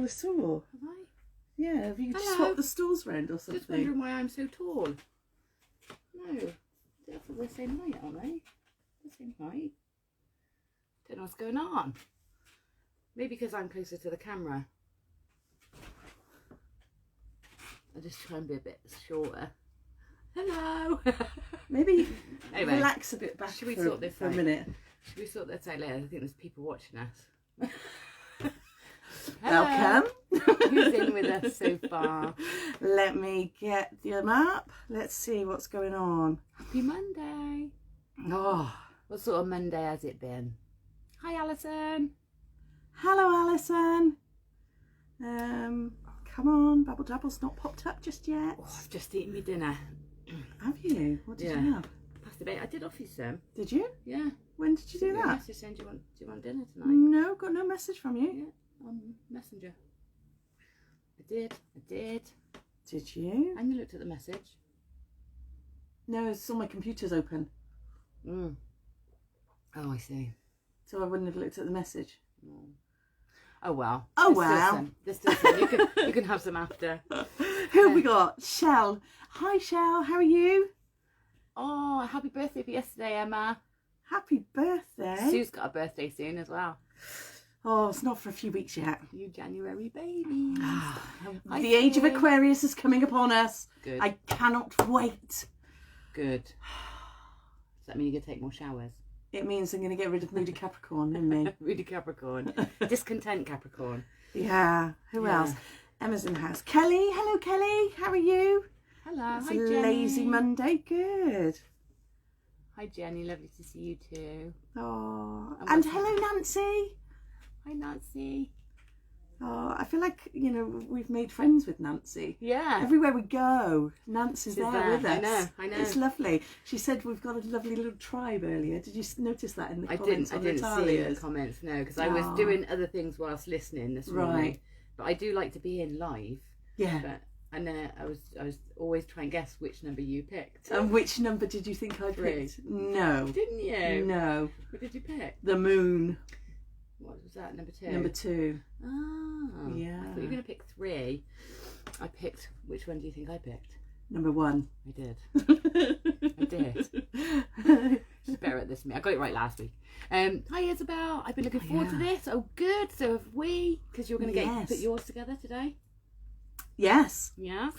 I saw. Have I? Yeah, have you just Hello. swapped the stools round or something? Just wondering why I'm so tall. No, I thought we're the same height, aren't they? The same height. Don't know what's going on. Maybe because I'm closer to the camera. I'll just try and be a bit shorter. Hello. Maybe Anyway, relax a bit back should we for, sort this for a out? minute. Should we sort that out later? I think there's people watching us. Welcome. Who's in with us so far? Let me get them up. Let's see what's going on. Happy Monday. Oh, What sort of Monday has it been? Hi, Alison. hello, Alison. Come on, Babble Dabble's not popped up just yet. Oh, I've just eaten my dinner. Have you? What did you have? Pasta bake. I did offer you some. Did you? Yeah. When did you do Got a that? message saying, do you want dinner tonight? No, got no message from you. Yeah, on Messenger. I did. Did you? And you looked at the message. No, it's on my computer's open, Oh, I see. so I wouldn't have looked at the message. Oh well. Oh, There's still well. some. There's still some. You can have some after. Who have we got? Shell. Hi, Shell. How are you? Oh, happy birthday for yesterday, Emma. Happy birthday. Sue's got a birthday soon as well. Oh, it's not for a few weeks yet. You January babies. The age of Aquarius is coming upon us. Good. I cannot wait. Good. Does that mean you're going to take more showers? It means I'm going to get rid of Moody Capricorn in me. Moody Capricorn. Discontent Capricorn. Yeah. Who Yeah. else? Emma's in the house. Kelly. Hello, Kelly. How are you? Hello. It's Hi, a Jenny. lazy Monday. Good. Hi, Jenny. Lovely to see you too. Oh, And and what's hello, Nancy. Hi, Nancy. Oh, I feel like, we've made friends with Nancy. Yeah. Everywhere we go, Nancy's She's there with us. I know. It's lovely. She said we've got a lovely little tribe earlier. Did you notice that in the I comments? didn't see the Natalia's? comments, no, because I was Oh. doing other things whilst listening this morning. Right. But I do like to be in live. Yeah. But and I was always trying to guess which number you picked. And which number did you think I 3. picked? No. Didn't you? No. What did you pick? The moon. What was that? Number 2. Number 2. Oh. Yeah. I thought you were going to pick 3. I picked. Which one do you think I picked? Number 1. I did. I did. She's better at this than me. I got it right last week. Hi Isabel. I've been looking forward to this. Oh, good. So have we. Because you're going to put yours together today. Yes. Yeah.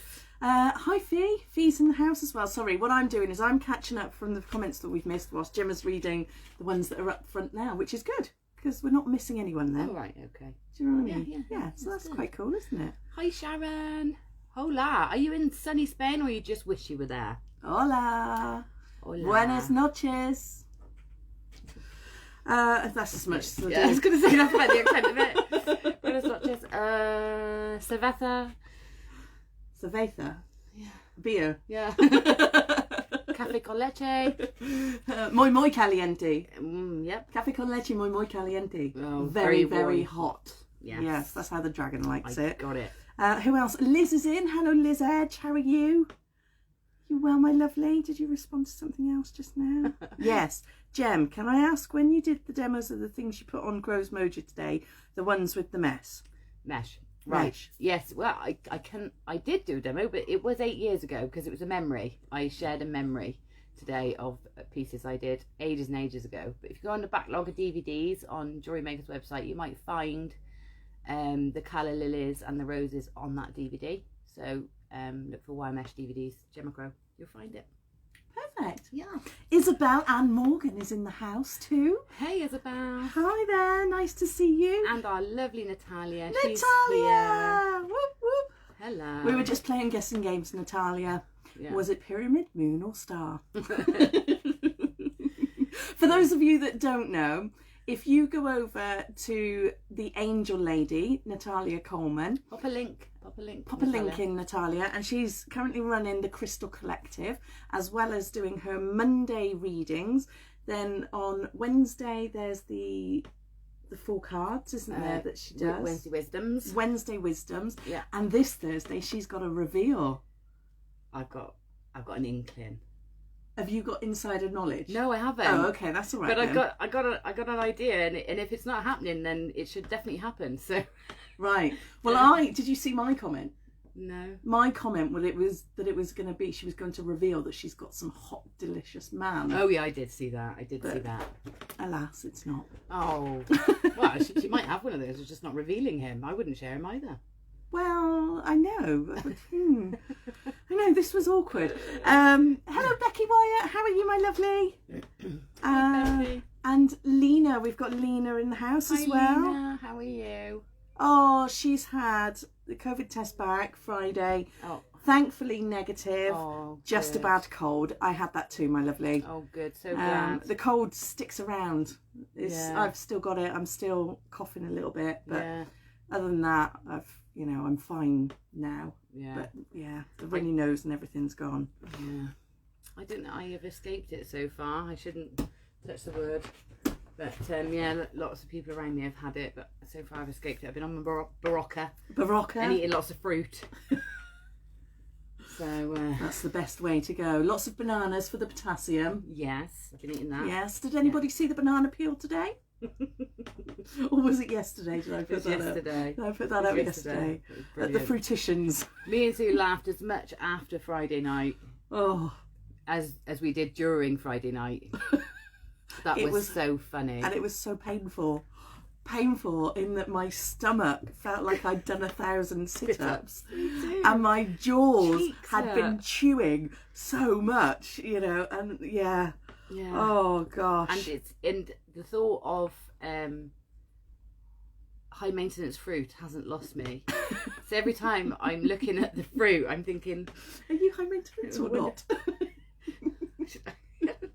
Hi Fee. Fee's in the house as well. Sorry, what I'm doing is I'm catching up from the comments that we've missed whilst Gemma's reading the ones that are up front now, which is good because we're not missing anyone then. Oh, right. Okay. Do you know what I mean? Yeah. So that's good. quite cool, isn't it? Hi Sharon. Hola. Are you in sunny Spain or you just wish you were there? Hola. Hola. Buenas noches. That's as much as I Yeah, I was do. going to say that's about the extent of it. Buenas noches. Cerveza. Cerveza. Yeah. Beer. Yeah. Café con leche. Muy caliente. Yep. Café con leche muy caliente. Oh, very, very very warm. hot. Yes. Yes, that's how the dragon likes I it. got it. Who else? Liz is in. Hello, Liz Edge. How are you? You well, my lovely? Did you respond to something else just now? Yes. Jem, can I ask when you did the demos of the things you put on Grows Mojo today, the ones with the mesh? Right. Mesh. Yes. Well, I did do a demo, but it was 8 years ago because it was a memory. I shared a memory today of pieces I did ages and ages ago. But if you go on the backlog of DVDs on Jewelry Maker's website, you might find the colour lilies and the roses on that DVD. So look for Wire Mesh DVDs, Gemma Crow. You'll find it. Perfect. Yeah. Isabel and Morgan is in the house too. Hey, Isabel. Hi there. Nice to see you. And our lovely Natalia. She's Natalia. here. Whoop, whoop. Hello. We were just playing guessing games, Natalia. Yeah. Was it pyramid, moon or star? For those of you that don't know, if you go over to the Angel Lady, Natalia Coleman, Pop a link in Natalia, and she's currently running the Crystal Collective as well as doing her Monday readings. Then on Wednesday there's the 4 cards, isn't there, that she does? Wednesday Wisdoms. Yeah. And this Thursday she's got a reveal. I've got an inkling. Have you got insider knowledge? No, I haven't. Oh, okay, that's all right. But then. I got an idea, and if it's not happening, then it should definitely happen. So Right. Well, did you see my comment? No. My comment, well, it was going to be, she was going to reveal that she's got some hot, delicious man. Oh yeah, I did see that. See that. Alas, it's not. Oh. Well, she might have one of those. It's just not revealing him. I wouldn't share him either. Well, I know. I know, this was awkward. Hello, Becky Wyatt. How are you, my lovely? Becky. And Lena. We've got Lena in the house as well. Lena. How are you? Oh, she's had the COVID test back Friday. Oh. Thankfully negative. Oh, just a bad cold. I had that too, my lovely. Oh, good. So glad. The cold sticks around. I've still got it. I'm still coughing a little bit, but other than that, I'm fine now. Yeah. But yeah, the runny nose and everything's gone. Yeah. I don't know. I have escaped it so far. I shouldn't touch the word. But lots of people around me have had it, but so far I've escaped it. I've been on my Barocca. And eating lots of fruit. So that's the best way to go. Lots of bananas for the potassium. Yes, I've been eating that. Yes. Did anybody see the banana peel today? Or was it yesterday? Did I put that yesterday. Up? Did I put that up yesterday? At the fruiticians. Me and Sue laughed as much after Friday night as we did during Friday night. That was so funny. And it was so painful. Painful in that my stomach felt like I'd done 1,000 sit-ups. And my jaws had been chewing so much, and yeah. Oh gosh. And the thought of high maintenance fruit hasn't lost me. So every time I'm looking at the fruit, I'm thinking, are you high maintenance or not?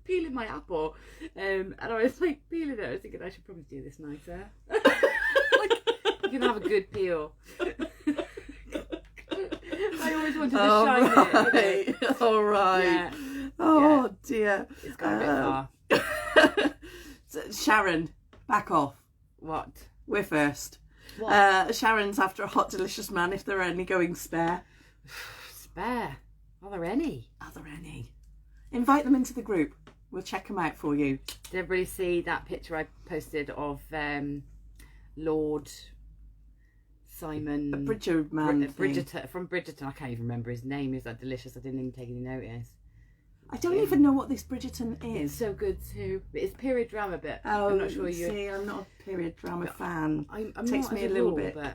Peeling my apple, and I was like peeling it. I was thinking I should probably do this nicer. You can have a good peel. I always wanted to shine it. All right. Yeah. Oh dear. It's gone a bit far. Sharon, back off. What? We're first. What? Sharon's after a hot, delicious man. If there are any going spare. Spare? Are there any? Are there any? Invite them into the group. We'll check them out for you. Did everybody see that picture I posted of Lord Simon Bridgerton from Bridgerton? I can't even remember his name. Is that delicious? I didn't even take any notice. I don't even know what this Bridgerton is. It's so good too. But it's period drama bit. Oh, I'm not sure you. See, I'm not a period drama fan. It takes me a little bit. But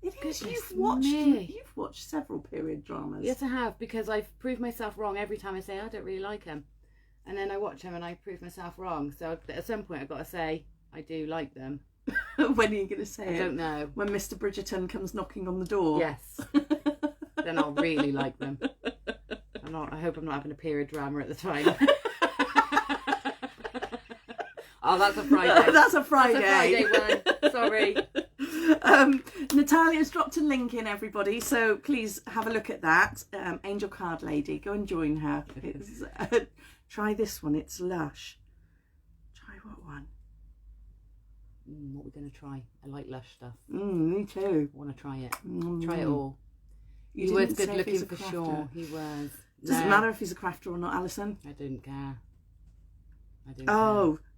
it is. You've watched several period dramas. Yes, I have, because I've proved myself wrong every time I say I don't really like them, and then I watch them and I prove myself wrong. So at some point I've got to say I do like them. When are you going to say it? I don't know. When Mr. Bridgerton comes knocking on the door. Yes. Then I'll really like them. I hope I'm not having a period drama at the time. Oh, that's a Friday. That's a Friday. That's a Friday one. Sorry. Natalia's dropped a link in, everybody, so please have a look at that. Angel Card Lady, go and join her. It's, try this one, it's lush. Try what one? What we're going to try. I like lush stuff. Me too. I want to try it. Try it all. He was good looking for sure. He was. Does it matter if he's a crafter or not, Alison? I don't care.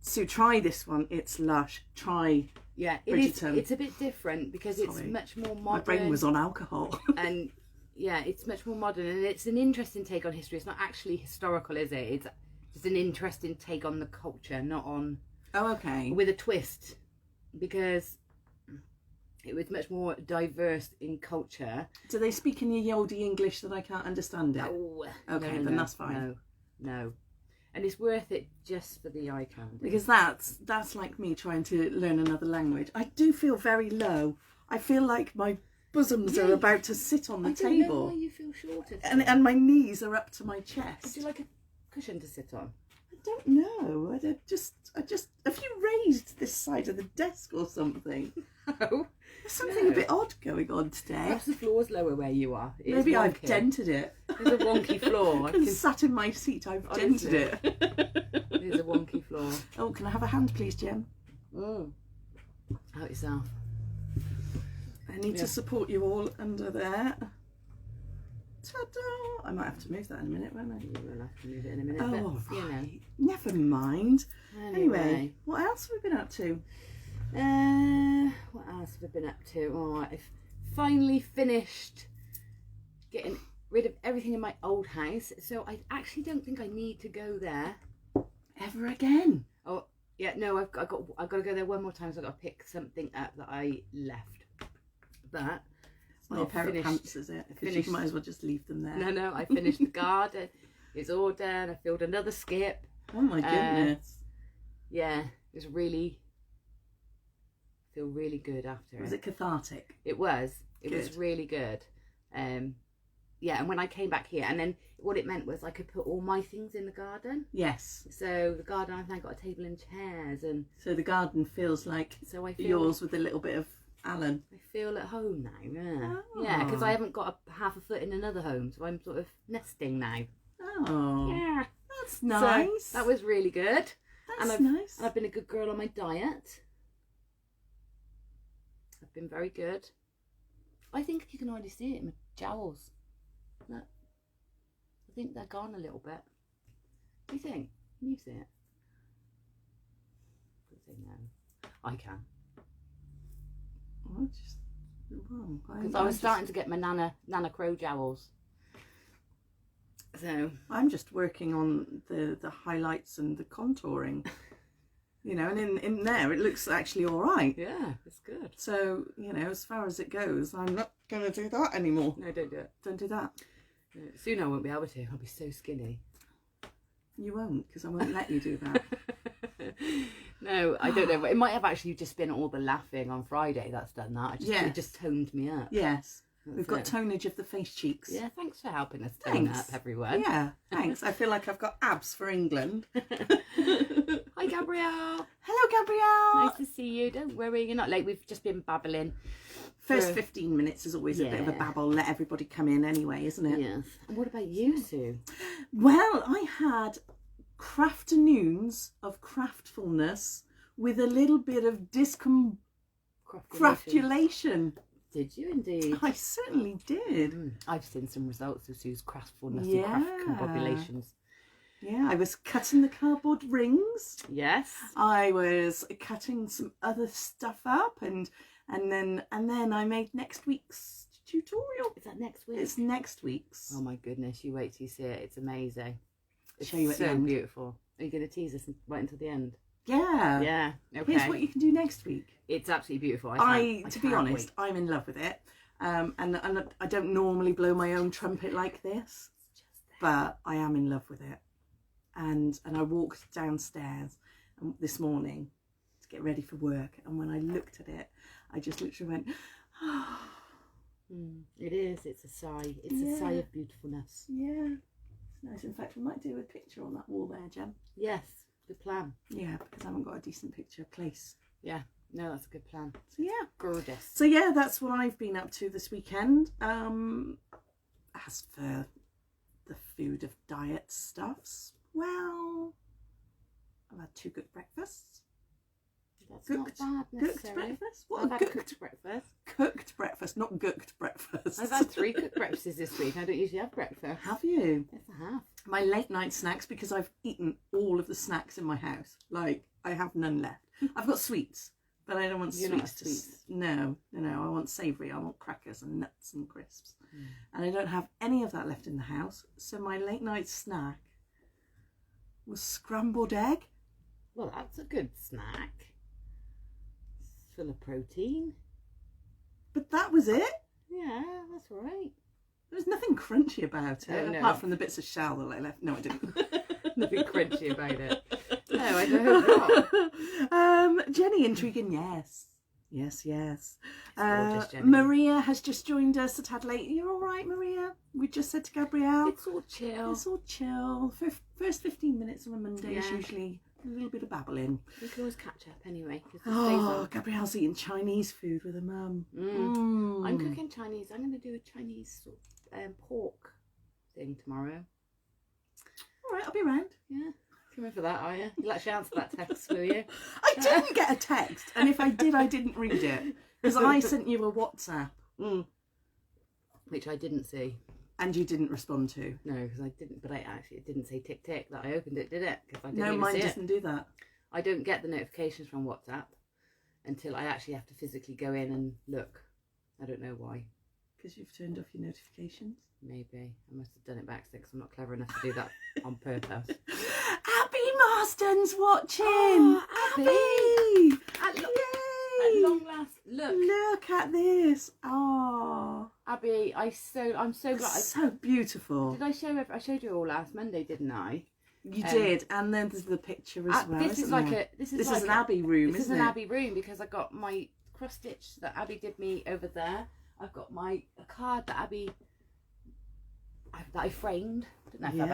So try this one. It's lush. Try Bridgerton. It's a bit different because it's much more modern. My brain was on alcohol. And it's much more modern, and it's an interesting take on history. It's not actually historical, is it? It's just an interesting take on the culture, not on... Oh, okay. With a twist, because it was much more diverse in culture. Do they speak in the oldie English that I can't understand it? No. Okay, no, then that's fine. No. And it's worth it just for the eye candy. Because that's like me trying to learn another language. I do feel very low. I feel like my bosoms are about to sit on the table. I don't know why you feel shorter. And my knees are up to my chest. Would you like a cushion to sit on? I don't know. I just have you raised this side of the desk or something? No. There's something a bit odd going on today. Perhaps the floor's lower where you are. Maybe I've dented it. There's a wonky floor. I sat in my seat. I've dented it. It is a wonky floor. Oh, can I have a hand, please, Jem? Help yourself. I need to support you all under there. Ta-da! I might have to move that in a minute, won't I? You will have to move it in a minute. Oh, but, right. Never mind. Anyway, what else have we been up to? What else have I been up to? Oh, I've finally finished getting rid of everything in my old house, so I actually don't think I need to go there ever again. Oh yeah, no, I've got to go there one more time. So I've got to pick something up that I left. But It's not a pair of pants, is it? Because you might as well just leave them there. No, I finished the garden. It's all done. I filled another skip. Oh my goodness. Yeah, it was really feel really good after it. Was it cathartic? It was. It was really good. Yeah, and when I came back here, and then what it meant was I could put all my things in the garden. Yes. So the garden, I've now got a table and chairs, and so the garden feels like yours with a little bit of Alan. I feel at home now. Yeah, oh. Yeah, because I haven't got half a foot in another home, so I'm sort of nesting now. Oh, yeah, that's nice. So that was really good. That's nice. And I've been a good girl on my diet. I've been very good. I think you can already see it in my jowls. Look. I think they're gone a little bit. What do you think? Can you see it? I say no. I can. Because I was starting to get my Nana Crow jowls. So I'm just working on the highlights and the contouring. You know, and in there it looks actually all right. Yeah, it's good. So, you know, as far as it goes, I'm not going to do that anymore. No, don't do it. Don't do that. Soon I won't be able to. I'll be so skinny. You won't, because I won't let you do that. No, I don't know. It might have actually just been all the laughing on Friday that's done that. It just toned me up. Yes. We've got tonage of the face cheeks. Yeah, thanks for helping us tone up, everyone. Yeah, thanks. I feel like I've got abs for England. Hi, Gabrielle. Hello, Gabrielle. Nice to see you. Don't worry, you're not late. We've just been babbling. First 15 minutes is always a bit of a babble. Let everybody come in anyway, isn't it? Yes. And what about you, Sue? Well, I had crafternoons of craftfulness with a little bit of craftulation. Did you indeed? I certainly did. I've seen some results of Sue's craftfulness and craft combobulations. Yeah, I was cutting the cardboard rings. Yes. I was cutting some other stuff up, and then I made next week's tutorial. Is that next week? It's next week's. Oh my goodness! You wait till you see it. It's amazing. It's show you at the end. Beautiful. Are you going to tease us right until the end? Yeah. Yeah. Okay. Here's what you can do next week. It's absolutely beautiful. To be honest, I'm in love with it. And I don't normally blow my own trumpet like this, but I am in love with it. And I walked downstairs this morning to get ready for work, and when I looked at it, I just literally went, oh. It is. It's a sigh. It's a sigh of beautifulness. Yeah. It's nice. In fact, we might do a picture on that wall there, Jen. Yes. Good plan. Yeah, because I haven't got a decent picture of Clace. Yeah. No, that's a good plan. So yeah. Gorgeous. So yeah, that's what I've been up to this weekend. As for the food of diet stuffs, well, I've had 2 good breakfasts. That's not bad necessarily. Cooked breakfast? What? I've had cooked breakfast. Cooked breakfast, not gooked breakfast. I've had 3 cooked breakfasts this week. I don't usually have breakfast. Have you? Yes, I have. My late night snacks, because I've eaten all of the snacks in my house. Like, I have none left. I've got sweets, but I don't want sweets. No. I want savoury. I want crackers and nuts and crisps. And I don't have any of that left in the house. So my late night snack was scrambled egg. Well, that's a good snack. It's full of protein. But that was it. Yeah, that's right. There was nothing crunchy about it, no. apart from the bits of shell that I left. No, I didn't. Nothing crunchy about it. No, I don't know. Jenny, intriguing, yes. Gorgeous, Jenny. Maria has just joined us a tad late. You're all right, Maria? We just said to Gabrielle. It's all chill. First 15 minutes on a Monday is usually a little bit of babbling. We can always catch up anyway. Gabrielle's eating Chinese food with her mum. I'm cooking Chinese. I'm going to do a Chinese sort of, pork thing tomorrow. All right, I'll be around. Yeah. Come in for that, are you? You'll actually answer that text, will you? I didn't get a text, and if I did, I didn't read it, because I sent you a WhatsApp. Which I didn't see. And you didn't respond to. No, because I didn't, but it didn't say tick tick that I opened it, did it? Because I didn't no, even mine see doesn't do that. I don't get the notifications from WhatsApp. until I actually have to physically go in and look. I don't know why. Because you've turned off your notifications. Maybe I must have done it by accident because I'm not clever enough to do that on purpose. Abby Marston's watching. Oh, Abby! At long last, Look at this. Oh, Abby, I'm so glad. So beautiful. Did I show? I showed you all last Monday, didn't I? You did, and then there's the picture as well. This is like this is an Abby room. This is an Abby room because I got my cross stitch that Abby did me over there. I've got a card that I framed. I don't know if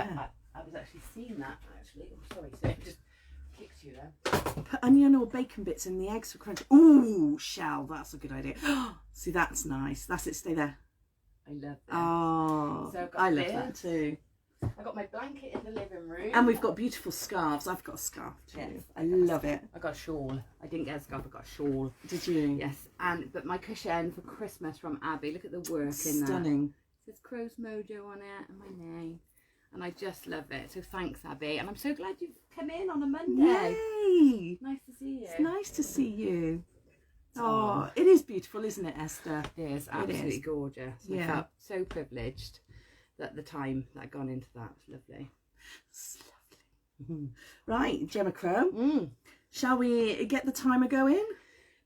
I've actually seen that actually. Oh, sorry, so I just kicked you there. Put onion or bacon bits in the eggs for crunch. Ooh, shell. That's a good idea. See, that's nice. That's it. Stay there. I love that. Oh, so I love that too. I got my blanket in the living room. And we've got beautiful scarves. I've got a scarf too. Yes, I love it. I got a shawl. I didn't get a scarf, I got a shawl. Did you? Yes. But my cushion for Christmas from Abby. Look at the work in that. Stunning. It says Crow's Mojo on it and my name. And I just love it. So thanks, Abby. And I'm so glad you've come in on a Monday. Yay! Nice to see you. It's nice to see you. Oh, it is beautiful, isn't it, Esther? It is absolutely gorgeous. Yeah. I felt so privileged that the time that I'd gone into that was lovely. It's lovely. Right, Gemma Crow. Mm. Shall we get the timer going?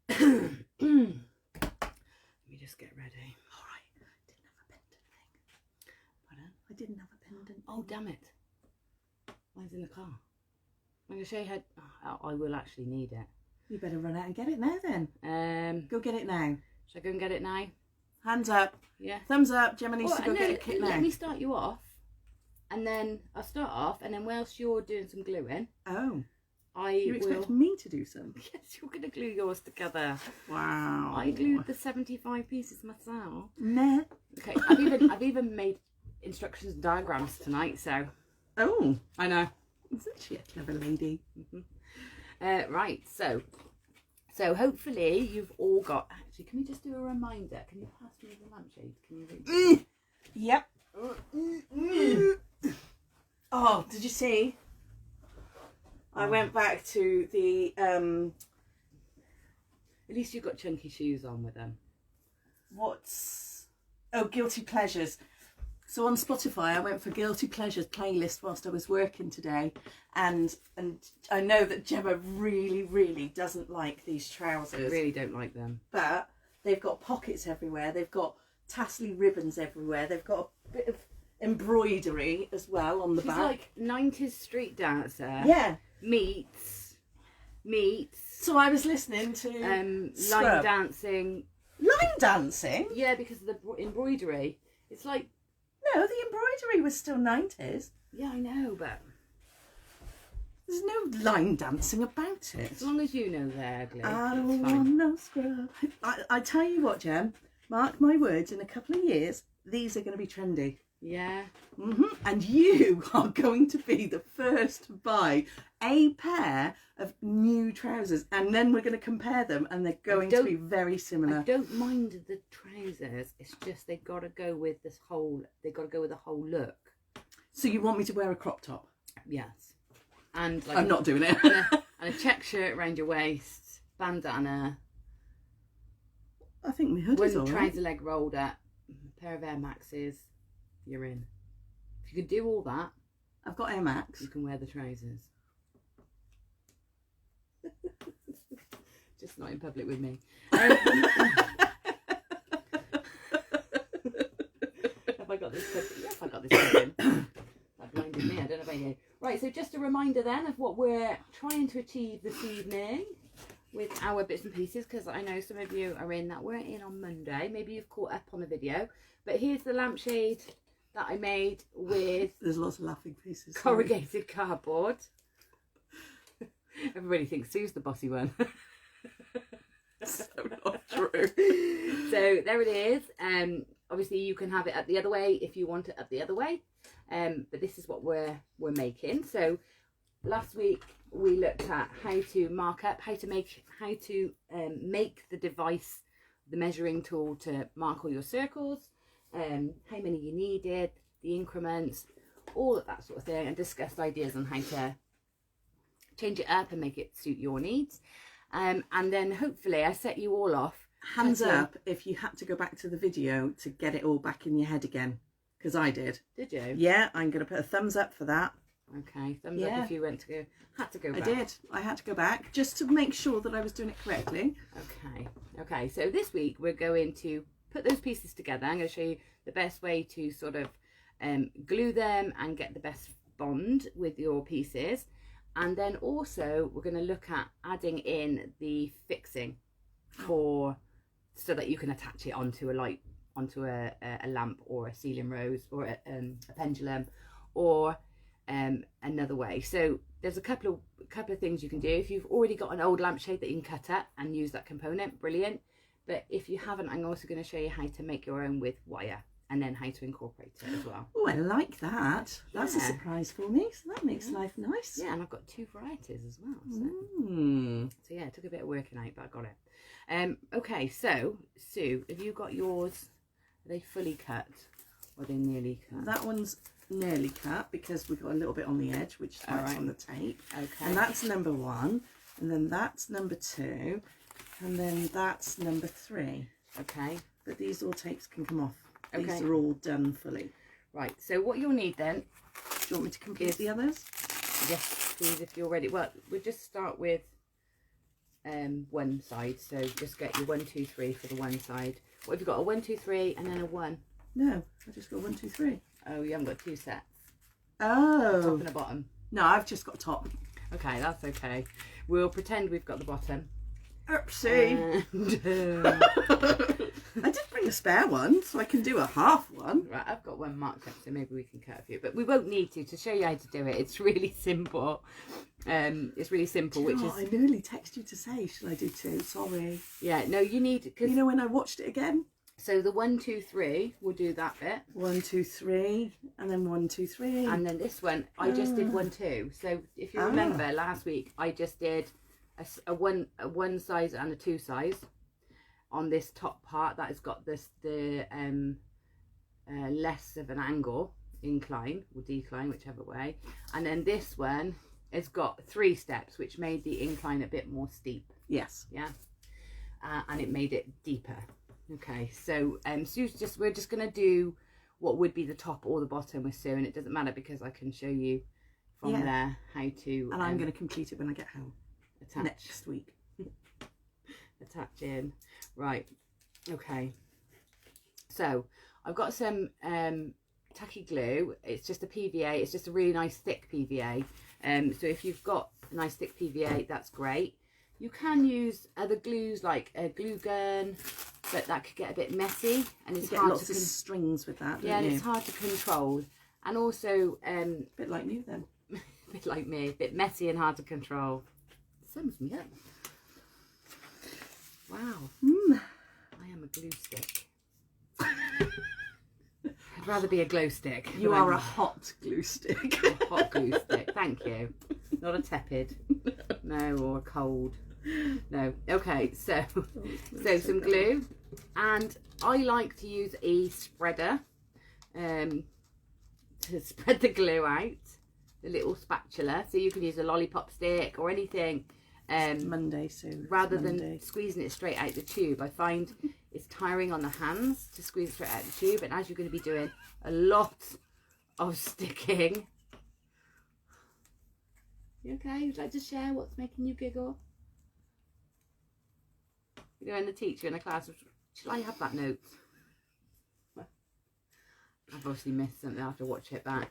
Let me just get ready. All right. Didn't have a pendant thing. Pardon? I didn't have a pendant. Oh, damn it. Mine's in the car. I'm going to show you how... I will actually need it. You better run out and get it now then. Go get it now. Should I go and get it now? Hands up. Yeah. Thumbs up. Gemma needs to go get a kit now. Let me start you off. And then I'll start off. And then whilst you're doing some gluing... Oh. I You expect me to do some? Yes, you're going to glue yours together. Wow. I glued the 75 pieces myself. Nah. Okay, I've even made instructions and diagrams tonight, so... Oh. I know. Isn't she a clever lady? Right, so hopefully you've all got... Actually, can we just do a reminder? Can you pass me the lampshade? Can you read? Yep. Oh, did you see? I went back to the... At least you've got chunky shoes on with them. Guilty Pleasures. So on Spotify, I went for Guilty Pleasures playlist whilst I was working today, and I know that Gemma really, really doesn't like these trousers. I really don't like them. But they've got pockets everywhere. They've got tassely ribbons everywhere. They've got a bit of embroidery as well on the She's back. like 90s street dancer. Yeah. Meets. So I was listening to line dancing. Line dancing? Yeah, because of the embroidery. It's like... No, the embroidery was still 90s. Yeah, I know, but... There's no line dancing about it. As long as you know they're ugly. I don't want no scrub. I tell you what, Gem, mark my words, in a couple of years, these are going to be trendy. Yeah. And you are going to be the first to buy a pair of new trousers, and then we're going to compare them, and they're going to be very similar. I don't mind the trousers. It's just they've got to go with this whole. They've got to go with the whole look. So you want me to wear a crop top? Yes. And like I'm not doing it. and a check shirt around your waist, bandana. I think my hood is all right. Trouser leg rolled up, pair of Air Maxes. You're in. If you can do all that, I've got Air Max. you can wear the trousers. Just not in public with me. Have I got this covered? Yes, I got this covered. That blinded me. I don't know about you. Right, so just a reminder then of what we're trying to achieve this evening with our bits and pieces, because I know some of you are in that weren't in on Monday. Maybe you've caught up on the video. But here's the lampshade that I made with... There's lots of laughing faces. Corrugated cardboard. Everybody thinks Sue's the bossy one. So not true. So there it is. Obviously you can have it up the other way if you want it up the other way. But this is what we're making. So last week we looked at how to mark up, how to make the device, the measuring tool to mark all your circles, how many you needed, the increments, all of that sort of thing, and discussed ideas on how to change it up and make it suit your needs. And then hopefully I set you all off. Hands up if you had to go back to the video to get it all back in your head again, because I did. Did you? Yeah, I'm going to put a thumbs up for that. Okay, thumbs up if you had to go back. I did. I had to go back just to make sure that I was doing it correctly. Okay, so this week we're going to put those pieces together. I'm going to show you the best way to sort of glue them and get the best bond with your pieces. And then also we're going to look at adding in the fixing so that you can attach it onto a light, onto a lamp or a ceiling rose or a pendulum or another way. So there's a couple of things you can do. If you've already got an old lampshade that you can cut up and use that component, brilliant. But if you haven't, I'm also going to show you how to make your own with wire and then how to incorporate it as well. Oh, I like that. That's a surprise for me. So that makes life nice. Yeah, and I've got 2 varieties as well. So yeah, it took a bit of working out, but I got it. Okay, so Sue, have you got yours? Are they fully cut or are they nearly cut? That one's nearly cut because we've got a little bit on the edge, which is why it's on the tape. Okay. And that's number 1, and then that's number 2, and then that's number 3. Okay. But these all tapes can come off. Okay. These are all done fully. Right, so what you'll need then... Do you want me to complete the others? Yes, please, if you're ready. Well, we'll just start with one side. So just get your 1, 2, 3 for the one side. What have you got? A 1, 2, 3 and then a 1? No, I just got 1, 2, 3. Oh, you haven't got 2 sets. Oh. Top and a bottom. No, I've just got top. Okay, that's okay. We'll pretend we've got the bottom. Oopsie. I did bring a spare one, so I can do a half one. Right, I've got one marked up, so maybe we can cut a few. But we won't need to show you how to do it. It's really simple. It's really simple, which is... I nearly texted you to say, should I do 2? Sorry. Yeah, no, you need... Cause... You know when I watched it again? So the 1, 2, 3, we'll do that bit. 1, 2, 3, and then 1, 2, 3. And then this one, I just did 1, 2. So if you remember last week, I just did a one size and a 2 size on this top part that has got the less of an angle, incline or decline, whichever way. And then this one has got 3 steps, which made the incline a bit more steep. Yes. Yeah. And it made it deeper. Okay, so we're just going to do what would be the top or the bottom with Sue, and it doesn't matter because I can show you from there how to... And I'm going to complete it when I get home. Attach. Next week. Attach in. Right, okay. So, I've got some tacky glue. It's just a PVA. It's just a really nice thick PVA. So if you've got a nice thick PVA, that's great. You can use other glues like a glue gun, but that could get a bit messy, and it's hard lots of strings with that. Yeah, and it's hard to control, and also a bit like you then. A bit like me, a bit messy and hard to control. Sums me up. Wow, I am a glue stick. I'd rather be a glow stick. You are a hot glue stick. A hot glue stick. Thank you. Not a tepid. No, or a cold. No. Okay, so some glue, and I like to use a spreader to spread the glue out, the little spatula, so you can use a lollipop stick or anything. Monday, Sue. Rather than squeezing it straight out the tube. I find it's tiring on the hands to squeeze it straight out the tube, and as you're going to be doing a lot of sticking. You okay? Would you like to share what's making you giggle? You're going to teach you in a class. Shall I have that note? I've obviously missed something. I have to watch it back.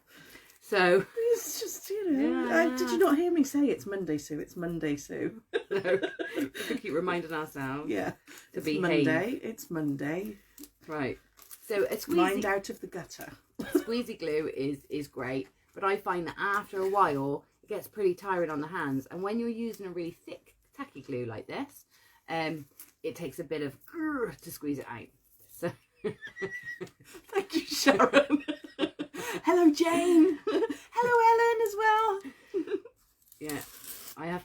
So it's just, you know. Did you not hear me say it's Monday, Sue? It's Monday, Sue. No, we keep reminding ourselves. Yeah, to it's behave. Monday. It's Monday. Right. So a squeezy, mind out of the gutter. Squeezy glue is great, but I find that after a while it gets pretty tiring on the hands, and when you're using a really thick tacky glue like this, it takes a bit of to squeeze it out. So thank you, Sharon. Hello, Jane. Hello, Ellen, as well. Yeah,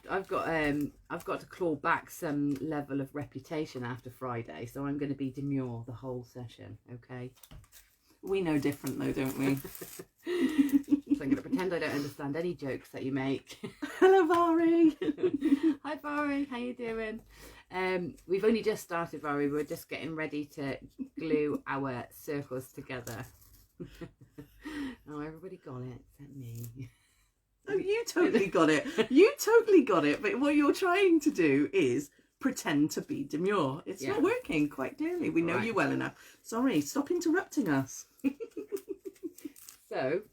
I've got to claw back some level of reputation after Friday, so I'm going to be demure the whole session. Okay. We know different though, don't we? I'm going to pretend I don't understand any jokes that you make. Hello, Vari. Hi, Vari. How you doing? We've only just started, Vari. We're just getting ready to glue our circles together. Oh, everybody got it except me. Oh, you totally got it. You totally got it. But what you're trying to do is pretend to be demure. It's not working quite clearly. We know you well enough. Sorry, stop interrupting us. So,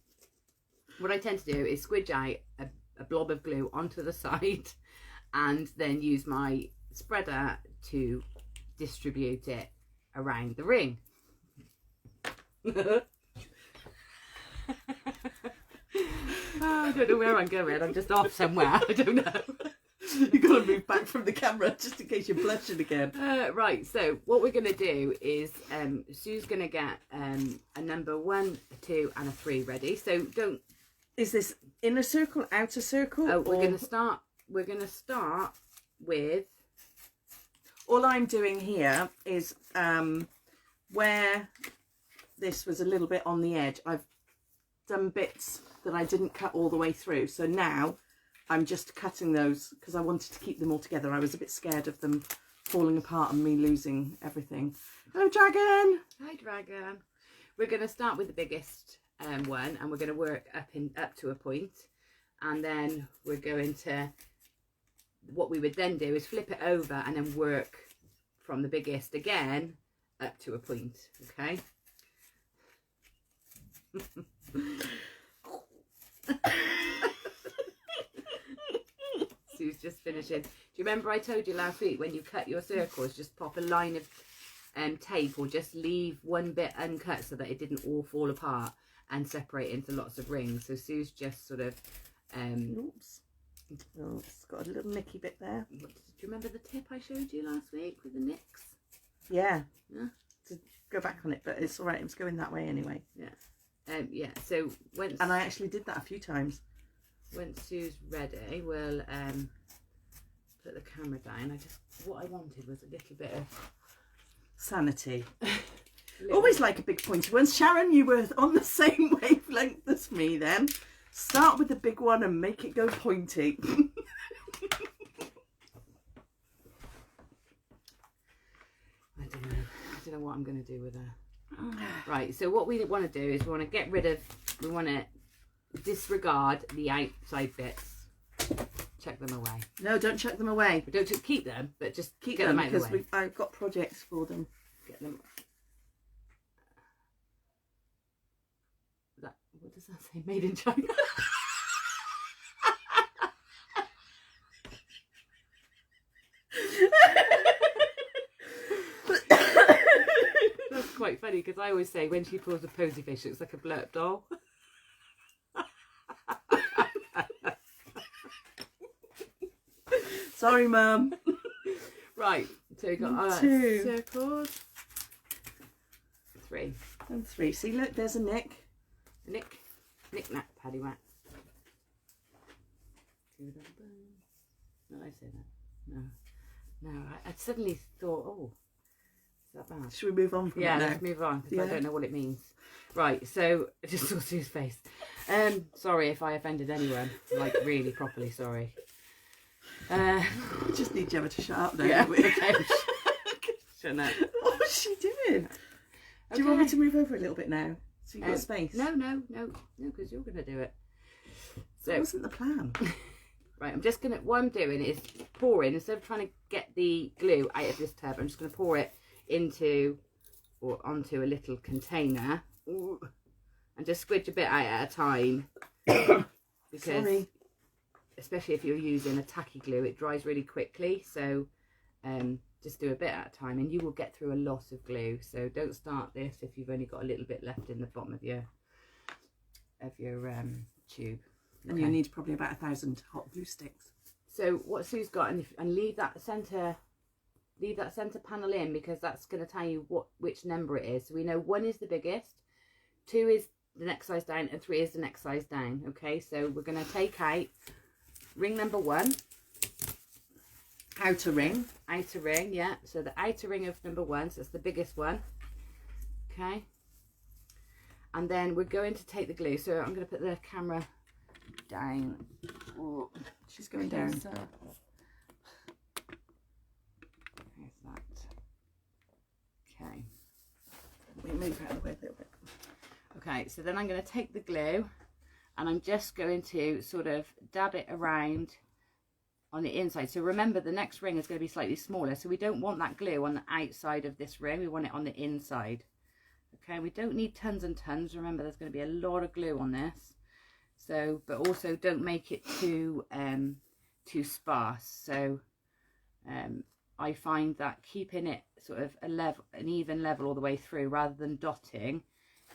what I tend to do is squidge out a blob of glue onto the side and then use my spreader to distribute it around the ring. I don't know where I'm going. I'm just off somewhere. I don't know. You've got to move back from the camera just in case you're blushing again. Right, so what we're going to do is Sue's going to get a number 1, a 2 and a 3 ready. So don't... Is this inner circle, outer circle? Oh, we're going to start with... All I'm doing here is where this was a little bit on the edge, I've done bits that I didn't cut all the way through. So now I'm just cutting those because I wanted to keep them all together. I was a bit scared of them falling apart and me losing everything. Hello, Dragon. Hi, Dragon. We're going to start with the biggest one, and we're going to work up to a point, and then we're going to, what we would then do is flip it over and then work from the biggest again up to a point. Okay. Sue's just finishing. Do you remember I told you last week when you cut your circles, just pop a line of tape or just leave one bit uncut so that it didn't all fall apart and separate into lots of rings. So Sue's just sort of oops. Oh, it's got a little nicky bit there. Do you remember the tip I showed you last week with the nicks? Yeah. To go back on it, but it's all right. It was going that way anyway. Yeah. So once, and I actually did that a few times. When Sue's ready, we'll put the camera down. What I wanted was a little bit of sanity. Always like a big pointy one. Sharon, you were on the same wavelength as me then. Start with the big one and make it go pointy. I don't know what I'm going to do with her. Right, so what we want to do is we want to disregard the outside bits. Chuck them away. No, don't chuck them away. We don't just keep them, but just keep get them out of the way. Because I've got projects for them. Get them. What does that say? Made in China. That's quite funny because I always say when she pulls a posy fish, it looks like a blow up doll. Sorry, Mum. Right, so we've got our 2 circles. 3 and 3. See, look, there's a nick. Nick, knack, paddywhack. No, I say that. No. I suddenly thought, oh, is that bad? Should we move on from it now? Let's move on because I don't know what it means. Right, so I just saw Sue's face. Sorry if I offended anyone. Like really properly sorry. We just need Gemma to shut up now. Yeah. Okay. Shut up. What's she doing? Do you want me to move over a little bit now? So you've got space? No, because you're going to do it. So that wasn't the plan. Right, what I'm doing is pouring, instead of trying to get the glue out of this tub, I'm just going to pour it onto a little container. Ooh, and just squidge a bit out at a time. Because, sorry. Especially if you're using a tacky glue, it dries really quickly. So just do a bit at a time and you will get through a lot of glue. So don't start this if you've only got a little bit left in the bottom of your tube. And you need probably about 1,000 hot glue sticks. So what Sue's got, and leave that centre panel in because that's going to tell you which number it is. So we know 1 is the biggest, 2 is the next size down, and 3 is the next size down. Okay, so we're going to take out ring number 1. Outer ring, yeah. So the outer ring of number 1, so it's the biggest one. Okay. And then we're going to take the glue. So I'm going to put the camera down. Oh, she's going down. So there's that. Okay. We move out of the way a little bit. Okay, so then I'm going to take the glue and I'm just going to sort of dab it around on the inside. So remember, the next ring is going to be slightly smaller, so we don't want that glue on the outside of this ring, we want it on the inside. Okay, we don't need tons and tons. Remember, there's going to be a lot of glue on this. So, but also don't make it too sparse. So I find that keeping it sort of an even level all the way through rather than dotting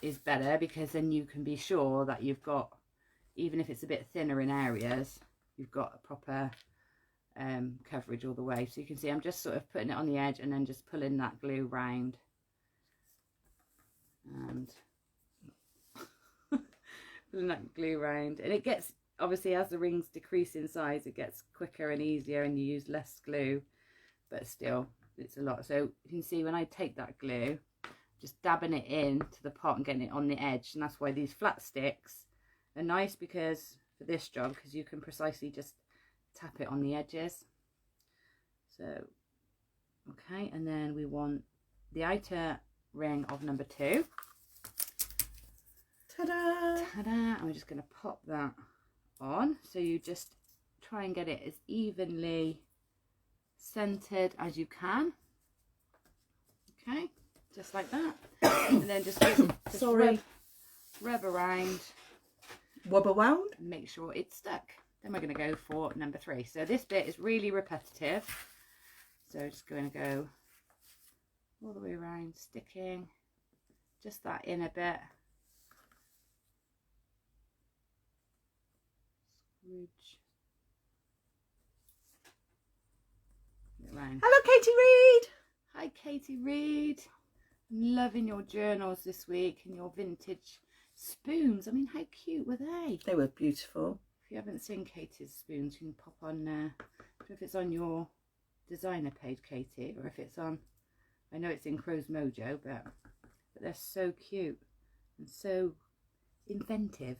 is better, because then you can be sure that you've got, even if it's a bit thinner in areas, you've got a proper coverage all the way. So you can see I'm just sort of putting it on the edge and then just pulling that glue round. And pulling that glue round, and it gets, obviously as the rings decrease in size, it gets quicker and easier and you use less glue, but still it's a lot. So you can see when I take that glue, just dabbing it in to the pot and getting it on the edge, and that's why these flat sticks are nice, because for this job, because you can precisely just tap it on the edges. So okay, and then we want the outer ring of number 2. Ta-da! Ta-da! And we're just going to pop that on. So you just try and get it as evenly centered as you can. Okay, just like that. And then just rub around. Wub around. Make sure it's stuck. Then we're going to go for number 3. So this bit is really repetitive. So just going to go all the way around, sticking just that in a bit. Scrooge. Around. Hello, Katie Reed. Hi, Katie Reed. I'm loving your journals this week and your vintage spoons. I mean, how cute were they? They were beautiful. If you haven't seen Katie's spoons, you can pop on, I don't know if it's on your designer page, Katie, or if it's on, I know it's in Crow's Mojo, but they're so cute and so inventive.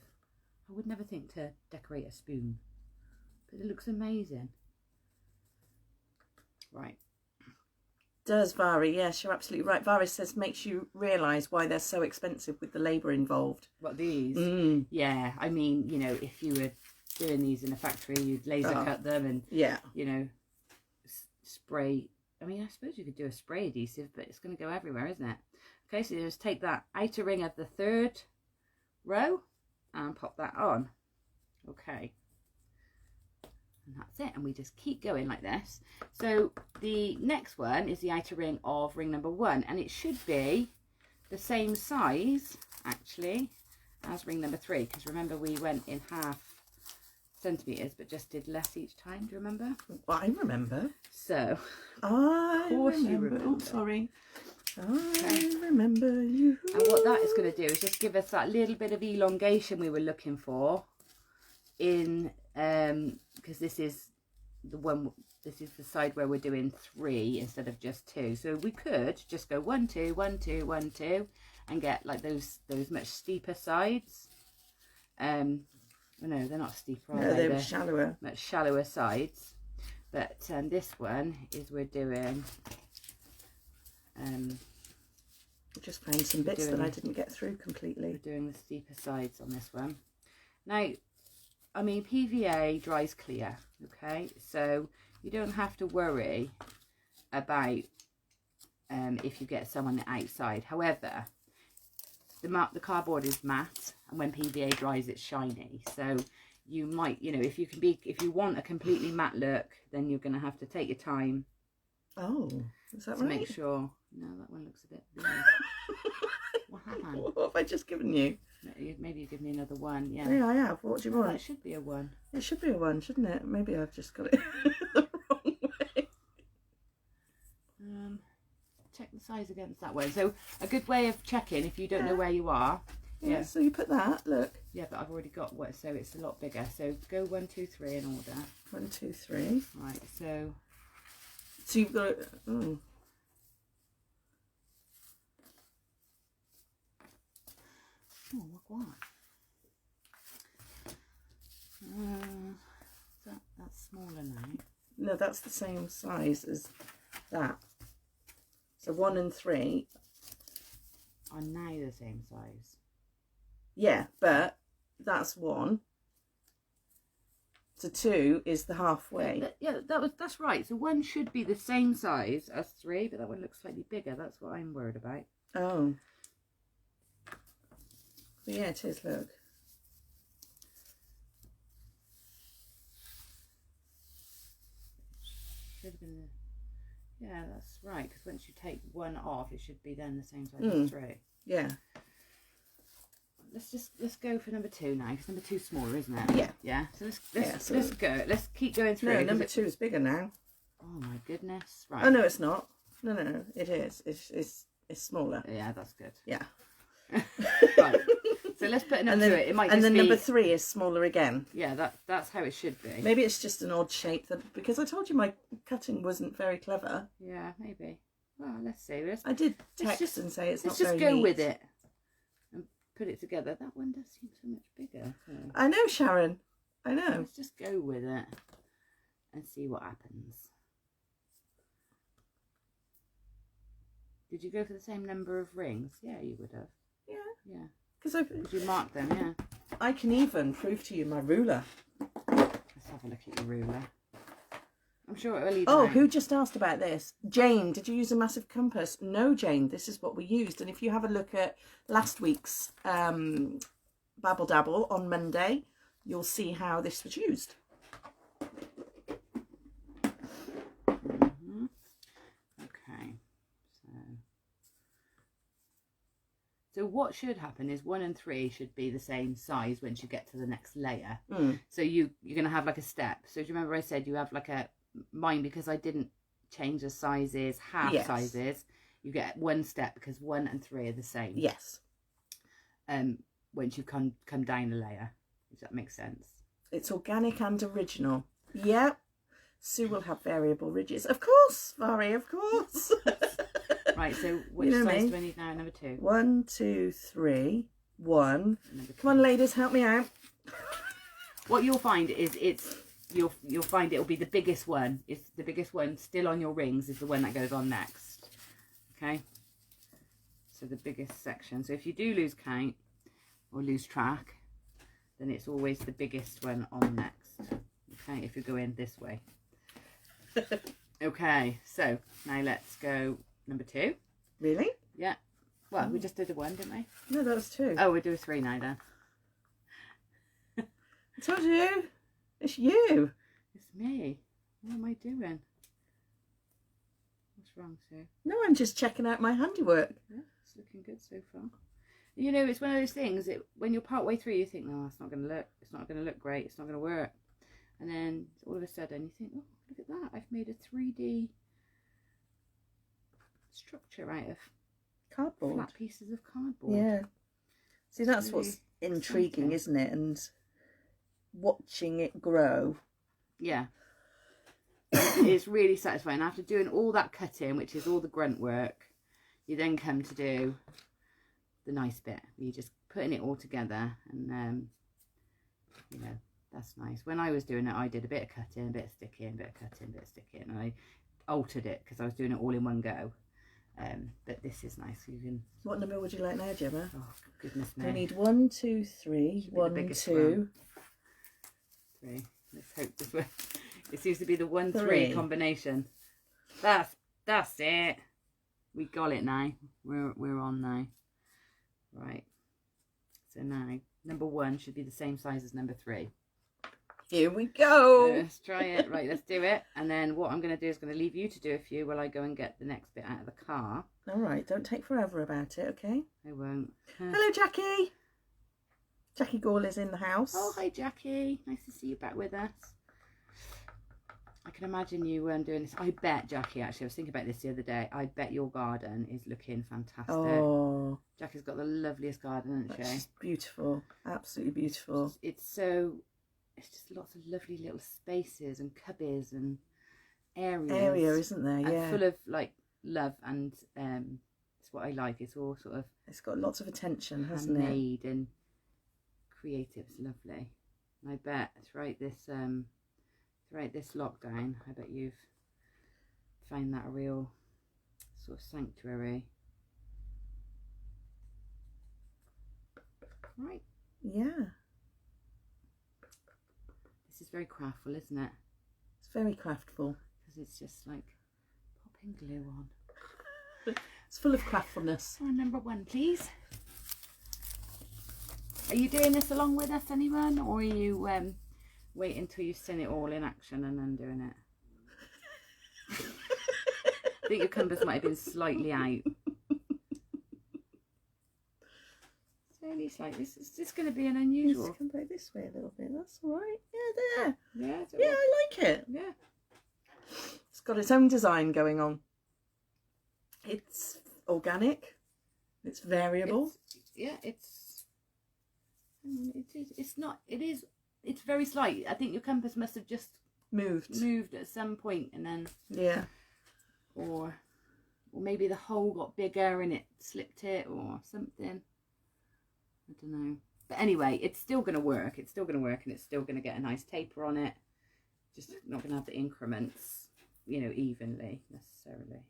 I would never think to decorate a spoon, but it looks amazing. Right. Does vary, yes, you're absolutely right. Vary says makes you realise why they're so expensive with the labour involved. What, these? Yeah, I mean, you know, if you were doing these in a factory, you'd laser cut them and, you know, spray. I mean, I suppose you could do a spray adhesive, but it's going to go everywhere, isn't it? Okay, so you just take that outer ring of the 3rd row and pop that on. Okay. And that's it, and we just keep going like this. So the next one is the outer ring of ring number 1, and it should be the same size actually as ring number 3, because remember we went in half centimeters but just did less each time. Do you remember? Well, I remember. So I of course remember. you remember. Oh, sorry. I remember you. And what that is going to do is just give us that little bit of elongation we were looking for in because this is the side where we're doing 3 instead of just 2. So we could just go 1 2 1 2 1 2 and get like those much steeper sides. No, they're not steeper, are they? They're shallower. Much shallower sides. But this one is we're doing just found some bits that I didn't get through completely. We're doing the steeper sides on this one. Now, I mean, PVA dries clear, okay? So you don't have to worry about if you get some on the outside. However, the cardboard is matte, and when PVA dries, it's shiny. So you might, you know, if you want a completely matte look, then you're going to have to take your time. Oh, is that to right? make sure. No, that one looks a bit big. What happened? What have I just given you? Maybe you give me another one. Yeah. Yeah, I have. What do you want? That should be a 1. It should be a 1, shouldn't it? Maybe I've just got it the wrong way. Check the size against that one. So a good way of checking if you don't know where you are. Yeah, so you put that, look. Yeah, but I've already got one, so it's a lot bigger. So go 1 2 3 in order. 1 2 3. Right, so you've got it. Oh. Oh, what? That's smaller now. No, that's the same size as that. So 1 and 3 are now the same size. Yeah, but that's 1. So 2 is the halfway. That's right. So 1 should be the same size as 3, but that one looks slightly bigger. That's what I'm worried about. Oh. But yeah, it is, look. Should have been yeah, that's right. Because once you take 1 off, it should be then the same size as 3. Yeah. Let's go for number 2 now. Because number 2's smaller, isn't it? Yeah. Yeah. So let's go. Let's keep going through. No, number 2 is bigger now. Oh my goodness! Right. Oh no, it's not. No, it is. It's smaller. Yeah, that's good. Yeah. Right. So let's put a number to it. It might just be... number 3 is smaller again. Yeah, that's how it should be. Maybe it's just an odd shape because I told you my cutting wasn't very clever. Yeah, maybe. Well, let's see. I did text and say it's not very Let's just go neat. with it and put it together. That one does seem so much bigger. So. I know, Sharon. I know. Let's just go with it and see what happens. Did you go for the same number of rings? Yeah, you would have. Yeah. Yeah. Because you mark them, yeah. I can even prove to you my ruler. Let's have a look at your ruler. I'm sure it will even Oh, out. who just asked about this? Jane, did you use a massive compass? No, Jane, this is what we used. And if you have a look at last week's Babble Dabble on Monday, you'll see how this was used. Mm-hmm. Okay. So what should happen is 1 and 3 should be the same size once you get to the next layer. So you're going to have like a step. So do you remember I said you have like mine, because I didn't change the sizes, sizes, you get 1 step because 1 and 3 are the same. Yes. Once you come down a layer. Does that make sense? It's organic and original. Yep. Sue will have variable ridges. Of course, Vari, of course. Right, so which size do I need now? Number 2. 1, 2, 3, 1. Come on, ladies, help me out. What you'll find is you'll find it'll be the biggest one. It's the biggest one still on your rings is the one that goes on next. Okay. So the biggest section. So if you do lose count or lose track, then it's always the biggest one on next. Okay, if you go in this way. Okay, so now let's go number 2. Really? Yeah. Well, we just did a 1, didn't we? No, that was 2. Oh, we'll do a 3 now then. I told you. It's you. It's me. What am I doing? What's wrong, Sue? No, I'm just checking out my handiwork. Yeah, it's looking good so far. You know, it's one of those things when you're part way through, you think, no, it's not going to look great. It's not going to work. And then all of a sudden you think, oh, look at that. I've made a 3D structure out of Cardboard. flat pieces of cardboard. Yeah. See, that's really what's intriguing, exciting. isn't it? And watching it grow. Yeah. It's really satisfying. After doing all that cutting, which is all the grunt work, you then come to do the nice bit. You're just putting it all together, and you know, that's nice. When I was doing it, I did a bit of cutting, a bit of sticking, a bit of cutting, a bit of sticking, and I altered it because I was doing it all in one go. But this is nice. You can. What number would you like now, Gemma? Oh goodness me! We need 1, 2, 3. 1, 2. 3. Let's hope this way. It seems to be the 1, 3 3 combination. That's it. We got it now. We're on now. Right. So now number 1 should be the same size as number 3. Here we go. Let's try it. Right, let's do it. And then what I'm going to do is going to leave you to do a few while I go and get the next bit out of the car. All right, don't take forever about it, okay? I won't. Hello, Jackie. Jackie Gall is in the house. Oh, hi, Jackie. Nice to see you back with us. I can imagine you doing this. I bet, Jackie, actually, I was thinking about this the other day. I bet your garden is looking fantastic. Oh. Jackie's got the loveliest garden, hasn't she? It's beautiful. Absolutely beautiful. It's just lots of lovely little spaces and cubbies and areas. Area, isn't there? And Yeah. full of like love and It's what I like. It's all sort of, it's got lots of attention, hasn't it? handmade and creative. It's lovely. And I bet throughout this lockdown, I bet you've found that a real sort of sanctuary. Right. Yeah. This is very craftful, isn't it? It's very craftful. Because it's just like popping glue on. It's full of craftfulness. Oh, number 1, please. Are you doing this along with us, anyone? Or are you waiting until you've seen it all in action and then doing it? I think your compass might have been slightly out. Only slightly. This is going to be an unusual. Just come back this way a little bit. That's all right. Yeah, there. Yeah, Yeah, I like it. Yeah. It's got its own design going on. It's organic. It's variable. It's very slight. I think your compass must have just moved at some point, and then yeah, or maybe the hole got bigger and it slipped it or something. I don't know. But anyway, it's still going to work. It's still going to work, and it's still going to get a nice taper on it. Just not going to have the increments, you know, evenly necessarily.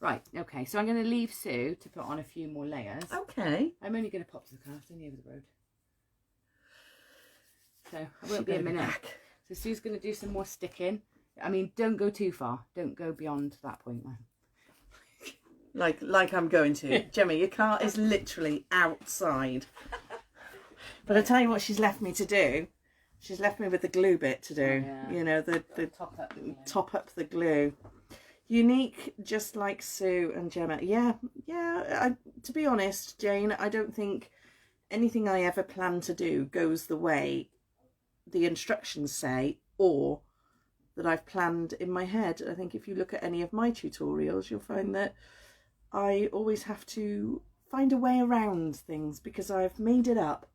Right, okay. So I'm going to leave Sue to put on a few more layers. Okay. I'm only going to pop to the car. It's only over the road. So I won't be a minute. Back. So Sue's going to do some more sticking. I mean, don't go too far. Don't go beyond that point now. Like I'm going to. Gemma, your car is literally outside. But I tell you what she's left me to do. She's left me with the glue bit to do. Oh, yeah. You know, the top up the glue. Unique, just like Sue and Gemma. Yeah. To be honest, Jane, I don't think anything I ever plan to do goes the way the instructions say, or that I've planned in my head. I think if you look at any of my tutorials, you'll find that I always have to find a way around things because I've made it up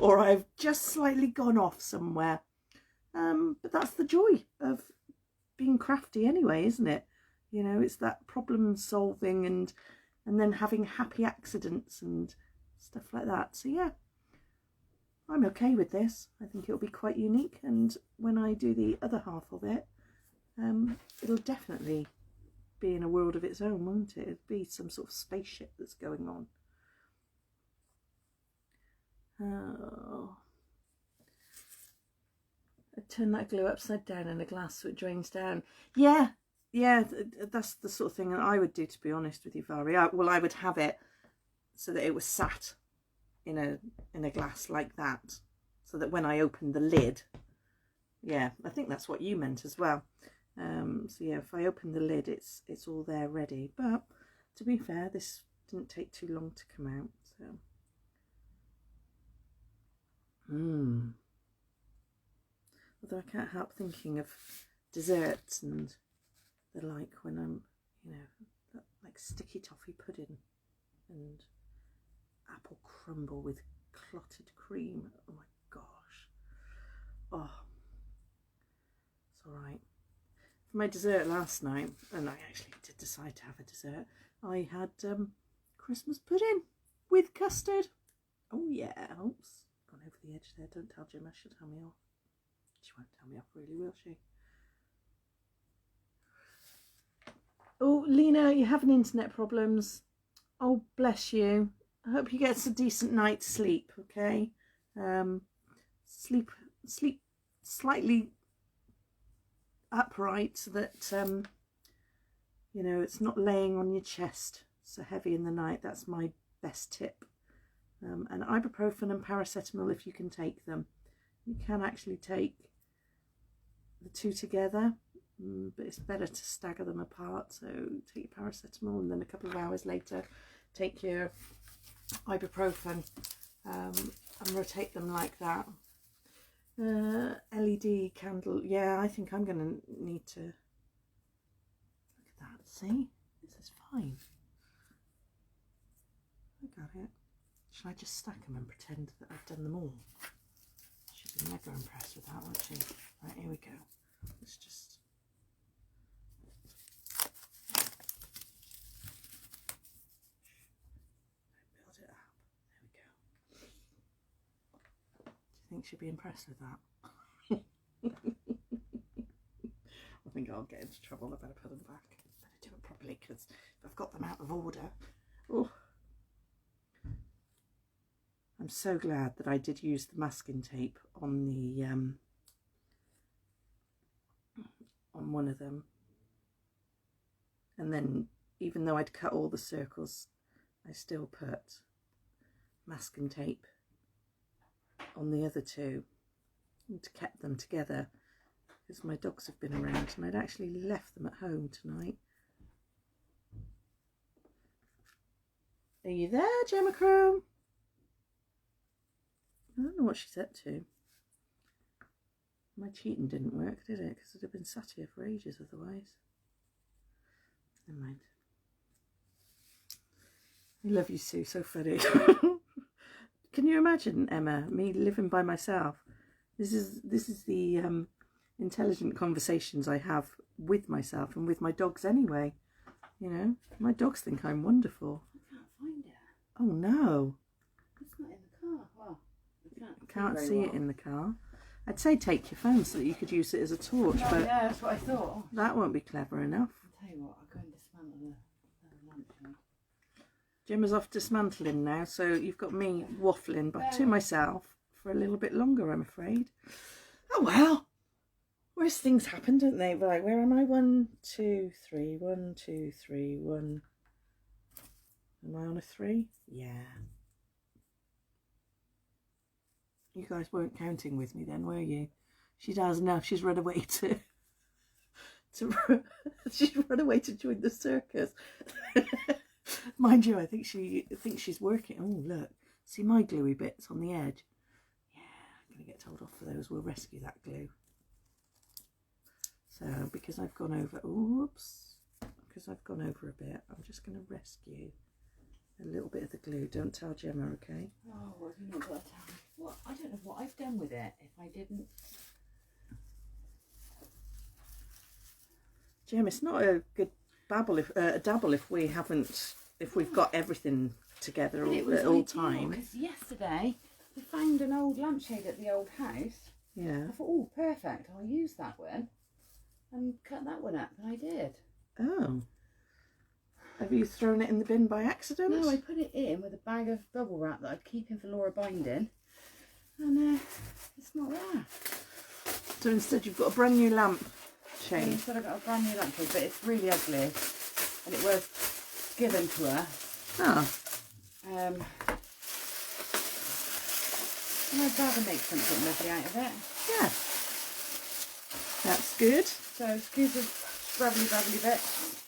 or I've just slightly gone off somewhere. But that's the joy of being crafty anyway, isn't it? You know, it's that problem solving and then having happy accidents and stuff like that. So yeah, I'm okay with this. I think it'll be quite unique, and when I do the other half of it, it'll definitely be in a world of its own, won't it? It'll be some sort of spaceship that's going on. Oh, I turn that glue upside down in a glass so it drains down. Yeah, that's the sort of thing that I would do, to be honest with you, Vari. I would have it so that it was sat in a glass like that, so that when I opened the lid, yeah, I think that's what you meant as well. So yeah, if I open the lid, it's all there ready. But to be fair, this didn't take too long to come out. So although I can't help thinking of desserts and the like when I'm, you know, like sticky toffee pudding and apple crumble with clotted cream. Oh my gosh. Oh, it's all right. For my dessert last night, and I actually did decide to have a dessert, I had Christmas pudding with custard. Oh yeah. Oops, gone over the edge there. Don't tell Gemma, she'll tell me off. She won't tell me off, really, will she? Oh, Lena, you're having internet problems. Oh, bless you. I hope you get a decent night's sleep, okay? Sleep slightly upright so that, you know, it's not laying on your chest so heavy in the night. That's my best tip. And ibuprofen and paracetamol, if you can take them. You can actually take the two together, but it's better to stagger them apart. So take your paracetamol and then a couple of hours later take your ibuprofen and rotate them like that. LED candle, yeah, I think I'm gonna need to look at that. See, this is fine. I got it. Should I just stack them and pretend that I've done them all? She'll be mega impressed with that, won't she? Right, here we go. Let's just think she'd be impressed with that. I think I'll get into trouble. I better put them back. Better do it properly, because if I've got them out of order. Oh. I'm so glad that I did use the masking tape on the on one of them, and then even though I'd cut all the circles, I still put masking tape on the other two and kept them together, because my dogs have been around and I'd actually left them at home tonight. Are you there, Gemma Chrome? I don't know what she's up to. My cheating didn't work, did it? Because I'd have been sat here for ages otherwise. Never mind. I love you, Sue. So funny. Can you imagine, Emma, me living by myself? This is the intelligent conversations I have with myself and with my dogs anyway. You know, my dogs think I'm wonderful. I can't find it. Oh no. It's not in the car. Well, Can't see it in the car. I'd say take your phone so that you could use it as a torch, but yeah, that's what I thought. that won't be clever enough. I'll tell you what, I'll go and dismantle the lampshade. Gemma's off dismantling now, so you've got me waffling back to myself for a little bit longer, I'm afraid. Oh well, worst things happen, don't they? Right, where am I? 1, 2, 3, 1, 2, 3, 1. Am I on a 3? Yeah. You guys weren't counting with me then, were you? She does now. She's run away to she's run away to join the circus. Mind you, I think she's working. Oh look, see my gluey bits on the edge. Yeah, I'm gonna get told off for those. We'll rescue that glue. So because I've gone over, oops, because I've gone over a bit, I'm just gonna rescue a little bit of the glue. Don't tell Gemma, okay? Oh, what have you not got to tell me? What? I don't know what I've done with it if I didn't. Gemma, it's not a good dabble if we've got everything together at all time. Because yesterday we found an old lampshade at the old house. Yeah. I thought, oh, perfect. I'll use that one and cut that one up, and I did. Oh. Have you thrown it in the bin by accident? No, I put it in with a bag of bubble wrap that I'd keep in for Laura binding, and it's not there. So instead you've got a brand new lamp shade. Instead I've got a brand new lampshade, but it's really ugly, and it was given to her. Oh. And I'd rather make something lovely out of it. Yeah. That's good. So excuse the scrabbly bits.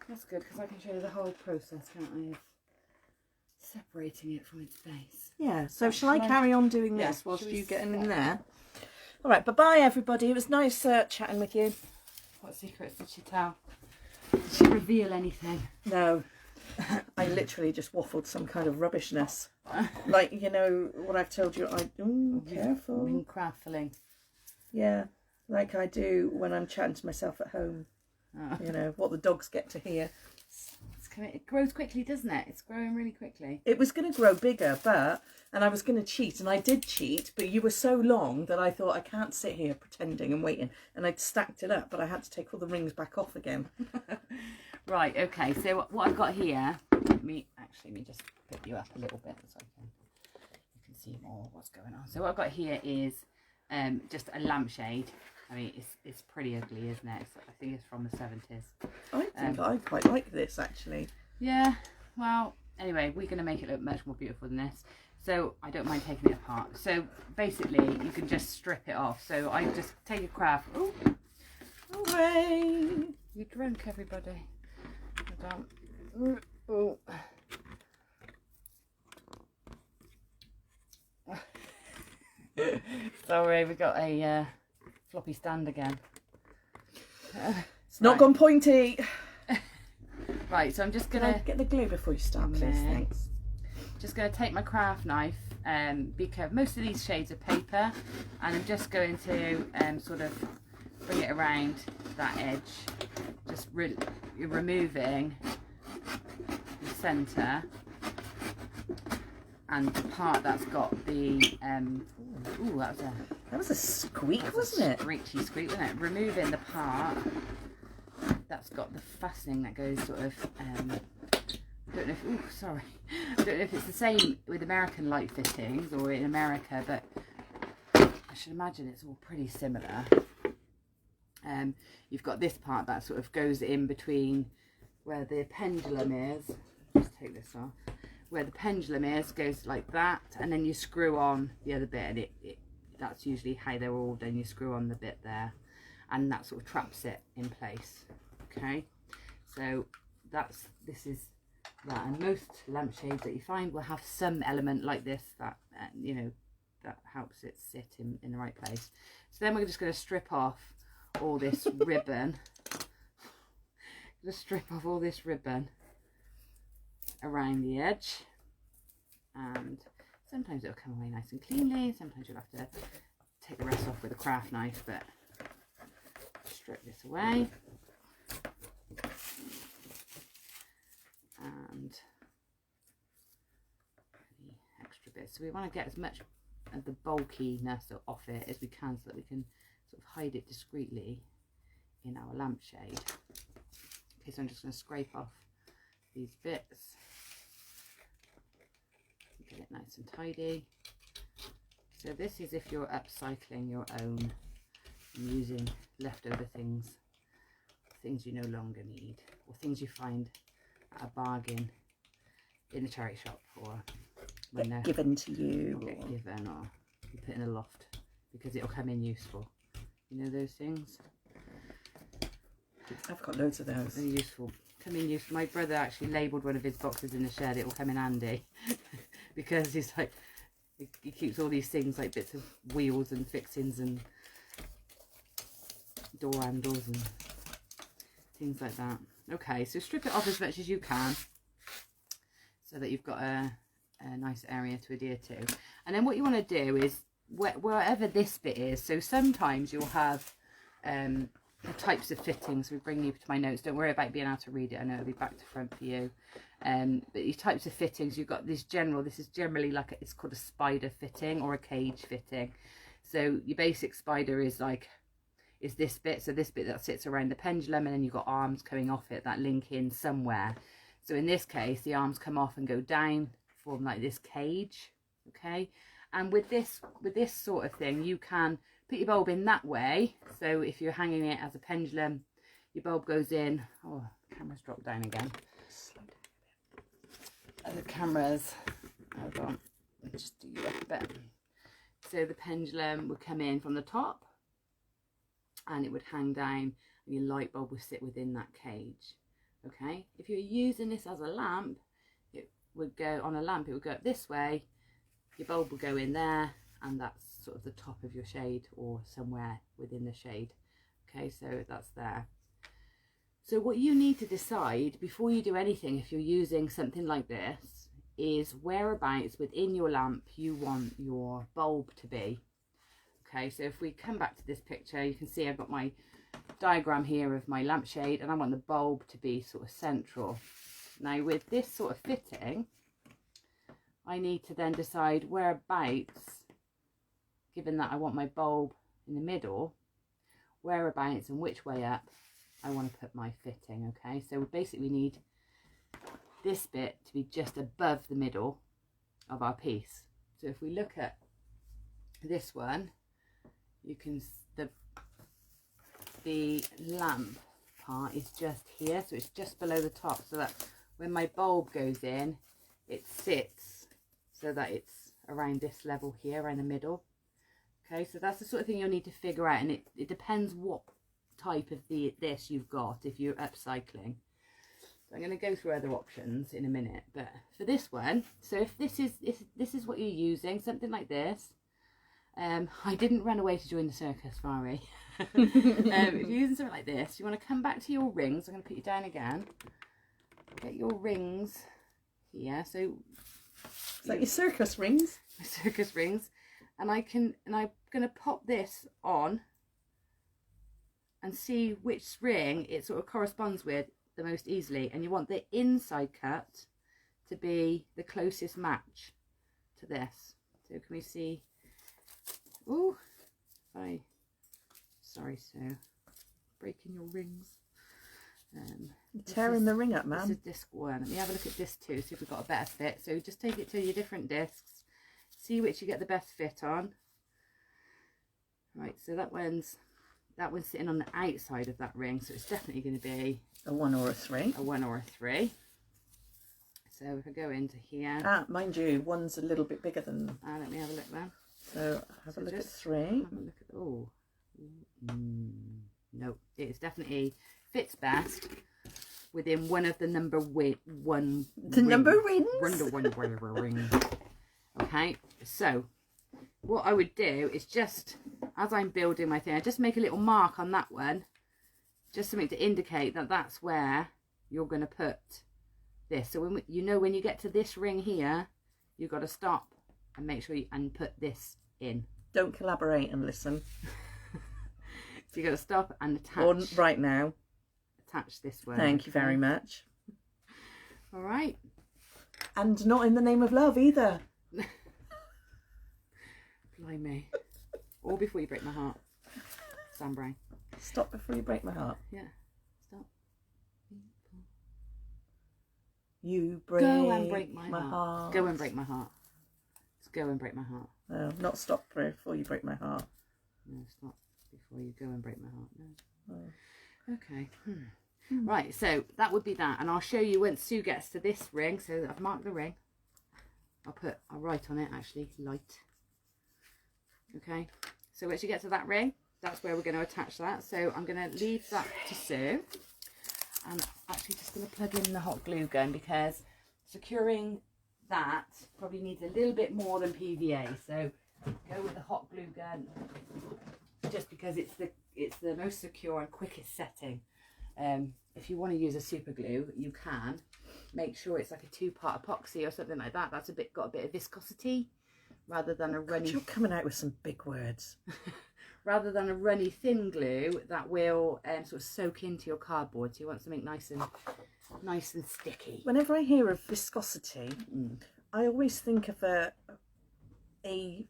That's good, because I can show you the whole process, can't I, of separating it from its base. Yeah, so shall I carry on doing this whilst you getting in there? All right, bye-bye, everybody. It was nice chatting with you. What secrets did she tell? Did she reveal anything? No. I literally just waffled some kind of rubbishness. Like, you know, what I've told you. Careful. Been craftling. Yeah, like I do when I'm chatting to myself at home. Oh. You know, what the dogs get to hear. It grows quickly, doesn't it? It's growing really quickly. It was going to grow bigger, and I was going to cheat, and I did cheat, but you were so long that I thought I can't sit here pretending and waiting. And I'd stacked it up, but I had to take all the rings back off again. Right, okay, so what I've got here, let me just pick you up a little bit so you can see more what's going on. So what I've got here is just a lampshade. I mean, it's pretty ugly, isn't it? I think it's from the 70s. I think I quite like this, actually. Yeah, well, anyway, we're going to make it look much more beautiful than this. So I don't mind taking it apart. So basically, you can just strip it off. So I just take a craft. Oh, hooray! You're drunk, everybody. Oh. Sorry, we got a floppy stand again. It's not gone pointy. Right, so I'm just gonna get the glue before you start, please. Thanks. Just gonna take my craft knife, because most of these shades are paper, and I'm just going to sort of bring it around that edge, just removing the centre, and the part that's got the ooh, that was a squeak, that wasn't it? Screechy squeak, wasn't it? Removing the part that's got the fastening that goes sort of I don't know if, ooh, sorry, I don't know if it's the same with American light fittings or in America, but I should imagine it's all pretty similar. You've got this part that sort of goes in between where the pendulum is. Just take this off. Where the pendulum is, goes like that, and then you screw on the other bit, and that's usually how they're all done. You screw on the bit there, and that sort of traps it in place. Okay, so this is that, and most lampshades that you find will have some element like this that you know, that helps it sit in the right place. So then we're just going to strip off all this ribbon. Just strip off all this ribbon around the edge, and sometimes it'll come away nice and cleanly, sometimes you'll have to take the rest off with a craft knife, but strip this away. And any extra bits, so we want to get as much of the bulkiness off it as we can, so that we can sort of hide it discreetly in our lampshade. Okay, so I'm just going to scrape off these bits, get it nice and tidy. So this is if you're upcycling your own and using leftover things you no longer need, or things you find at a bargain in the charity shop, or when they're given to you, or given, or you put in a loft because it'll come in useful. You know those things? I've got loads of those. They're useful. Come in useful. My brother actually labelled one of his boxes in the shed. It will come in handy because he's like, he keeps all these things like bits of wheels and fixings and door handles and things like that. Okay, so strip it off as much as you can so that you've got a nice area to adhere to. And then what you want to do is wherever this bit is, so sometimes you'll have the types of fittings. We bring you to my notes, don't worry about being able to read it, I know it'll be back to front for you. But these types of fittings, you've got this is generally like it's called a spider fitting or a cage fitting. So your basic spider is this bit, so this bit that sits around the pendulum, and then you've got arms coming off it that link in somewhere. So in this case, the arms come off and go down, form like this cage. Okay, and with this sort of thing, you can put your bulb in that way. So if you're hanging it as a pendulum, your bulb goes in. Oh, the camera's dropped down again. Slow down a bit. The cameras, hold on, I'll just do you up a bit. So the pendulum would come in from the top, and it would hang down, and your light bulb would sit within that cage. Okay, if you're using this as a lamp, it would go on a lamp, it would go up this way, your bulb will go in there, and that's sort of the top of your shade or somewhere within the shade. Okay, so that's there. So what you need to decide before you do anything, if you're using something like this, is whereabouts within your lamp you want your bulb to be. Okay, so if we come back to this picture, you can see I've got my diagram here of my lampshade, and I want the bulb to be sort of central. Now with this sort of fitting, I need to then decide whereabouts, given that I want my bulb in the middle, whereabouts and which way up I want to put my fitting. Okay, so we basically need this bit to be just above the middle of our piece. So if we look at this one, you can, the lamp part is just here, so it's just below the top, so that when my bulb goes in, it sits so that it's around this level here, around the middle. Okay, so that's the sort of thing you'll need to figure out, and it depends what type of this you've got if you're upcycling. So I'm going to go through other options in a minute, but for this one, so if this is what you're using, something like this, I didn't run away to join the circus, Mari. If you're using something like this, you want to come back to your rings. I'm going to put you down again. Get your rings here. So is that your circus rings? My circus rings, and I'm going to pop this on and see which ring it sort of corresponds with the most easily. And you want the inside cut to be the closest match. to this. So can we see? Oh, sorry, Sue, breaking your rings. You're tearing the ring up, man. This is disc 1. Let me have a look at disc 2, see if we've got a better fit. So just take it to your different discs, see which you get the best fit on. Right, so that one's sitting on the outside of that ring, so it's definitely going to be a 1 or a 3. A 1 or a 3. So if I go into here, mind you, 1's a little bit bigger than. Let me have a look then. So have a look at 3. Have a look at no, it's definitely fits best within one of the number one. The number rings. Ring. Okay, so what I would do is just, as I'm building my thing, I just make a little mark on that one, just something to indicate that that's where you're going to put this. So when when you get to this ring here, you've got to stop and make sure and put this in. Don't collaborate and listen. So you got to stop and attach. Or right now. Attach this one. Thank you very much. All right. And not in the name of love either. Blimey. Or before you break my heart. Sam Brown. Stop before you break my heart. Yeah. Stop. You break, go and break my heart. heart. Go and break my heart. Just go and break my heart. No, not stop before you break my heart. No, stop before you go and break my heart. No. Oh. Okay. Right, so that would be that, and I'll show you when Sue gets to this ring. So I've marked the ring. I'll write on it actually, light. Okay, so once you get to that ring, that's where we're going to attach that. So I'm going to leave that to Sue, and actually just going to plug in the hot glue gun, because securing that probably needs a little bit more than PVA. So go with the hot glue gun, just because it's the most secure and quickest setting. If you want to use a super glue, you can. Make sure it's like a 2-part epoxy or something like that. That's got a bit of viscosity, rather than a runny. God, you're coming out with some big words. Rather than a runny thin glue that will sort of soak into your cardboard. So you want something nice and sticky. Whenever I hear of viscosity, I always think of a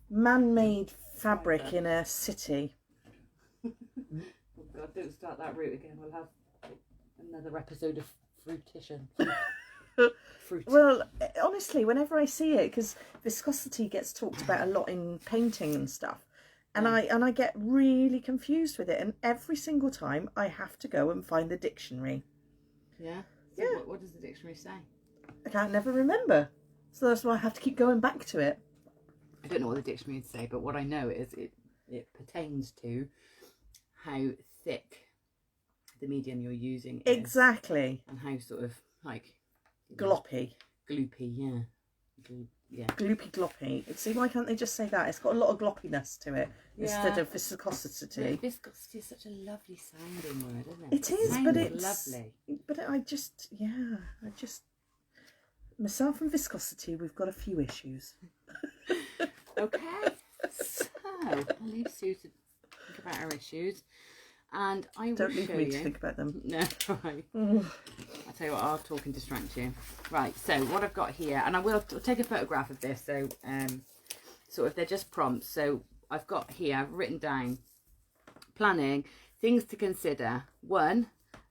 man-made fabric in a city. God, don't start that route again. We'll have another episode of fruition. Fruit. Well, honestly, whenever I see it, because viscosity gets talked about a lot in painting and stuff, and I get really confused with it, and every single time I have to go and find the dictionary. Yeah? So yeah. What does the dictionary say? I can't never remember, so that's why I have to keep going back to it. I don't know what the dictionary would say, but what I know is it pertains to how thick the medium you're using is. Exactly. And how sort of like gloppy. Gloopy, yeah. Yeah. Gloopy gloppy. See, why can't they just say that? It's got a lot of gloppiness to it instead of viscosity. Yeah, viscosity is such a lovely sounding word, isn't it? It is, but it's lovely. But I just myself and viscosity, we've got a few issues. Okay, so I'll leave Sue to think about her issues, and I will Don't leave show me you. to think about them. No, right. I'll tell you what, I'll talk and distract you. Right, so what I've got here, and I will take a photograph of this, so sort of they're just prompts. So I've got here, I've written down planning, things to consider. 1,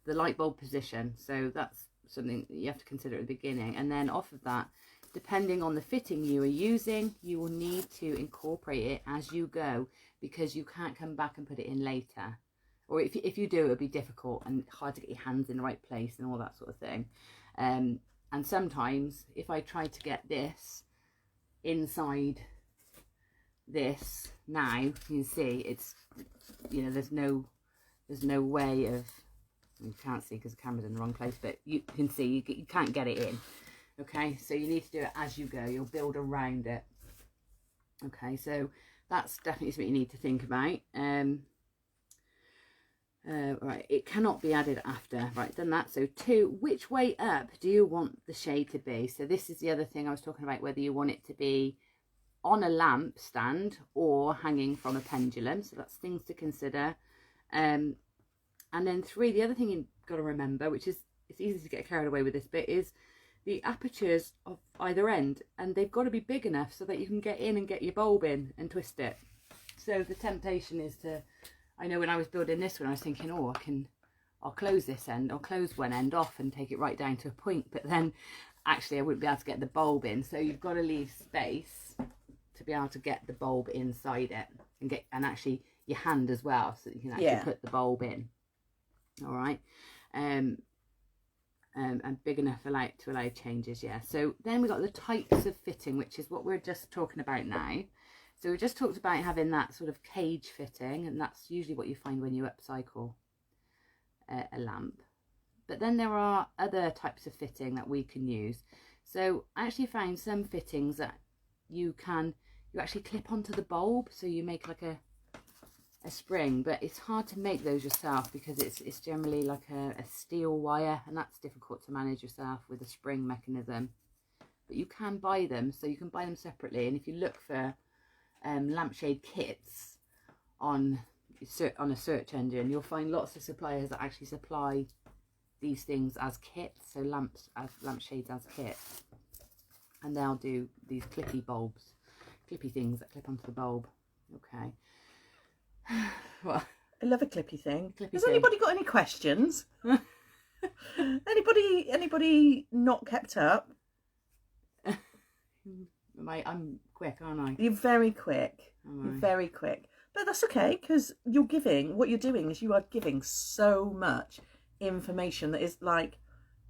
the light bulb position. So that's something that you have to consider at the beginning, and then off of that, depending on the fitting you are using, you will need to incorporate it as you go, because you can't come back and put it in later. Or if you do, it'll be difficult and hard to get your hands in the right place and all that sort of thing. And sometimes if I try to get this inside this now, you can see it's, there's no way of, you can't see because the camera's in the wrong place, but you can see you can't get it in. Okay, so you need to do it as you go. You'll build around it. Okay, so that's definitely something you need to think about. Right, it cannot be added after. Right, done that. So 2, which way up do you want the shade to be? So this is the other thing I was talking about, whether you want it to be on a lamp stand or hanging from a pendulum. So that's things to consider. And then 3, the other thing you've got to remember, which is, it's easy to get carried away with this bit, is the apertures of either end, and they've got to be big enough so that you can get in and get your bulb in and twist it. So the temptation is to, I know when I was building this one, I was thinking, oh, I'll close this end, I'll close one end off and take it right down to a point, but then actually I wouldn't be able to get the bulb in. So you've got to leave space to be able to get the bulb inside it, and actually your hand as well, so that you can actually put the bulb in. All right. And big enough to allow changes. So then we've got the types of fitting, which is what we're just talking about now. So we just talked about having that sort of cage fitting, and that's usually what you find when you upcycle a lamp. But then there are other types of fitting that we can use. So I actually found some fittings that you actually clip onto the bulb, so you make like a spring, but it's hard to make those yourself because it's generally like a steel wire, and that's difficult to manage yourself with a spring mechanism. But you can buy them, so you can buy them separately, and if you look for lampshade kits on a search engine, you'll find lots of suppliers that actually supply these things as kits, so lampshades as kits, and they'll do these clippy things that clip onto the bulb. Okay. Well, I love a clippy thing. Has anybody got any questions? Anybody not kept up? I'm quick, aren't I? You're very quick. You're very quick. But that's okay, because what you're doing is you are giving so much information that is like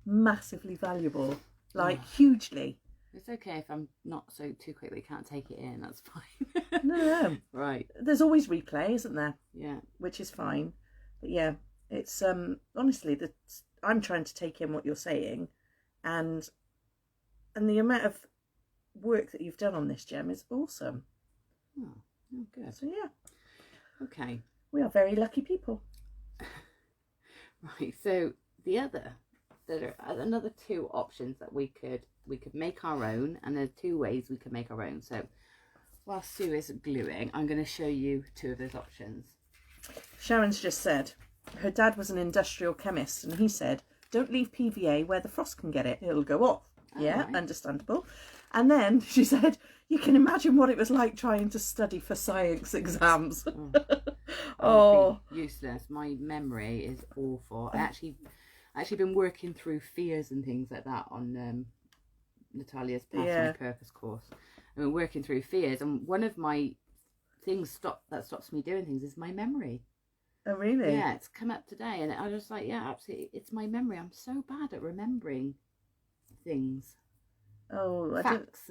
massively valuable, like hugely. It's okay if I'm not so too quick that you can't take it in, that's fine. No. Right. There's always replay, isn't there? Yeah. Which is fine. But yeah, it's honestly, I'm trying to take in what you're saying, and the amount of work that you've done on this gem is awesome. Oh, good. So yeah. Okay. We are very lucky people. Right, so there are another two options that we could make our own, and there are two ways we could make our own. So while Sue is gluing, I'm going to show you two of those options. Sharon's just said her dad was an industrial chemist, and he said, don't leave PVA where the frost can get it, it'll go off. Yeah, right. Understandable. And then she said, you can imagine what it was like trying to study for science exams. Oh. Useless. My memory is awful. I actually been working through fears and things like that on Natalia's Path My Purpose course. I've been working through fears, and one of my things that stops me doing things is my memory. Oh really? Yeah, it's come up today, and I was just like, yeah, absolutely, it's my memory. I'm so bad at remembering things. Oh,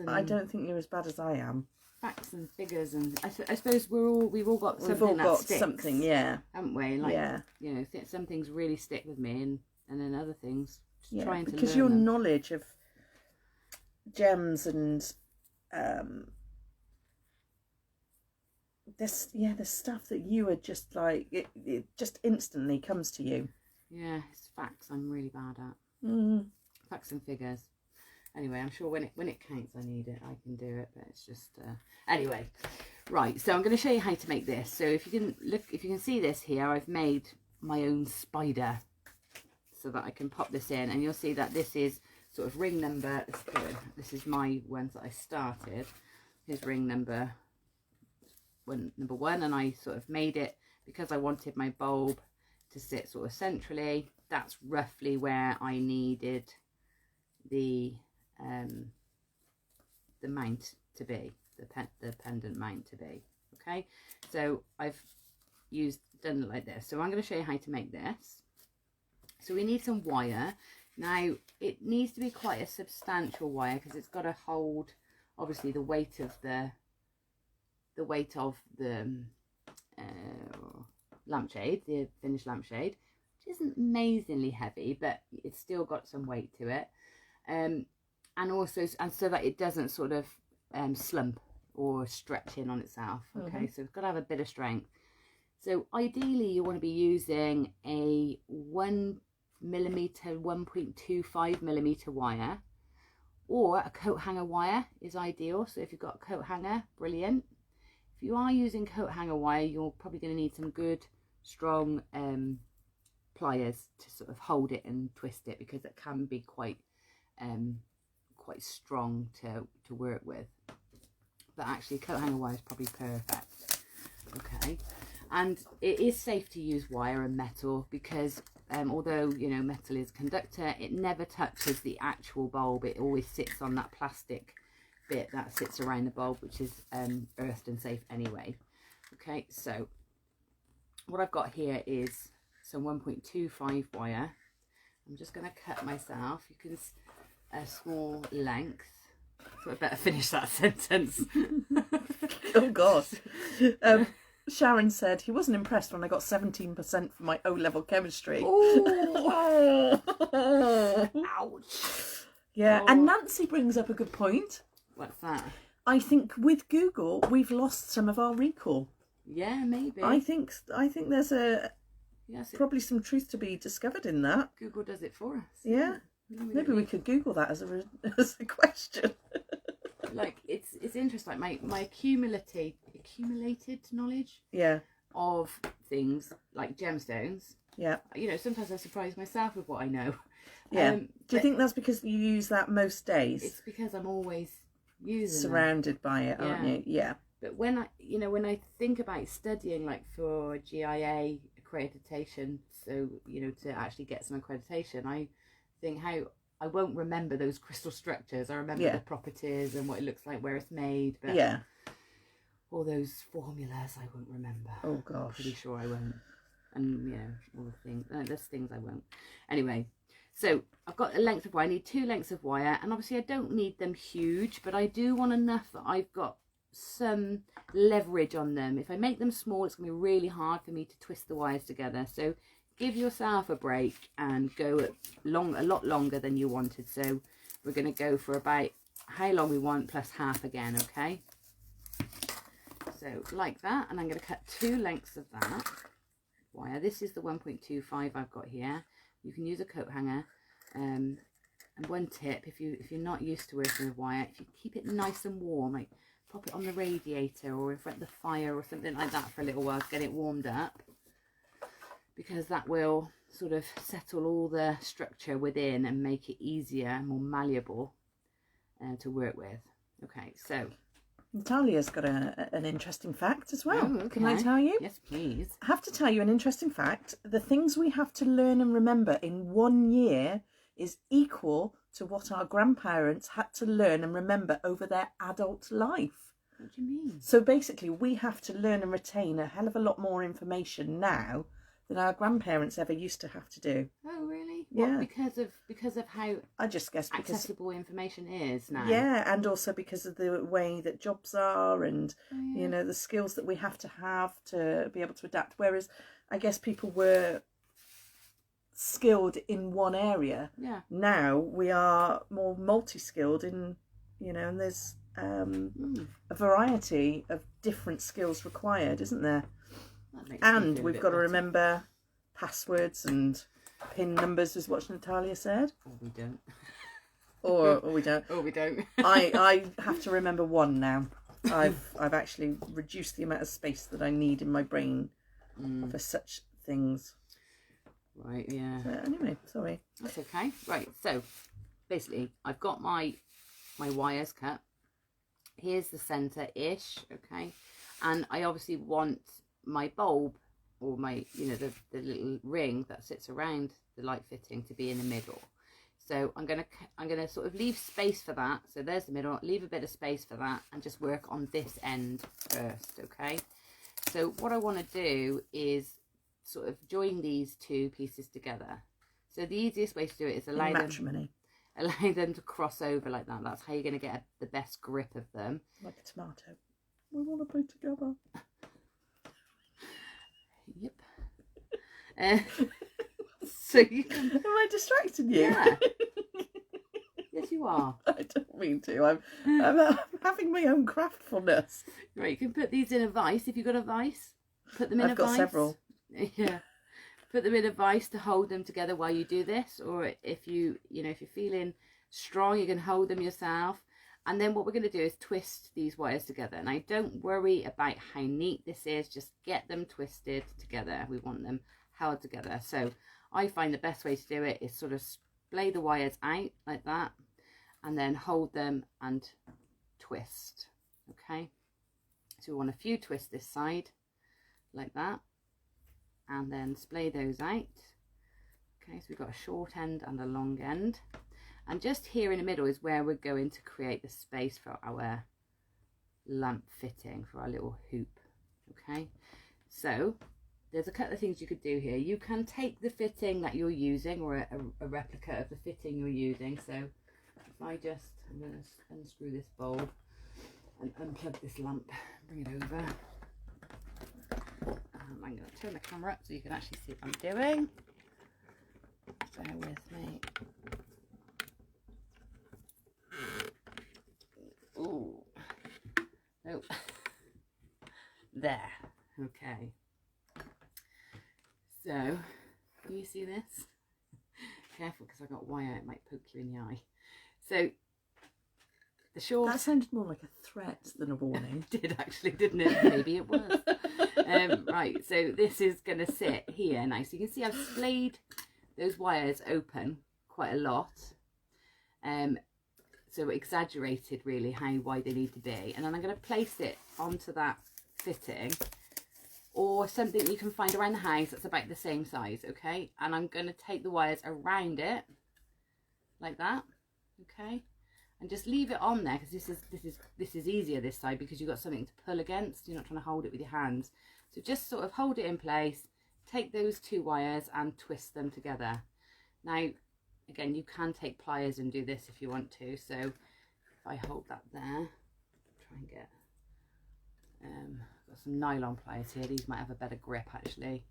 I don't think you're as bad as I am. Facts and figures, and I suppose we've all got something that sticks, something, yeah, haven't we? Like, you know, some things really stick with me, and then other things just trying to learn because your them. knowledge of gems and there's stuff that you are just like it just instantly comes to you. Yeah, it's facts I'm really bad at. Facts and figures. Anyway, I'm sure when it counts, I need it. I can do it, but it's just anyway. Right, so I'm going to show you how to make this. So if you can see this here, I've made my own spider, so that I can pop this in, and you'll see that this is sort of ring number. This is my ones that I started. Here's ring number one, and I sort of made it because I wanted my bulb to sit sort of centrally. That's roughly where I needed the mount to be, the pendant mount to be. Okay, so I've done it like this. So I'm going to show you how to make this. So we need some wire. Now it needs to be quite a substantial wire because it's got to hold obviously the weight of the lampshade, the finished lampshade, which isn't amazingly heavy, but it's still got some weight to it. And so that it doesn't sort of slump or stretch in on itself. Okay, so it's got to have a bit of strength. So ideally you want to be using a 1mm, 1.25mm wire, or a coat hanger wire is ideal. So if you've got a coat hanger, brilliant. If you are using coat hanger wire, you're probably going to need some good strong pliers to sort of hold it and twist it, because it can be quite quite strong to work with. But actually coat hanger wire is probably perfect. Okay, and it is safe to use wire and metal because although, you know, metal is a conductor, it never touches the actual bulb. It always sits on that plastic bit that sits around the bulb, which is earthed and safe anyway. Okay, so what I've got here is some 1.25 wire. I'm just going to cut myself, you can, a small length. So I better finish that sentence. Oh God. Sharon said he wasn't impressed when I got 17% for my O-level chemistry. Oh, ouch. Yeah, and Nancy brings up a good point. What's that? I think with Google we've lost some of our recall. Yeah, maybe. I think there's probably some truth to be discovered in that. Google does it for us. Yeah. Maybe we could Google that as a question. Like it's interesting. Like my accumulated knowledge. Yeah. Of things like gemstones. Yeah. You know, sometimes I surprise myself with what I know. Yeah. Do you think that's because you use that most days? It's because I'm always using surrounded by it, aren't you? Yeah. But when I think about studying, like for GIA accreditation, so you know, to actually get some accreditation, I think how I won't remember those crystal structures. I remember the properties and what it looks like, where it's made, but all those formulas I won't remember. Oh gosh. I'm pretty sure I won't. And you know, all the things, there's things I won't. Anyway, so I've got a length of wire. I need 2 lengths of wire, and obviously I don't need them huge, but I do want enough that I've got some leverage on them. If I make them small, it's going to be really hard for me to twist the wires together. So give yourself a break and go a lot longer than you wanted. So we're going to go for about how long we want plus half again, okay? So like that, and I'm going to cut 2 lengths of that wire. This is the 1.25 I've got here. You can use a coat hanger. And one tip, if you're not used to working with wire, if you keep it nice and warm, like pop it on the radiator or in front of the fire or something like that for a little while to get it warmed up, because that will sort of settle all the structure within and make it easier, more malleable to work with. Okay, so Natalia's got an interesting fact as well. Oh, okay. Can I tell you? Yes, please. I have to tell you an interesting fact. The things we have to learn and remember in 1 year is equal to what our grandparents had to learn and remember over their adult life. What do you mean? So basically we have to learn and retain a hell of a lot more information now than our grandparents ever used to have to do. Oh really? Yeah. What, because of how I just guess because accessible information is now. Yeah, and also because of the way that jobs are and you know, the skills that we have to be able to adapt. Whereas I guess people were skilled in one area. Yeah. Now we are more multi-skilled in, you know, and there's a variety of different skills required, isn't there? And we've got to remember passwords and PIN numbers, is what Natalia said. Or we don't. Or we don't. Or we don't. I have to remember one now. I've actually reduced the amount of space that I need in my brain for such things. Right, yeah. So anyway, sorry. That's okay. Right, so basically I've got my wires cut. Here's the centre-ish, okay? And I obviously want my bulb or my, you know, the little ring that sits around the light fitting to be in the middle. So I'm gonna sort of leave space for that. So there's the middle, leave a bit of space for that and just work on this end first, okay? So what I want to do is sort of join these 2 pieces together. So the easiest way to do it is allow them to cross over like that. That's how you're going to get the best grip of them. Like a tomato. We want to play together. Yep. So you can... Am I distracting you? Yeah. Yes, you are. I don't mean to. I'm having my own craftfulness. Right, you can put these in a vise if you've got a vise. Put them in a vise. I've got several. Yeah. Put them in a vise to hold them together while you do this, or if you're feeling strong, you can hold them yourself. And then what we're going to do is twist these wires together. Now don't worry about how neat this is, just get them twisted together. We want them held together. So I find the best way to do it is sort of splay the wires out like that, and then hold them and twist. Okay, so we want a few twists this side like that, and then splay those out. Okay, so we've got a short end and a long end, and just here in the middle is where we're going to create the space for our lamp fitting, for our little hoop. Okay, so there's a couple of things you could do here. You can take the fitting that you're using, or a replica of the fitting you're using. So if I'm going to unscrew this bulb and unplug this lamp, bring it over. I'm going to turn the camera up so you can actually see what I'm doing. Bear with me. Ooh. Oh. There. Okay. So, can you see this? Careful, because I've got wire, it might poke you in the eye. So, the short... That sounded more like a threat than a warning. It did actually, didn't it? Maybe it was. Right, so this is going to sit here now. So you can see I've splayed those wires open quite a lot. So exaggerated really how wide they need to be. And then I'm going to place it onto that fitting, or something you can find around the house that's about the same size. Okay, and I'm going to take the wires around it like that. Okay, and just leave it on there, because this is easier this side, because you've got something to pull against. You're not trying to hold it with your hands. So just sort of hold it in place, take those two wires and twist them together. Now again, you can take pliers and do this if you want to. So if I hold that there, try and get got some nylon pliers here, these might have a better grip actually,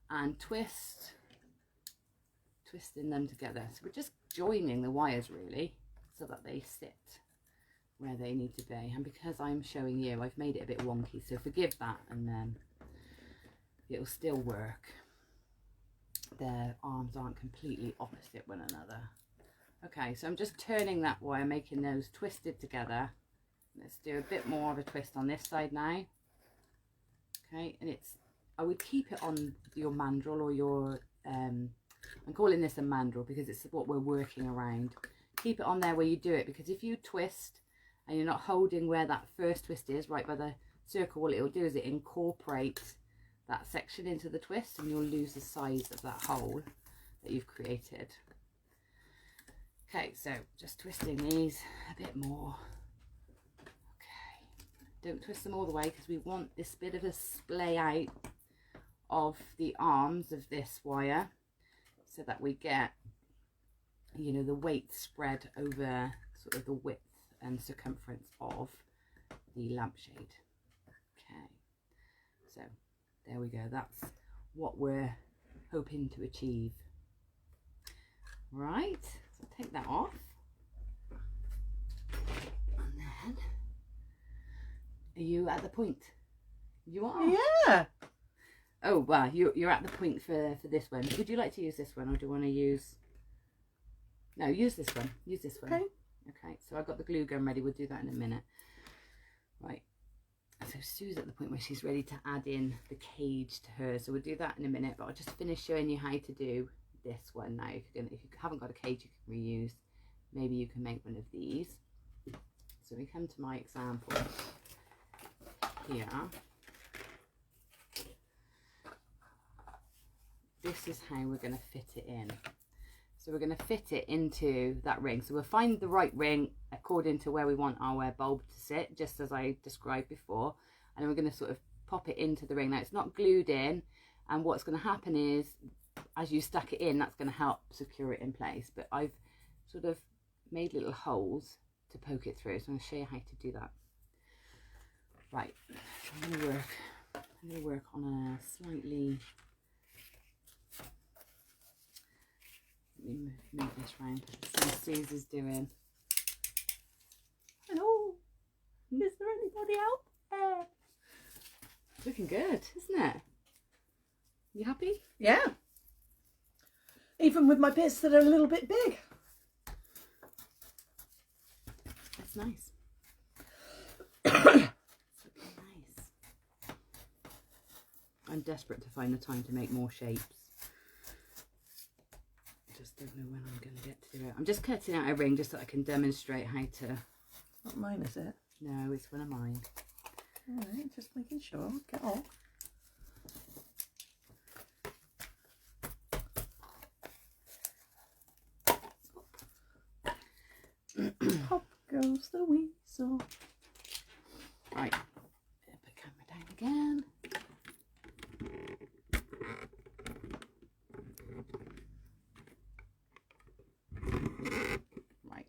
and twisting them together. So we're just joining the wires really so that they sit where they need to be. And because I'm showing you, I've made it a bit wonky, so forgive that, and it'll still work. Their arms aren't completely opposite one another. Okay, so I'm just turning that wire, making those twisted together. Let's do a bit more of a twist on this side now. Okay, and I would keep it on your mandrel, or your I'm calling this a mandrel because it's what we're working around. Keep it on there where you do it, because if you twist and you're not holding where that first twist is, right by the circle, what it'll do is it incorporates that section into the twist, and you'll lose the size of that hole that you've created. Okay, so just twisting these a bit more. Okay, don't twist them all the way, because we want this bit of a splay out of the arms of this wire, so that we get, you know, the weight spread over sort of the width and circumference of the lampshade. Okay, so there we go, that's what we're hoping to achieve. Right, so take that off, and then, are you at the point? You are? Yeah. Oh wow, you're at the point for this one. Would you like to use this one, or do you want to use... No, use this one. Use this one. Okay. Okay, so I've got the glue gun ready. We'll do that in a minute. Right. So Sue's at the point where she's ready to add in the cage to her. So we'll do that in a minute. But I'll just finish showing you how to do this one now. If you haven't got a cage you can reuse, maybe you can make one of these. So we come to my example here. This is how we're going to fit it in. So we're going to fit it into that ring. So we'll find the right ring according to where we want our bulb to sit, just as I described before. And then we're going to sort of pop it into the ring. Now it's not glued in, and what's going to happen is, as you stack it in, that's going to help secure it in place. But I've sort of made little holes to poke it through. So I'm going to show you how to do that. Right, so I'm going to work on a slightly... Let me move this round. See what Susie's doing. Hello. Is there anybody out there? It's looking good, isn't it? You happy? Yeah. Even with my bits that are a little bit big. That's nice. It's looking nice. I'm desperate to find the time to make more shapes. Just don't know when I'm going to get to it. I'm just cutting out a ring just so I can demonstrate how to... Not mine, is it? No, it's one of mine. Alright, just making sure. Get on. Pop goes the weasel. Right, put the camera down again. Right,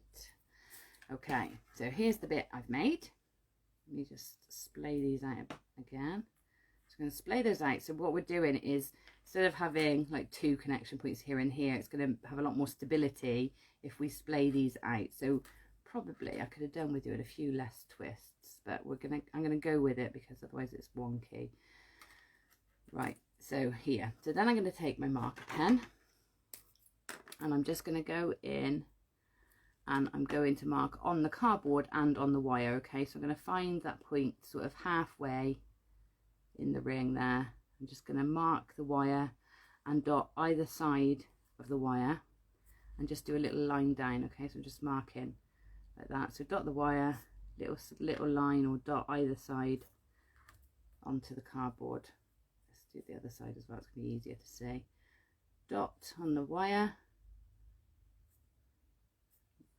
okay, so here's the bit I've made. Let me just splay these out again. So I'm going to splay those out. So what we're doing is, instead of having like 2 connection points here and here, it's going to have a lot more stability if we splay these out. So probably I could have done with doing a few less twists, but I'm gonna go with it because otherwise it's wonky. Right, so here. So then I'm going to take my marker pen and I'm just going to go in and I'm going to mark on the cardboard and on the wire. Okay, so I'm going to find that point sort of halfway in the ring there. I'm just going to mark the wire and dot either side of the wire and just do a little line down. Okay, so I'm just marking like that. So dot the wire, little line or dot either side onto the cardboard. Let's do the other side as well, it's going to be easier to see. Dot on the wire,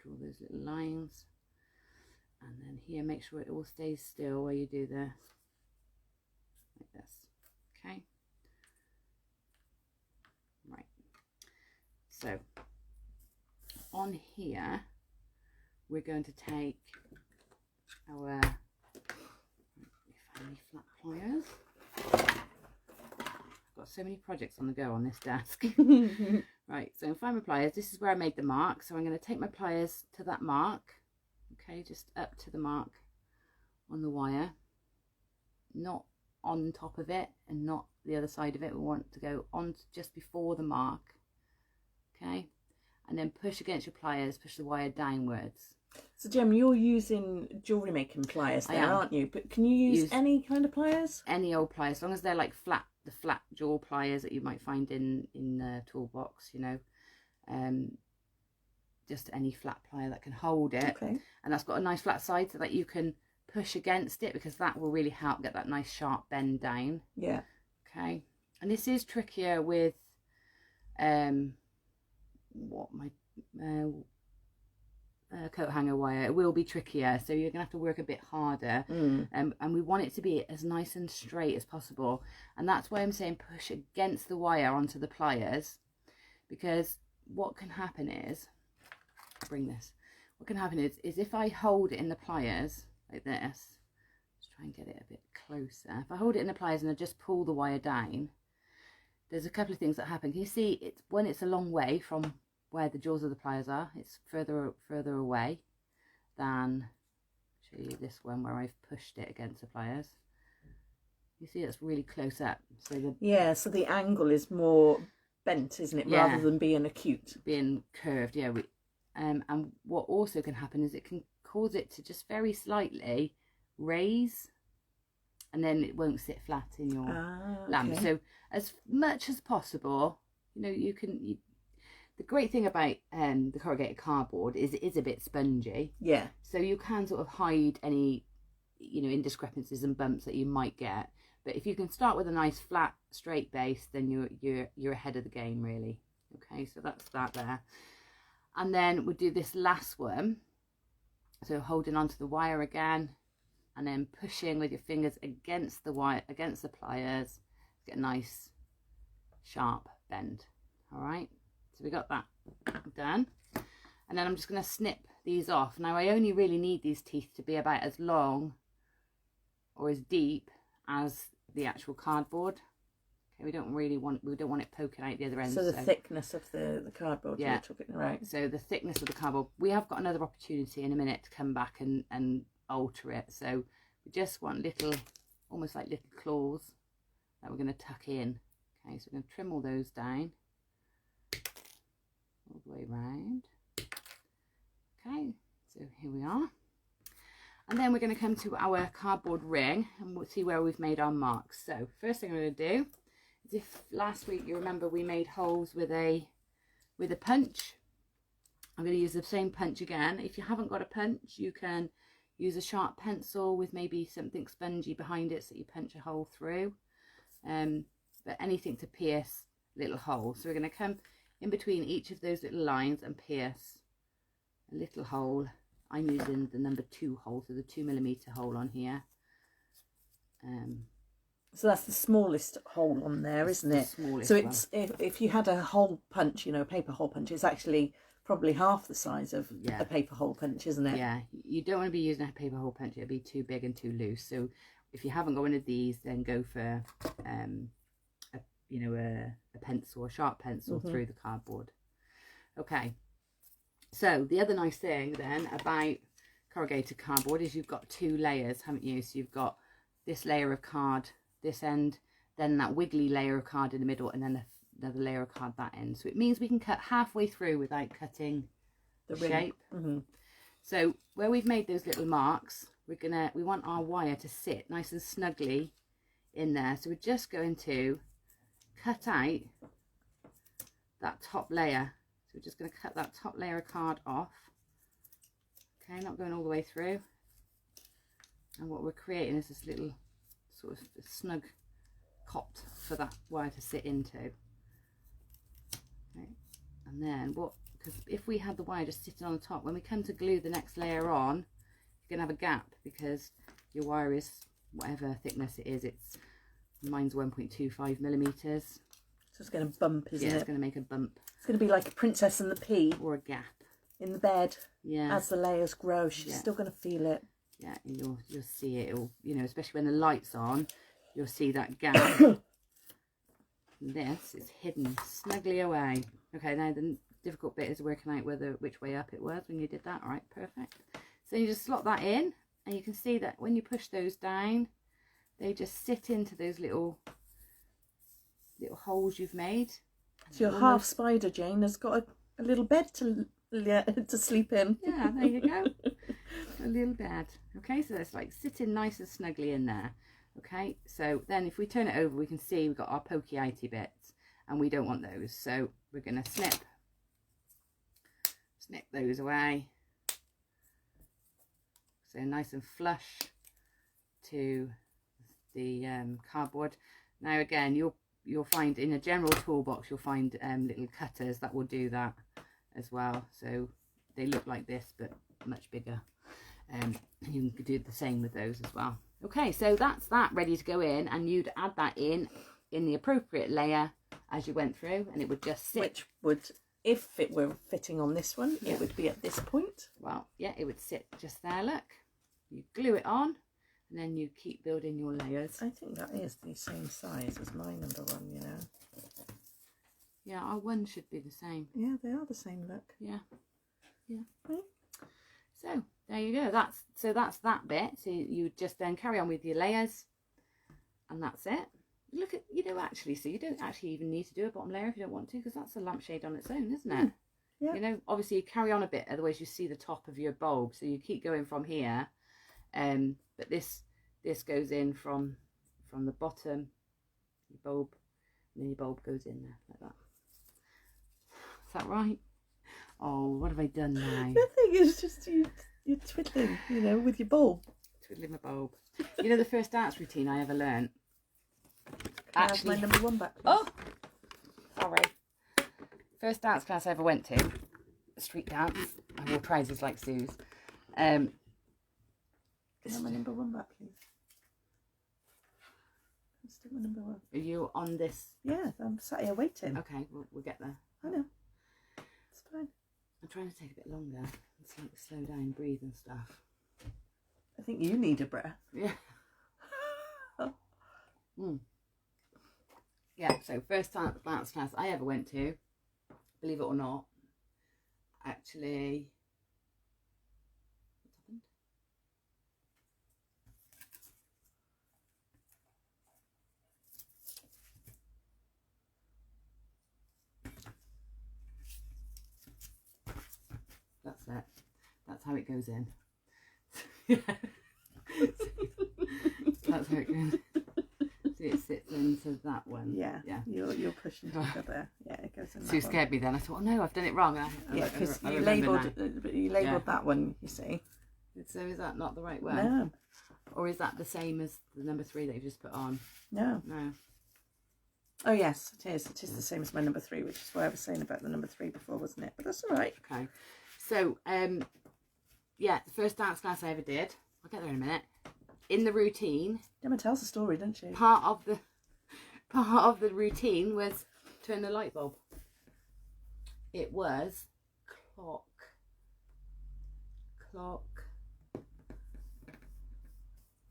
draw those little lines, and then here make sure it all stays still where you do this, like this. Okay, right, so on here we're going to take our family flat pliers. I've got so many projects on the go on this desk. Right, so in find my pliers, this is where I made the mark, so I'm going to take my pliers to that mark. Okay, just up to the mark on the wire, not on top of it and not the other side of it. We want to go on just before the mark. Okay, and then push against your pliers, push the wire downwards. So Jem, you're using jewellery making pliers there, aren't you? But can you use any kind of pliers? Any old pliers, as long as they're like flat, the flat jaw pliers that you might find in the toolbox, you know. Just any flat plier that can hold it. Okay. And that's got a nice flat side so that you can push against it, because that will really help get that nice sharp bend down. Yeah. Okay. And this is trickier with coat hanger wire. It will be trickier, so you're gonna have to work a bit harder. And we want it to be as nice and straight as possible, and that's why I'm saying push against the wire onto the pliers, because what can happen is, what can happen is if I hold it in the pliers like this, let's try and get it a bit closer. If I hold it in the pliers and I just pull the wire down, there's a couple of things that happen. Can you see it's when it's a long way from where the jaws of the pliers are, it's further away than, show you this one where I've pushed it against the pliers. You see it's really close up. So so the angle is more bent, isn't it, rather than being acute, being curved. Yeah. And what also can happen is it can cause it to just very slightly raise, and then it won't sit flat in your lamp. So as much as possible, you know, the great thing about the corrugated cardboard is it is a bit spongy. Yeah. So you can sort of hide any, you know, indiscrepancies and bumps that you might get. But if you can start with a nice flat, straight base, then you're ahead of the game, really. Okay, so that's that there. And then we'll do this last one. So holding onto the wire again, and then pushing with your fingers against the wire, against the pliers, get a nice sharp bend. All right. So we got that done, and then I'm just going to snip these off. Now I only really need these teeth to be about as long or as deep as the actual cardboard. Okay, we don't want it poking out the other end. So the thickness of the cardboard. Yeah. Right. So the thickness of the cardboard. We have got another opportunity in a minute to come back and alter it. So we just want little, almost like little claws that we're going to tuck in. Okay, so we're going to trim all those down all the way around. Okay, so here we are, and then we're going to come to our cardboard ring and we'll see where we've made our marks. So first thing I'm going to do is, if last week you remember we made holes with a punch, I'm going to use the same punch again. If you haven't got a punch, you can use a sharp pencil with maybe something spongy behind it so you punch a hole through. But anything to pierce little holes. So we're going to come in between each of those little lines and pierce a little hole. I'm using the number 2 hole, so the 2mm hole on here. So that's the smallest hole on there, isn't it? So it's if you had a hole punch, you know, a paper hole punch, it's actually probably half the size of a paper hole punch, isn't it? Yeah, you don't want to be using a paper hole punch. It'll be too big and too loose. So if you haven't got one of these, then go for a pencil, a sharp pencil through the cardboard. Okay, so the other nice thing then about corrugated cardboard is you've got 2 layers, haven't you? So you've got this layer of card this end, then that wiggly layer of card in the middle, and then another layer of card that end. So it means we can cut halfway through without cutting the shape. So where we've made those little marks, we want our wire to sit nice and snugly in there. So we're just going to cut out that top layer. So we're just going to cut that top layer of card off. Okay, not going all the way through. And what we're creating is this little sort of snug cot for that wire to sit into. Okay. And then because if we had the wire just sitting on the top, when we come to glue the next layer on, you're going to have a gap because your wire is whatever thickness it is. Mine's 1.25mm. So it's going to bump, isn't it? Yeah, it's going to make a bump. It's going to be like a Princess and the Pea. Or a gap. In the bed. Yeah. As the layers grow, she's still going to feel it. Yeah, and you'll see it. It'll, you know, especially when the light's on, you'll see that gap. This is hidden snugly away. Okay, now the difficult bit is working out which way up it was when you did that. All right, perfect. So you just slot that in, and you can see that when you push those down, they just sit into those little holes you've made. So your half spider, Jane, has got a little bed to sleep in. Yeah, there you go. A little bed. Okay, so it's like sitting nice and snugly in there. Okay, so then if we turn it over, we can see we've got our pokey outey bits, and we don't want those. So we're going to snip those away. So nice and flush to the cardboard. Now again, you'll find in a general toolbox, you'll find little cutters that will do that as well. So they look like this, but much bigger. You can do the same with those as well. Okay, so that's that ready to go in, and you'd add that in the appropriate layer as you went through, and it would just sit. Which would, if it were fitting on this one, it would be at this point. Well, yeah, it would sit just there, look. You glue it on, and then you keep building your layers. I think that is the same size as my number 1, you know. Yeah, our one should be the same. Yeah, they are the same, look. Yeah. Yeah. Right. So there you go. That's that bit. So you just then carry on with your layers, and that's it. Look at, you know, actually, so you don't actually even need to do a bottom layer if you don't want to, because that's a lampshade on its own, isn't it? Yeah. You know, obviously you carry on a bit, otherwise you see the top of your bulb. So you keep going from here, but this goes in from the bottom, your bulb, and then your bulb goes in there like that. Is that right? Oh, what have I done now? Nothing, it's just you're twiddling, you know, with your bulb. Twiddling my bulb. You know, the first dance routine I ever learnt. Can I have my number 1 back, please? Oh, sorry. First dance class I ever went to, street dance. I wore trousers like Sue's. Can I have my number 1 back, please? Let's do my number 1. Are you on this? Yeah, I'm sat here waiting. Okay, we'll get there. I know. It's fine. I'm trying to take a bit longer. It's like slow down, breathe and stuff. I think you need a breath. Yeah. Yeah, so first dance class I ever went to, believe it or not, actually, that's it. That's how it goes in. Yeah. That's how it goes. So See, it sits into that one. Yeah. Yeah. You're pushing together. Yeah, it goes in that Sue one. scared me then. I thought, oh no, I've done it wrong. Yeah, because I you remember labelled that one, you see. So is that not the right one? No. Or is that the same as the number 3 that you've just put on? No. No. Oh yes, it is. It is the same as my number 3, which is what I was saying about the number 3 before, wasn't it? But that's all right. Okay. So, yeah, the first dance class I ever did. I'll get there in a minute. In the routine. Emma tells a story, doesn't she? Part of the routine was turn the light bulb. It was clock.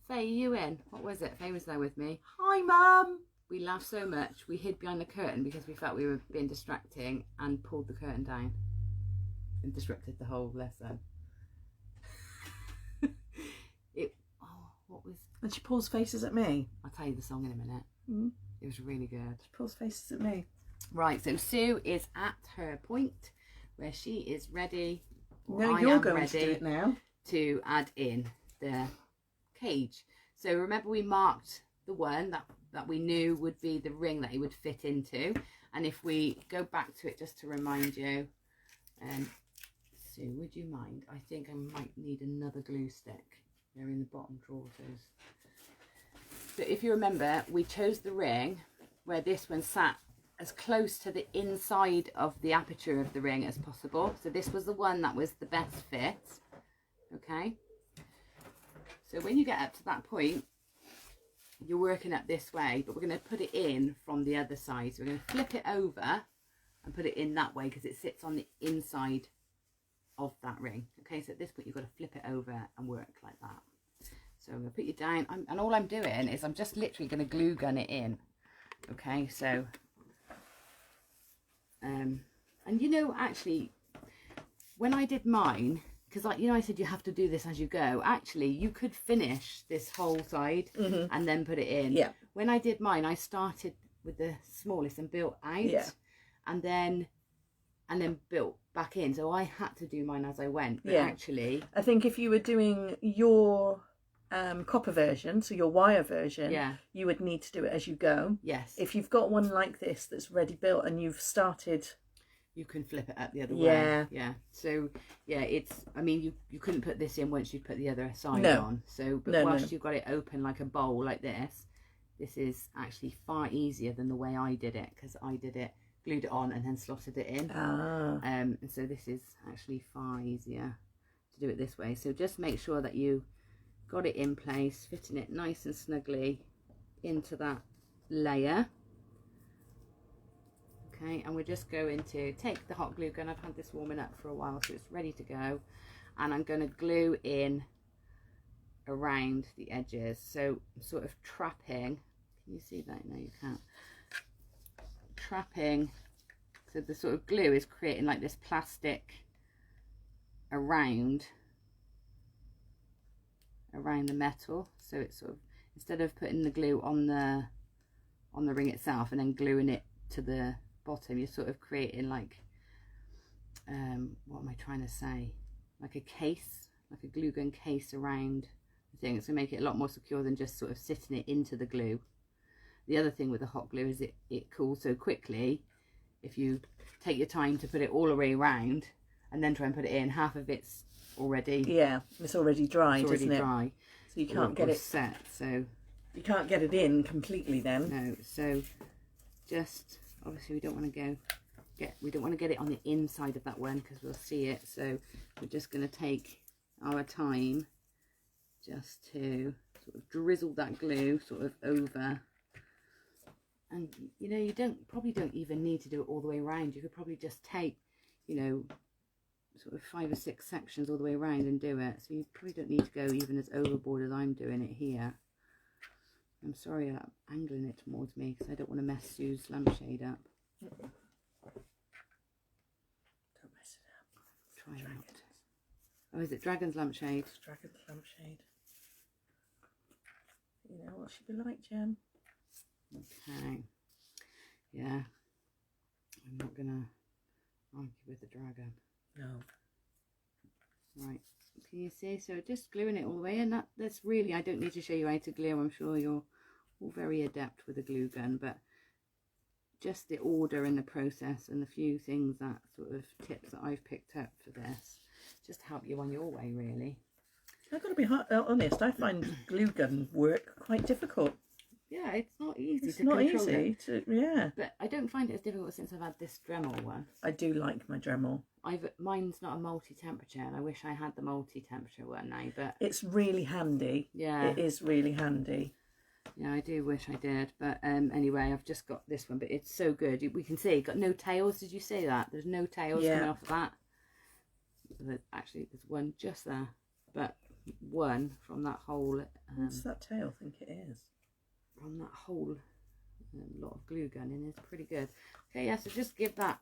Faye, you in? What was it? Faye was there with me. Hi, Mum. We laughed so much we hid behind the curtain because we felt we were being distracting and pulled the curtain down and disrupted the whole lesson. What was? And she pulls faces at me. I'll tell you the song in a minute. It was really good. She pulls faces at me. Right, so Sue is at her point where she is ready. No, you're going to do it now. To add in the cage. So remember we marked the one that we knew would be the ring that it would fit into. And if we go back to it just to remind you, Sue, would you mind? I think I might need another glue stick. They're in the bottom drawers. So if you remember, we chose the ring where this one sat as close to the inside of the aperture of the ring as possible. So this was the one that was the best fit. Okay. So when you get up to that point, you're working up this way, but we're going to put it in from the other side. So we're going to flip it over and put it in that way because it sits on the inside of that ring. Okay, so at this point you've got to flip it over and work like that. So I'm going to put you down, and all I'm doing is I'm just literally going to glue gun it in. Okay, so and you know, actually when I did mine, because I said you have to do this as you go, actually you could finish this whole side and then put it in. Yeah. When I did mine, I started with the smallest and built out, and then built back in. So I had to do mine as I went. But actually, I think if you were doing your copper version, so your wire version, you would need to do it as you go. Yes. If you've got one like this that's ready built and you've started, you can flip it up the other way. Yeah. So it's, I mean, you couldn't put this in once you put the other side on. So but whilst you've got it open like a bowl like this is actually far easier than the way I did it, because I did it, glued it on and then slotted it in. And so this is actually far easier to do it this way. So just make sure that you got it in place, fitting it nice and snugly into that layer. Okay, and we're just going to take the hot glue gun. I've had this warming up for a while, so it's ready to go, and I'm going to glue in around the edges. So I'm sort of trapping. Can you see that? No, you can't. Trapping, so the sort of glue is creating like this plastic around the metal. So it's sort of, instead of putting the glue on the ring itself and then gluing it to the bottom, you're sort of creating like what am I trying to say, like a case, like a glue gun case around the thing. It's going to make it a lot more secure than just sort of sitting it into the glue. The other thing with the hot glue is it cools so quickly. If you take your time to put it all the way around and then try and put it in, half of it's already it's already dried, isn't it? Dry, so you can't get it set. So you can't get it in completely then. No. So just obviously we don't want to get it on the inside of that one because we'll see it. So we're just going to take our time just to sort of drizzle that glue sort of over. And you know, you probably don't even need to do it all the way around. You could probably just take, you know, sort of 5 or 6 sections all the way around and do it. So you probably don't need to go even as overboard as I'm doing it here. I'm sorry I'm angling it towards me because I don't want to mess Sue's lampshade up. Don't mess it up. Try not. Oh, is it Dragon's lampshade? It's Dragon's lampshade. You know what she'd be like, Jen? Okay. Yeah. I'm not gonna argue with the dragon. No. Right. Can you see? So just gluing it all the way in. That's really, I don't need to show you how to glue. I'm sure you're all very adept with a glue gun, but just the order and the process and the few things, that sort of tips that I've picked up for this, just to help you on your way, really. I've got to be honest, I find glue gun work quite difficult. Yeah, it's not easy It's to not control easy it. to, yeah. But I don't find it as difficult since I've had this Dremel one. I do like my Dremel. Mine's not a multi-temperature, and I wish I had the multi-temperature one now, but it's really handy. Yeah, it is really handy. Yeah, I do wish I did, but anyway, I've just got this one, but it's so good. We can see it's got no tails. Did you see that? There's no tails coming off of that. Actually, there's one just there, but one from that whole. What's that tail? I think it is. From that whole lot of glue gun in is pretty good. Okay, yeah, so just give that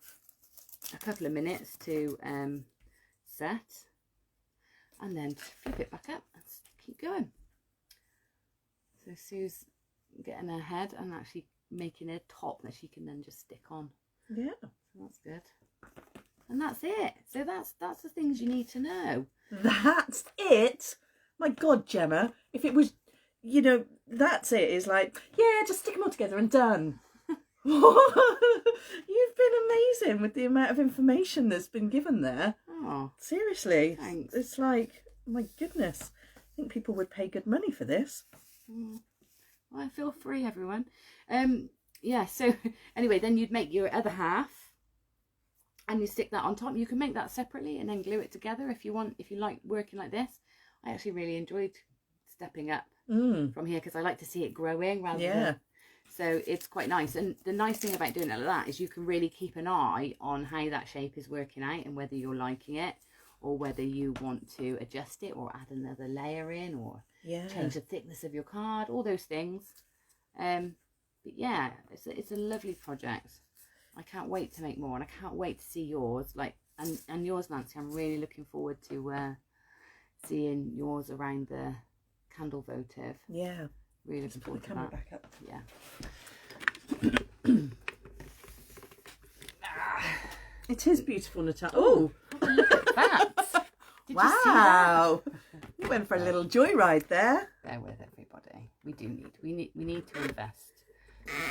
a couple of minutes to set, and then flip it back up and keep going. So Sue's getting her head and actually making a top that she can then just stick on. Yeah, so that's good. And that's it. So that's the things you need to know. That's it. My God, Gemma, if it was, you know, that's it. It's like, yeah, just stick them all together and done. You've been amazing with the amount of information that's been given there. Oh, seriously, thanks. It's like, my goodness, I think people would pay good money for this. Well, feel free, everyone. Yeah, so anyway, then you'd make your other half and you stick that on top. You can make that separately and then glue it together if you want, if you like working like this. I actually really enjoyed stepping up from here because I like to see it growing rather than, so it's quite nice. And the nice thing about doing it like that is you can really keep an eye on how that shape is working out and whether you're liking it or whether you want to adjust it or add another layer in or change the thickness of your card, all those things. But yeah, it's a lovely project. I can't wait to make more, and I can't wait to see yours. Like and yours, Nancy. I'm really looking forward to seeing yours around the candle votive. Yeah, really looking forward to that. Back up. Yeah. It is beautiful, Natalia. Oh, look at that! Did wow! You see that? You went for a little joyride there. Bear with everybody. We need to invest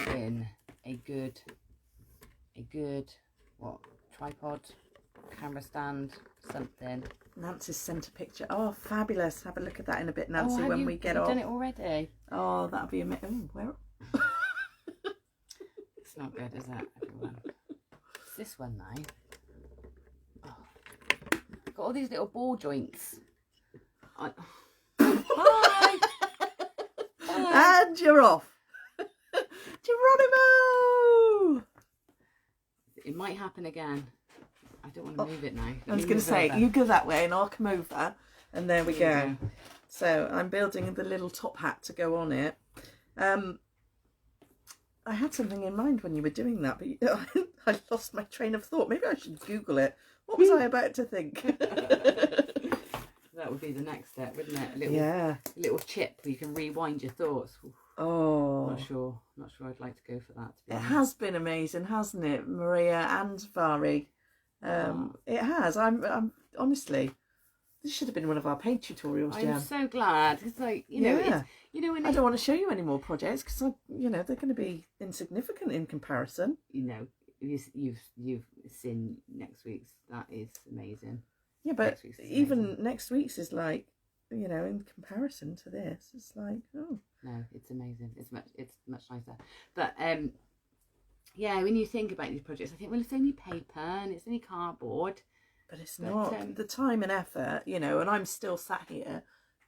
in a good tripod, camera stand, something. Nancy's sent a picture. Oh, fabulous! Have a look at that in a bit, Nancy. When we get off. Have you done it already? Oh, that'll be amazing. Where? It's not good, is it, everyone? It's this one now. Oh. Got all these little ball joints. Bye. Bye. And you're off. Geronimo! It might happen again. I don't want to move it now. I was going to say, you go that way and I'll come over. And there we go. So I'm building the little top hat to go on it. I had something in mind when you were doing that, but I lost my train of thought. Maybe I should Google it. What was I about to think? That would be the next step, wouldn't it? A little chip where you can rewind your thoughts. Oof. Oh, not sure I'd like to go for that, to be honest. Has been amazing, hasn't it, Maria and Vari? It has. I'm honestly, this should have been one of our paid tutorials, Jen. I'm so glad. It's like, you know, I don't want to show you any more projects because they're going to be insignificant in comparison. You know, you've seen next week's. That is amazing. Yeah, but even next week's is like, in comparison to this, it's like, oh. No, it's amazing. It's much nicer. But yeah, when you think about these projects, I think, well, it's only paper and it's only cardboard. But it's not the time and effort, and I'm still sat here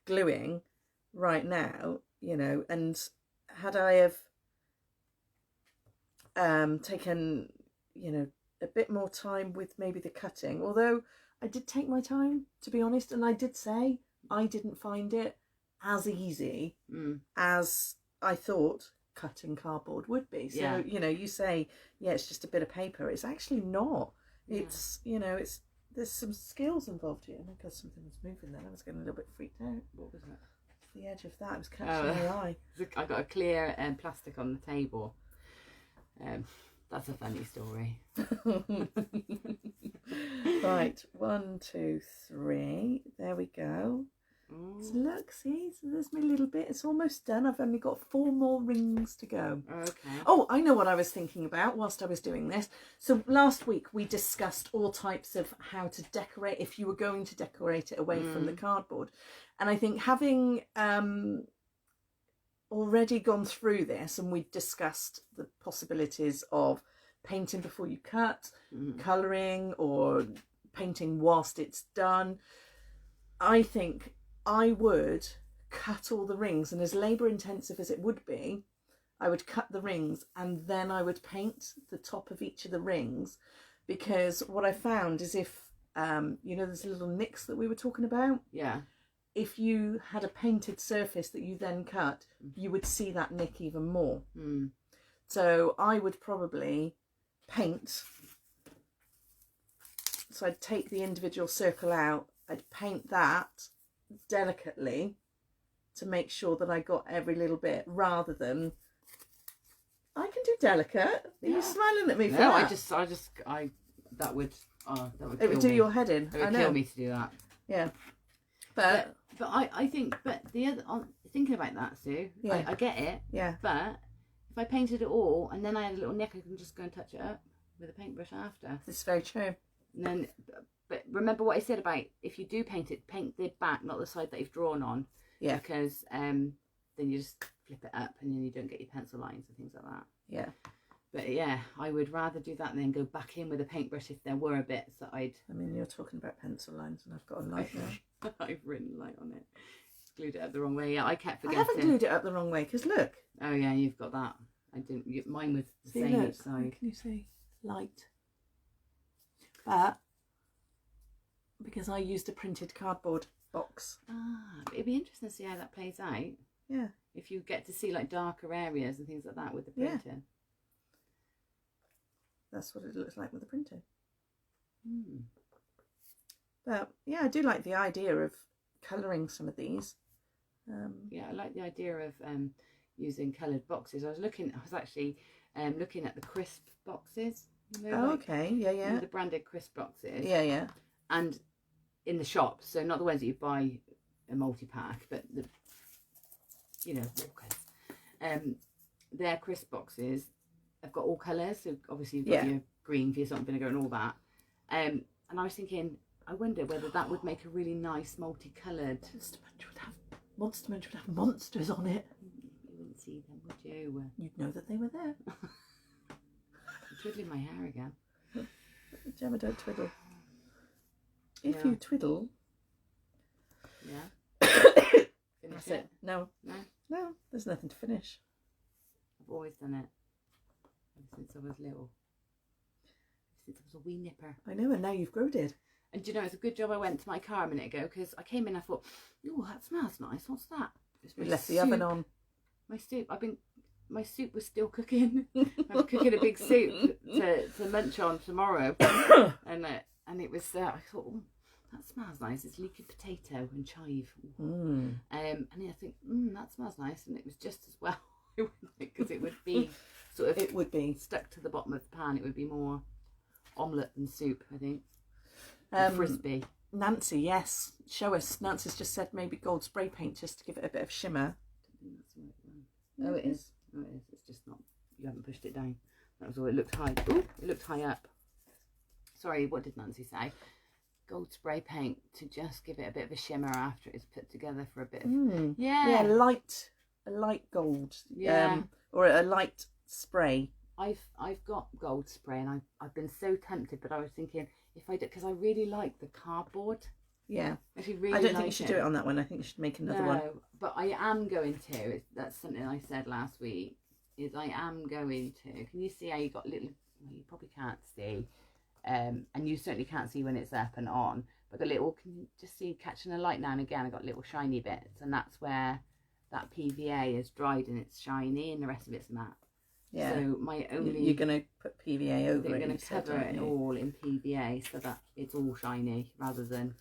gluing right now, and had I have taken, a bit more time with maybe the cutting, although I did take my time, to be honest, and I did say I didn't find it as easy as I thought cutting cardboard would be. So, you say, it's just a bit of paper. It's actually not. It's, there's some skills involved here. Oh my God, something was moving then. I was getting a little bit freaked out. What was that? The edge of that was catching my eye. I got a clear plastic on the table. That's a funny story. Right, 1, 2, 3. There we go. So look, see, so there's my little bit. It's almost done. I've only got 4 more rings to go. Okay. Oh, I know what I was thinking about whilst I was doing this. So last week we discussed all types of how to decorate if you were going to decorate it away from the cardboard. And I think having already gone through this, and we discussed the possibilities of painting before you cut, colouring, or painting whilst it's done, I think I would cut all the rings, and as labour intensive as it would be, I would cut the rings and then I would paint the top of each of the rings, because what I found is if you know, there's little nicks that we were talking about, if you had a painted surface that you then cut, you would see that nick even more. So I would probably paint, so I'd take the individual circle out, I'd paint that delicately to make sure that I got every little bit, rather than, I can do delicate. Are you smiling at me for that? That would it would do your head in. It would kill me to do that. Yeah. But I think the other, thinking about that, Sue, I get it. Yeah. But if I painted it all and then I had a little nick, I can just go and touch it up with a paintbrush after. It's very true. And then, but remember what I said about, if you do paint it, paint the back, not the side that you've drawn on. Yeah. Because then you just flip it up and then you don't get your pencil lines and things like that. Yeah. But yeah, I would rather do that than go back in with a paintbrush if there were bits that I'd... I mean, you're talking about pencil lines and I've got a light there. I've written light on it. Glued it up the wrong way. Yeah, I kept forgetting. I haven't glued it up the wrong way, because look. Oh yeah, you've got that. I didn't. Mine was the See, same look, each side. can you see? Light. But because I used a printed cardboard box. But it'd be interesting to see how that plays out. Yeah. If you get to see like darker areas and things like that with the printing. Yeah. That's what it looks like with the printing. But yeah, I do like the idea of colouring some of these. Yeah, I like the idea of using coloured boxes. I was actually looking at the crisp boxes. You know, okay, yeah. You know, the branded crisp boxes. Yeah. And in the shops, so not the ones that you buy a multi-pack, but the, you know, Walkers. Their crisp boxes have got all colours, so obviously you've got your green for your salt and vinegar and all that. And I was thinking, I wonder whether that would make a really nice multicoloured... Monster Munch would have monsters on it. You wouldn't see them, would you? You'd know that they were there. I'm twiddling my hair again. Gemma, don't twiddle. If you twiddle... Yeah. That's it. No, there's nothing to finish. I've always done it. Ever since I was little. Since I was a wee nipper. I know, and now you've growed it. And do you know, it's a good job I went to my car a minute ago, because I came in, I thought, oh, that smells nice. What's that? You left the oven on. My soup. My soup was still cooking. I was cooking a big soup to munch on tomorrow, and it was. I thought, oh, that smells nice. It's leaky potato and chive. And I think, that smells nice, and it was just as well, because it would be sort of. It would be stuck to the bottom of the pan. It would be more omelette than soup, I think. Frisbee. Nancy, yes. Show us. Nancy's just said maybe gold spray paint just to give it a bit of shimmer. I don't think that's the right one. Oh, it is. Oh, it is. It's just not. You haven't pushed it down. That was all. It looked high. Ooh, it looked high up. Sorry, what did Nancy say? Gold spray paint to just give it a bit of a shimmer after it's put together for a bit of. Yeah, a light gold. Yeah. Or a light spray. I've got gold spray, and I've been so tempted, but I was thinking, if I did, because I really like the cardboard. Yeah. I really I don't think you should do it on that one. I think you should make another one. But I am going to. That's something I said last week. Is I am going to. Can you see how you got little? Well, you probably can't see, and you certainly can't see when it's up and on. But the little, can you just see catching a light now and again? I got little shiny bits, and that's where that PVA is dried and it's shiny, and the rest of it's matte. Yeah. So my only. You're going to put PVA over it. You're going to cover it all in PVA so that it's all shiny rather than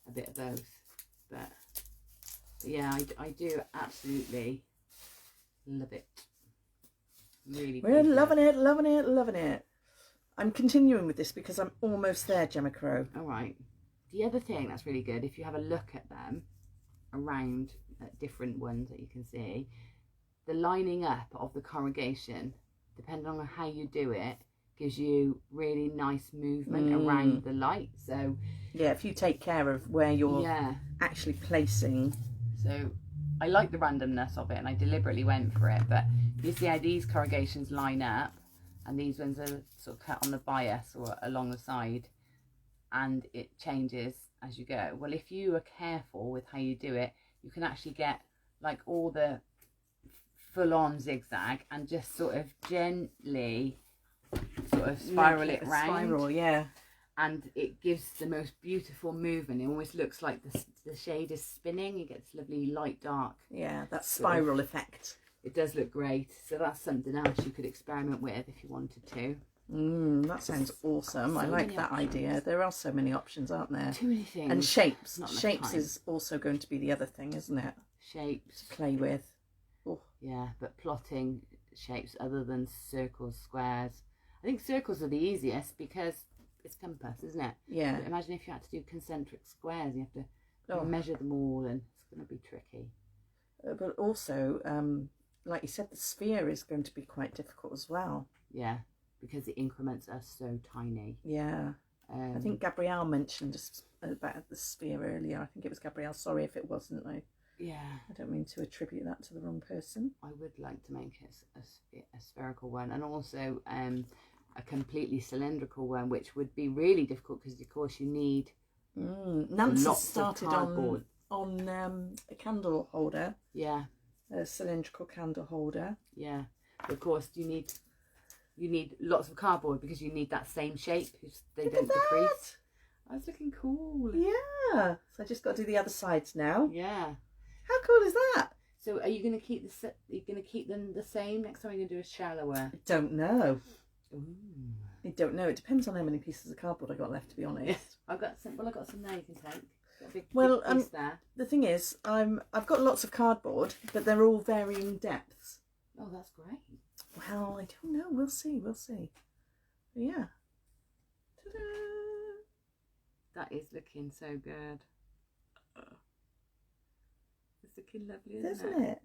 a bit of both. But yeah, I do absolutely love it. Really. We're loving it. I'm continuing with this because I'm almost there, Gemma Crow. All right. The other thing that's really good, if you have a look at them, around different ones that you can see, the lining up of the corrugation, depending on how you do it, gives you really nice movement around the light. So yeah, if you take care of where you're actually placing. So I like the randomness of it, and I deliberately went for it. But you see how these corrugations line up, and these ones are sort of cut on the bias or along the side, and it changes as you go. Well, if you are careful with how you do it, you can actually get like all the full-on zigzag and just sort of gently sort of spiral it round. Spiral, yeah. And it gives the most beautiful movement. It almost looks like the shade is spinning. You get this lovely light dark. Yeah, that spiral effect. It does look great. So that's something else you could experiment with if you wanted to. That sounds awesome. I like that idea. There are so many options, aren't there? Too many things. And shapes. Shapes is also going to be the other thing, isn't it? Shapes. To play with. Oh. Yeah, but plotting shapes other than circles, squares. I think circles are the easiest because it's compass, isn't it? Yeah. But imagine if you had to do concentric squares. You have to measure them all, and it's going to be tricky. But also, like you said, the sphere is going to be quite difficult as well. Yeah, because the increments are so tiny. Yeah. I think Gabrielle mentioned about the sphere earlier. I think it was Gabrielle. Sorry if it wasn't. I don't mean to attribute that to the wrong person. I would like to make it a spherical one, and also a completely cylindrical one, which would be really difficult because of course you need Nancy started on a candle holder. Yeah. A cylindrical candle holder. Yeah. But of course you need lots of cardboard because you need that same shape. They don't decrease. That's looking cool. Yeah. So I just got to do the other sides now. Yeah. How cool is that? So are you going to keep them the same next time? You're going to do a shallower? I don't know. Ooh. I don't know. It depends on how many pieces of cardboard I got left, to be honest. Yes. I've got some there you can take. Got a big piece there. The thing is, I've got lots of cardboard, but they're all varying depths. Oh, that's great. Well, I don't know. We'll see. But yeah. Ta-da! That is looking so good. It's looking lovely, isn't it?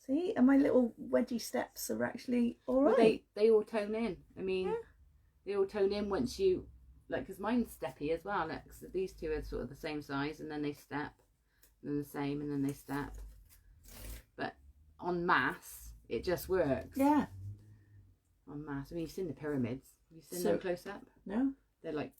See, and my little wedgie steps are actually all right. Well, they all tone in. I mean, they all tone in once you, like, because mine's steppy as well. Like, so these two are sort of the same size, and then they step, and then the same, and then they step. But en masse, it just works. Yeah. En masse. I mean, you've seen the pyramids. Have you seen them close up? No. They're like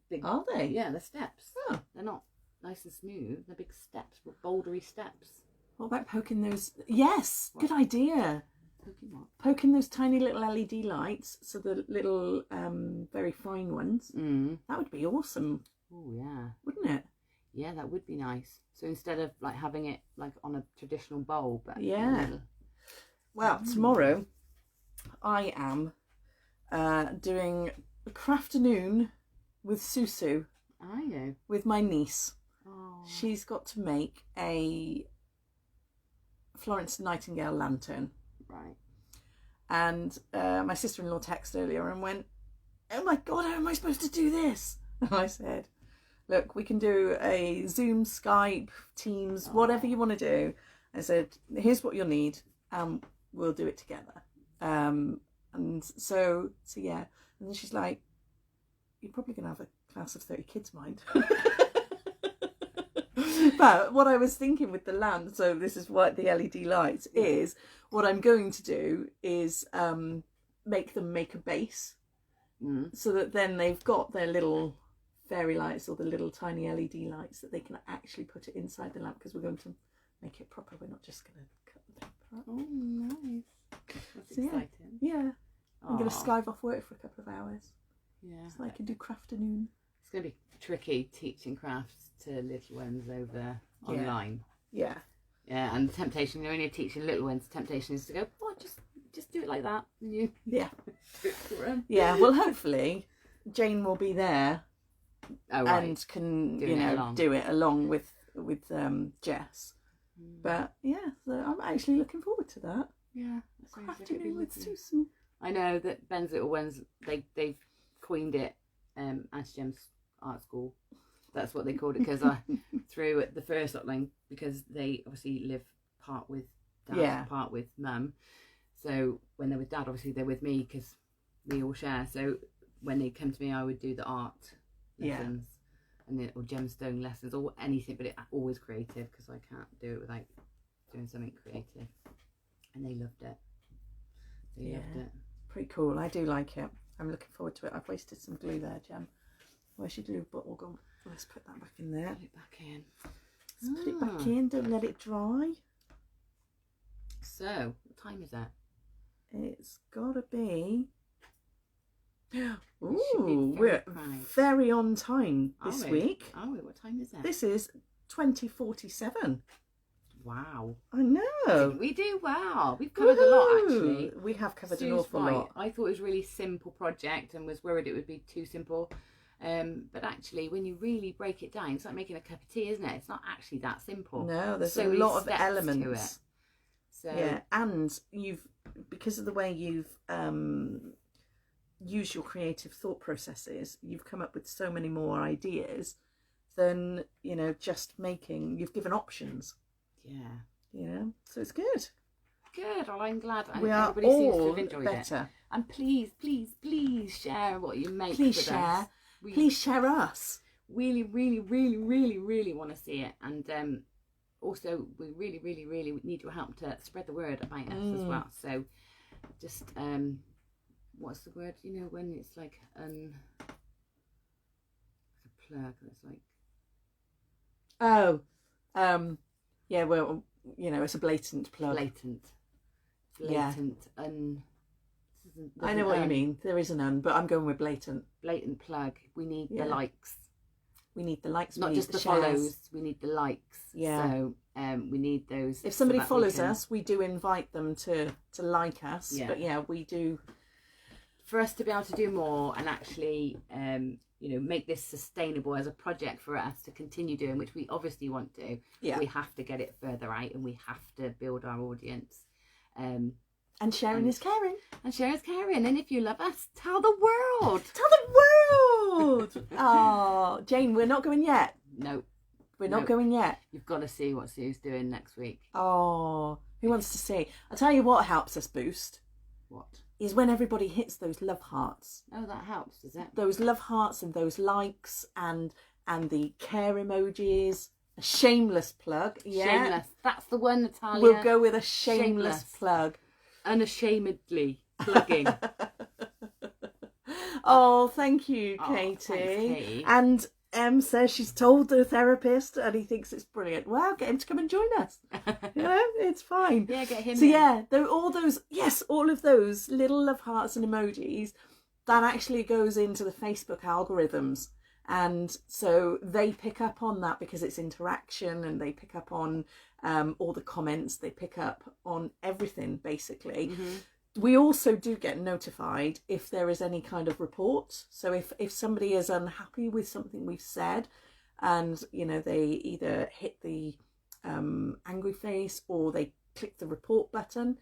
big. Are they? Yeah, they're steps. Oh. They're not nice and smooth. They're big steps, bouldery steps. What about poking those? Yes, what? Good idea. Poking what? Poking those tiny little LED lights, so the little very fine ones. That would be awesome. Oh yeah. Wouldn't it? Yeah, that would be nice. So instead of like having it like on a traditional bulb, but Well, tomorrow I am doing a crafternoon with Susu. Are you? With my niece. Oh. She's got to make a Florence Nightingale lantern. Right. And my sister-in-law texted earlier and went, "Oh my God, how am I supposed to do this?" And I said, "Look, we can do a Zoom, Skype, Teams, whatever you want to do." I said, "Here's what you'll need, and we'll do it together." And so yeah. And then she's like, "You're probably going to have a class of 30 kids, mind." But what I was thinking with the lamp, so this is what the LED lights is, what I'm going to do is make them make a base so that then they've got their little fairy lights or the little tiny LED lights that they can actually put it inside the lamp, because we're going to make it proper. We're not just going to cut the paper up. Oh, nice. That's so, exciting. Yeah. I'm going to skive off work for a couple of hours. Yeah. So I can do crafternoon. It's going to be tricky teaching crafts to little ones over online. Yeah. Yeah, and the temptation, when you're teaching little ones, the temptation is to go, "Oh, just do it like that." And you do it for them. Yeah, well, hopefully Jane will be there and can, do it along with Jess. But yeah, so I'm actually looking forward to that. Yeah. Crafting with Susan. I know that Ben's little ones, they've coined it Auntie Gem's art school. That's what they called it, because I threw at the first hotline, because they obviously live part with dad, part with mum. So when they're with dad, obviously they're with me because we all share. So when they come to me, I would do the art lessons or gemstone lessons or anything, but always creative, because I can't do it without doing something creative. And they loved it. They loved it. Pretty cool. I do like it. I'm looking forward to it. I've wasted some glue there, Gem. Where's your glue bottle gone? Let's put that back in there. Put it back in. Let's put it back in. Don't let it dry. So, what time is that? It's gotta be. We we're very on time this week. Are we? What time is that? This is 20:47. Wow. I know. We do well. We've covered a lot, actually. We have covered Sue's an awful lot. I thought it was a really simple project and was worried it would be too simple. But actually, when you really break it down, it's like making a cup of tea, isn't it? It's not actually that simple. No, there's a lot of elements to it. So yeah, and because of the way you've used your creative thought processes, you've come up with so many more ideas than just making. You've given options. Yeah. So it's good. Good. Well, I'm glad. We are everybody seems to all have enjoyed better. It. And please share what you make. Please with share. Us. Please share us. Really want to see it. And also, we really need your help to spread the word about us as well. So, just what's the word? When it's like a plug. It's like yeah. Well, it's a blatant plug. Blatant. Yeah. I know what you mean. There is an un, but I'm going with blatant. Blatant plug. We need the likes. We need the likes. Not just the follows. We need the likes. Yeah. So we need those. If somebody follows us, we do invite them to like us. Yeah. But we do. For us to be able to do more and actually, make this sustainable as a project for us to continue doing, which we obviously want to. Yeah. We have to get it further out, and we have to build our audience. And sharing is caring. And sharing is caring. And if you love us, tell the world. Tell the world. Oh, Jane, we're not going yet. No. We're not going yet. You've got to see what Sue's doing next week. Oh, who wants to see? I'll tell you what helps us boost. What? Is when everybody hits those love hearts. Oh, that helps, does it? Those love hearts and those likes and the care emojis. A shameless plug. Yeah. Shameless. That's the one, Natalia. We'll go with a shameless plug. Unashamedly plugging. Oh, thank you, Katie. Thanks, Katie. And Em says she's told the therapist and he thinks it's brilliant. Well, get him to come and join us. It's fine. Yeah, get him So in. all of those little love hearts and emojis, that actually goes into the Facebook algorithms. And so they pick up on that because it's interaction, and they pick up on all the comments, they pick up on everything, basically. Mm-hmm. We also do get notified if there is any kind of report. So if somebody is unhappy with something we've said, and they either hit the angry face or they click the report button,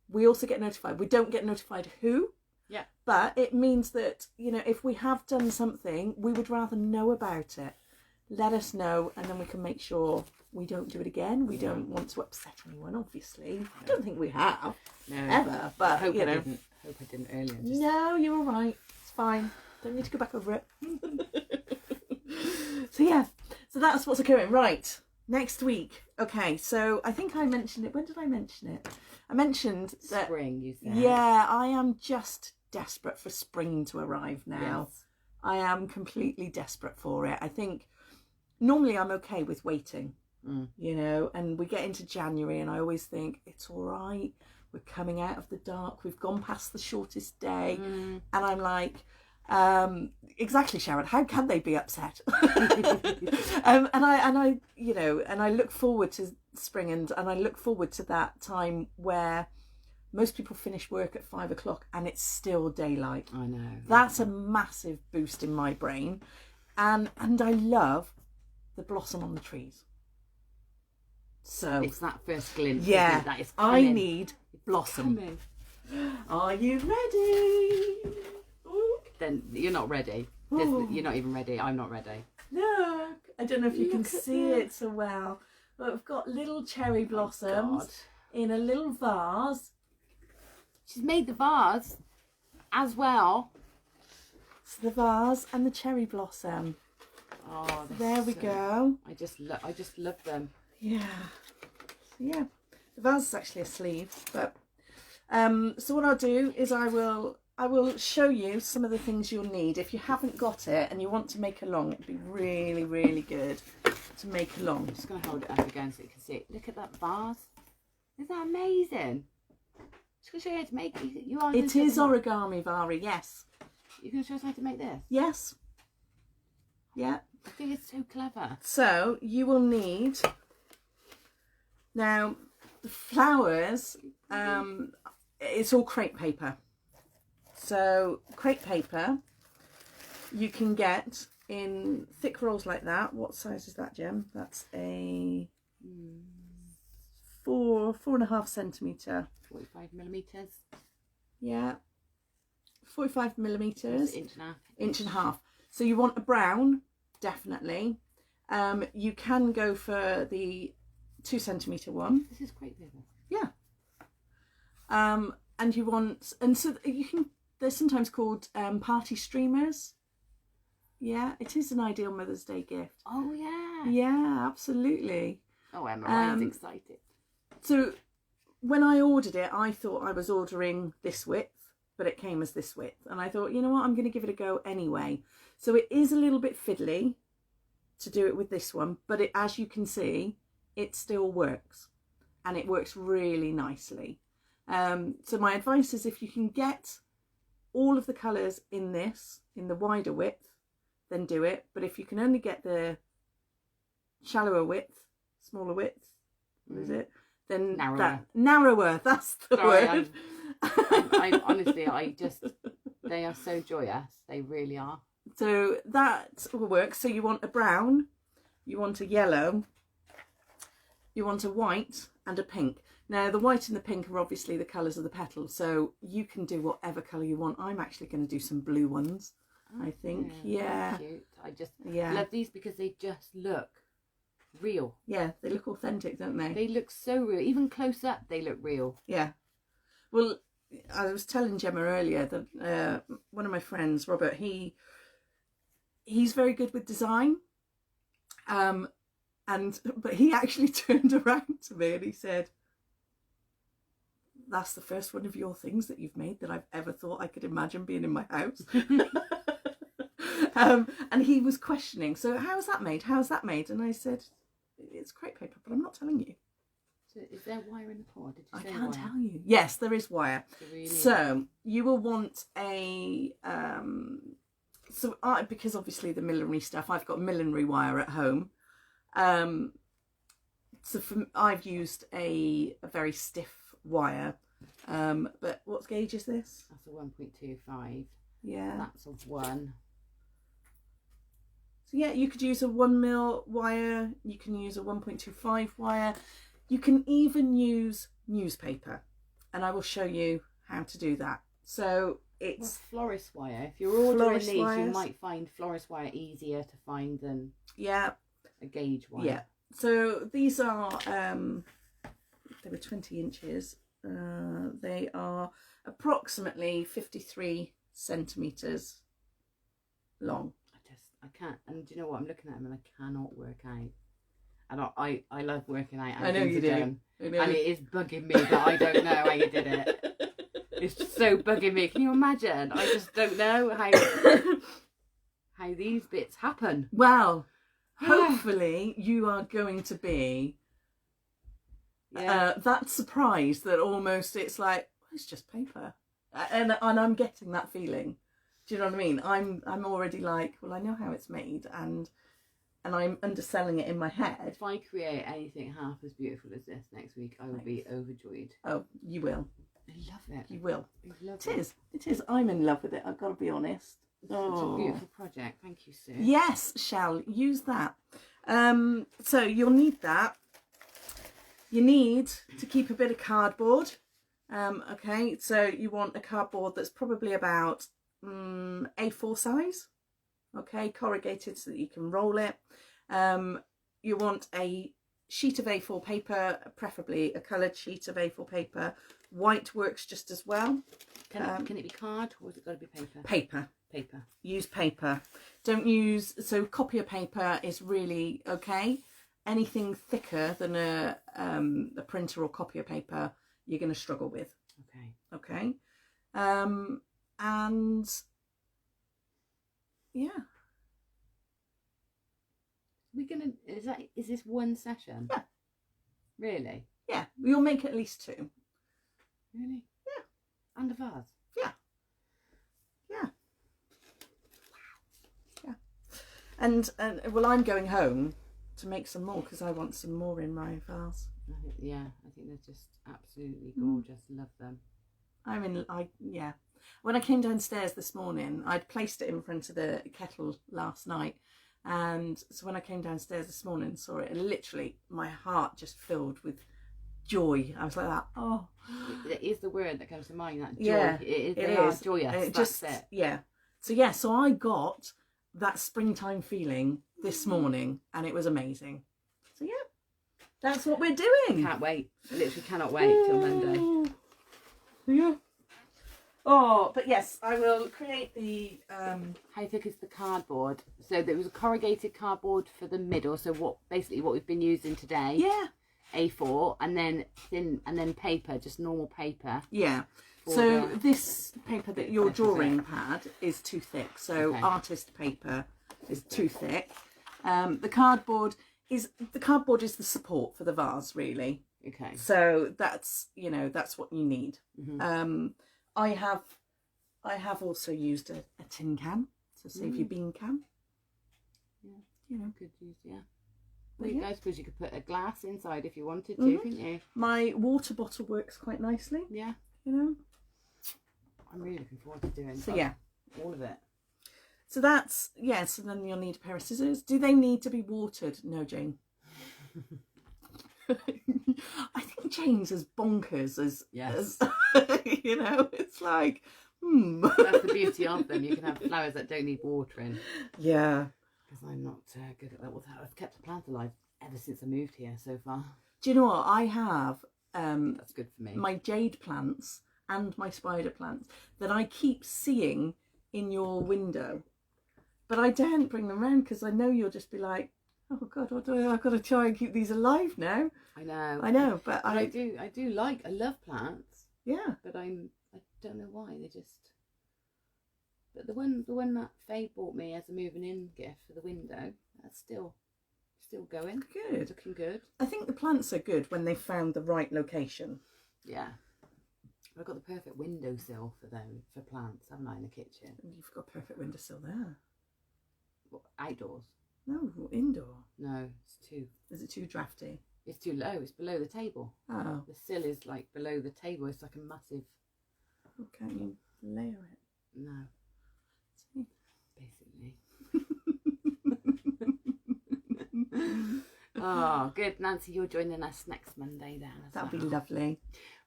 we also get notified. We don't get notified who. Yeah. But it means that, if we have done something, we would rather know about it. Let us know, and then we can make sure we don't do it again. We don't want to upset anyone, obviously. I don't think we have. No. Ever. But, I hope I didn't earlier. No, you're all right. It's fine. Don't need to go back over it. So that's what's occurring. Right. Next week. Okay, so I think I mentioned it. When did I mention it? I mentioned that spring, you said. Yeah, I am just desperate for spring to arrive now. Yes. I am completely desperate for it. I think normally I'm okay with waiting, and we get into January and I always think it's all right. We're coming out of the dark. We've gone past the shortest day. And I'm like, exactly, Sharon, how can they be upset? And I look forward to spring, and I look forward to that time where most people finish work at 5 o'clock and it's still daylight. I know. That's a massive boost in my brain. And I love the blossom on the trees. So it's that first glimpse. Yeah, that is coming. I need blossom. Coming. Are you ready? Then you're not ready. You're not even ready. I'm not ready. Look, I don't know if you can Look at see this. it so well, but we've got little cherry God. blossoms in a little vase. She's made the vase as well. So the vase and the cherry blossom. Oh, There we go. I just love them. Yeah. So yeah, the vase is actually a sleeve, but so what I'll do is I will show you some of the things you'll need. If you haven't got it and you want to make along, it'd be really, really good to make along. I'm just going to hold it up again so you can see it. Look at that vase. Isn't that amazing? Just going to show you how to make it. You are. It is origami, Vari, yes. You're going to show us how to make this? Yes. Yeah. I think it's so clever. So you will need, now the flowers, it's all crepe paper. So crepe paper you can get in thick rolls like that. What size is that, Jem? That's a 4.5 centimetre. 45 millimetres. Yeah. 45 millimetres. Inch and a half. Inch and a half. So you want a brown, definitely. You can go for the 2 centimetre one. This is crepe paper. Yeah. And you want, and so you can, they're sometimes called party streamers. Yeah, it is an ideal Mother's Day gift. Oh yeah. Yeah, absolutely. Oh, Emma, I was excited. So when I ordered it, I thought I was ordering this width, but it came as this width. And I thought, you know what, I'm going to give it a go anyway. So it is a little bit fiddly to do it with this one, but it, as you can see, it still works. And it works really nicely. So my advice is if you can get all of the colours in this, in the wider width, then do it. But if you can only get the shallower width, smaller width, what is it? Then narrower, that's the word. I honestly, they are so joyous. They really are. So that will work. So you want a brown, you want a yellow, you want a white and a pink. Now the white and the pink are obviously the colours of the petals, so you can do whatever colour you want. I'm actually going to do some blue ones, I think. Yeah. Cute. I just love these because they just look real. Yeah, they look authentic, don't they? They look so real. Even close up, they look real. Yeah. Well, I was telling Gemma earlier that one of my friends, Robert, he's very good with design. But he actually turned around to me and he said, "That's the first one of your things that you've made that I've ever thought I could imagine being in my house." And he was questioning, "So how's that made? How's that made?" And I said, "It's crepe paper, but I'm not telling you." So is there wire in the pod? Did you say I can't wire? tell you. Yes, there is wire. Really So you will want a because obviously the millinery stuff, I've got millinery wire at home. So I've used a very stiff wire. But what gauge is this? That's a 1.25. Yeah. That's a 1. So yeah, you could use a 1mm wire. You can use a 1.25 wire. You can even use newspaper, and I will show you how to do that. So it's florist wire. If you're ordering these, wires. you might find florist wire easier to find than a gauge wire. Yeah. So these are they were 20 inches. They are approximately 53 centimeters long. I can't. And do you know what? I'm looking at them and I cannot work out. And I love working out. I know you do. And it is bugging me that I don't know how you did it. It's so bugging me. Can you imagine? I just don't know how these bits happen. Well, hopefully you are going to be that surprised that almost it's like, it's just paper, and I'm getting that feeling. Do you know what I mean? I'm already like, well, I know how it's made, and I'm underselling it in my head. If I create anything half as beautiful as this next week, I will be overjoyed. Oh, you will. I love it. You will. I love it. It is. I'm in love with it. I've got to be honest. It's such a beautiful project. Thank you, Sue. Yes, Shell, use that. So you'll need that. You need to keep a bit of cardboard. Okay, so you want a cardboard that's probably about A4 size. okay, corrugated so that you can roll it. You want a sheet of A4 paper, preferably a coloured sheet of A4 paper. White works just as well. Can it be card or has it got to be paper? Paper. Paper. Use paper. Don't use, so copier paper is really okay. Anything thicker than a printer or copier paper, you're going to struggle with. Okay. Okay. And yeah. Is this one session? Yeah. Really? Yeah. You'll make at least 2. Really? Yeah. And a vase? Yeah. Yeah. Yeah. And well, I'm going home to make some more because I want some more in my vase. I think they're just absolutely gorgeous. Love them. Yeah. When I came downstairs this morning, I'd placed it in front of the kettle last night. And so when I came downstairs this morning and saw it, and literally my heart just filled with joy. I was like that. Oh, it is the word that comes to mind. That joy. Yeah, They are joyous. That's it. Yeah. So I got that springtime feeling this morning, and it was amazing. So yeah, that's what we're doing. Can't wait. I literally cannot wait till Monday. Yeah. Oh, but yes, I will create the. How thick is the cardboard? So there was a corrugated cardboard for the middle. So what we've been using today. Yeah. A4 and then thin and then paper, just normal paper. Yeah. So this paper that your drawing pad is too thick. So artist paper is too thick. The cardboard is the support for the vase, really. Okay. So that's what you need. Mm-hmm. I have also used a tin can to save your bean can. Yeah. Could use Well, I suppose you could put a glass inside if you wanted to, couldn't you? My water bottle works quite nicely. Yeah. I'm really looking forward to doing all of it. So that's, so then you'll need a pair of scissors. Do they need to be watered? No, Jane. I think Jane's as bonkers as it's like, That's the beauty of them. You can have flowers that don't need watering. Yeah. Because I'm not good at that. I've kept the plant alive ever since I moved here so far. Do you know what? I have that's good for me. My jade plants and my spider plants that I keep seeing in your window. But I daren't bring them round because I know you'll just be like, oh God, what do I've got to try and keep these alive now. I know. But I love plants. Yeah. But I don't know why, they just... But the one that Faye bought me as a moving in gift for the window, that's still going. Good. Looking good. I think the plants are good when they've found the right location. Yeah. I've got the perfect windowsill for plants, haven't I, in the kitchen? You've got a perfect windowsill there. What, outdoors? No, indoor. No, it's too... Is it too drafty? It's too low. It's below the table. Oh. The sill is like below the table. It's like a massive... Oh, can't you layer it? No. See? Basically. Oh, good. Nancy, you're joining us next Monday then. That'll be lovely.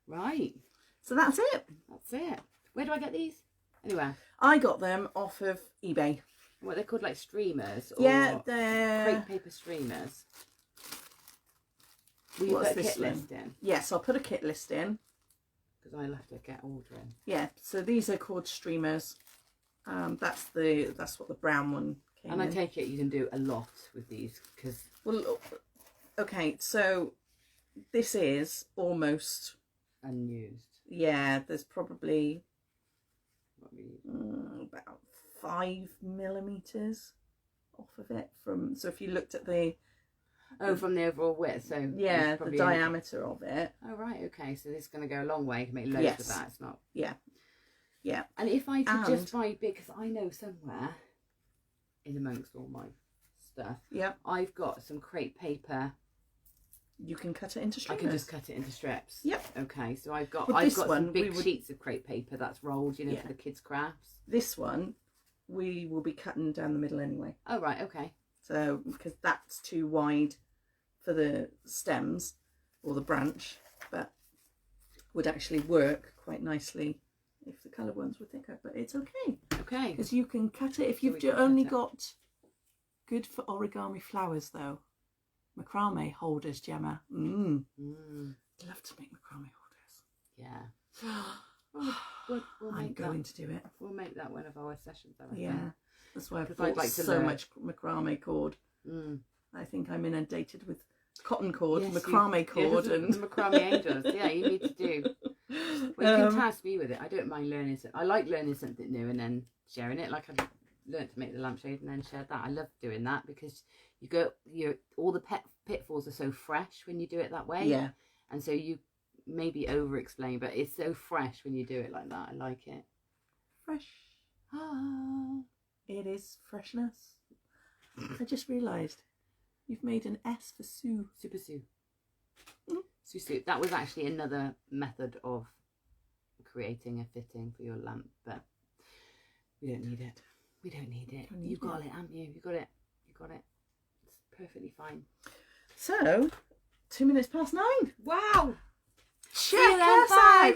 Right. So that's it. That's it. Where do I get these? Anywhere. I got them off of eBay. What, they're called like streamers? Or yeah, they're... crepe paper streamers. Will you What's put a this kit one? list in? Yes, I'll put a kit list in. Because I'll have to get ordering. Yeah, so these are called streamers. That's what the brown one came in. And I take it you can do a lot with these because... Well, okay, so this is almost... unused. Yeah, there's probably about 5mm off of it from... So if you looked at the... Oh, from the overall width, so... Yeah, the diameter of it. Oh, right, okay, so this is going to go a long way. You can make loads of that, it's not... Yeah. Yeah. And if I could just buy big, because I know somewhere, in amongst all my stuff, I've got some crepe paper. You can cut it into strips. I can just cut it into strips. Yep. Okay, so I've got some big sheets of crepe paper that's rolled, for the kids' crafts. This one, we will be cutting down the middle anyway. Oh, right, okay. So, because that's too wide for the stems or the branch, but would actually work quite nicely if the colour ones were thicker, but it's okay. Okay. Because you can cut it if you've only got good for origami flowers though. Macrame holders, Gemma. I'd love to make macrame holders. Yeah. We'll I'm make going that. to do it. We'll make that one of our sessions. I reckon. Yeah, that's why I've I'd bought like to so learn. much macrame cord. I think I'm inundated with cotton cord, Yes, macrame cord, and the macrame angels. Yeah, you need to do. Well, you can task me with it. I don't mind learning. I like learning something new and then sharing it. Like I learned to make the lampshade and then shared that. I love doing that because all the pitfalls are so fresh when you do it that way. Yeah, and so you maybe over explain, but it's so fresh when you do it like that. I like it. Fresh. It is freshness. I just realised you've made an S for Sue. Super Sue. Sue. That was actually another method of creating a fitting for your lamp, but we don't need it. We don't need it. You've got it, haven't you? You got it. It's perfectly fine. So, 2 minutes past 9. Wow. Check us out.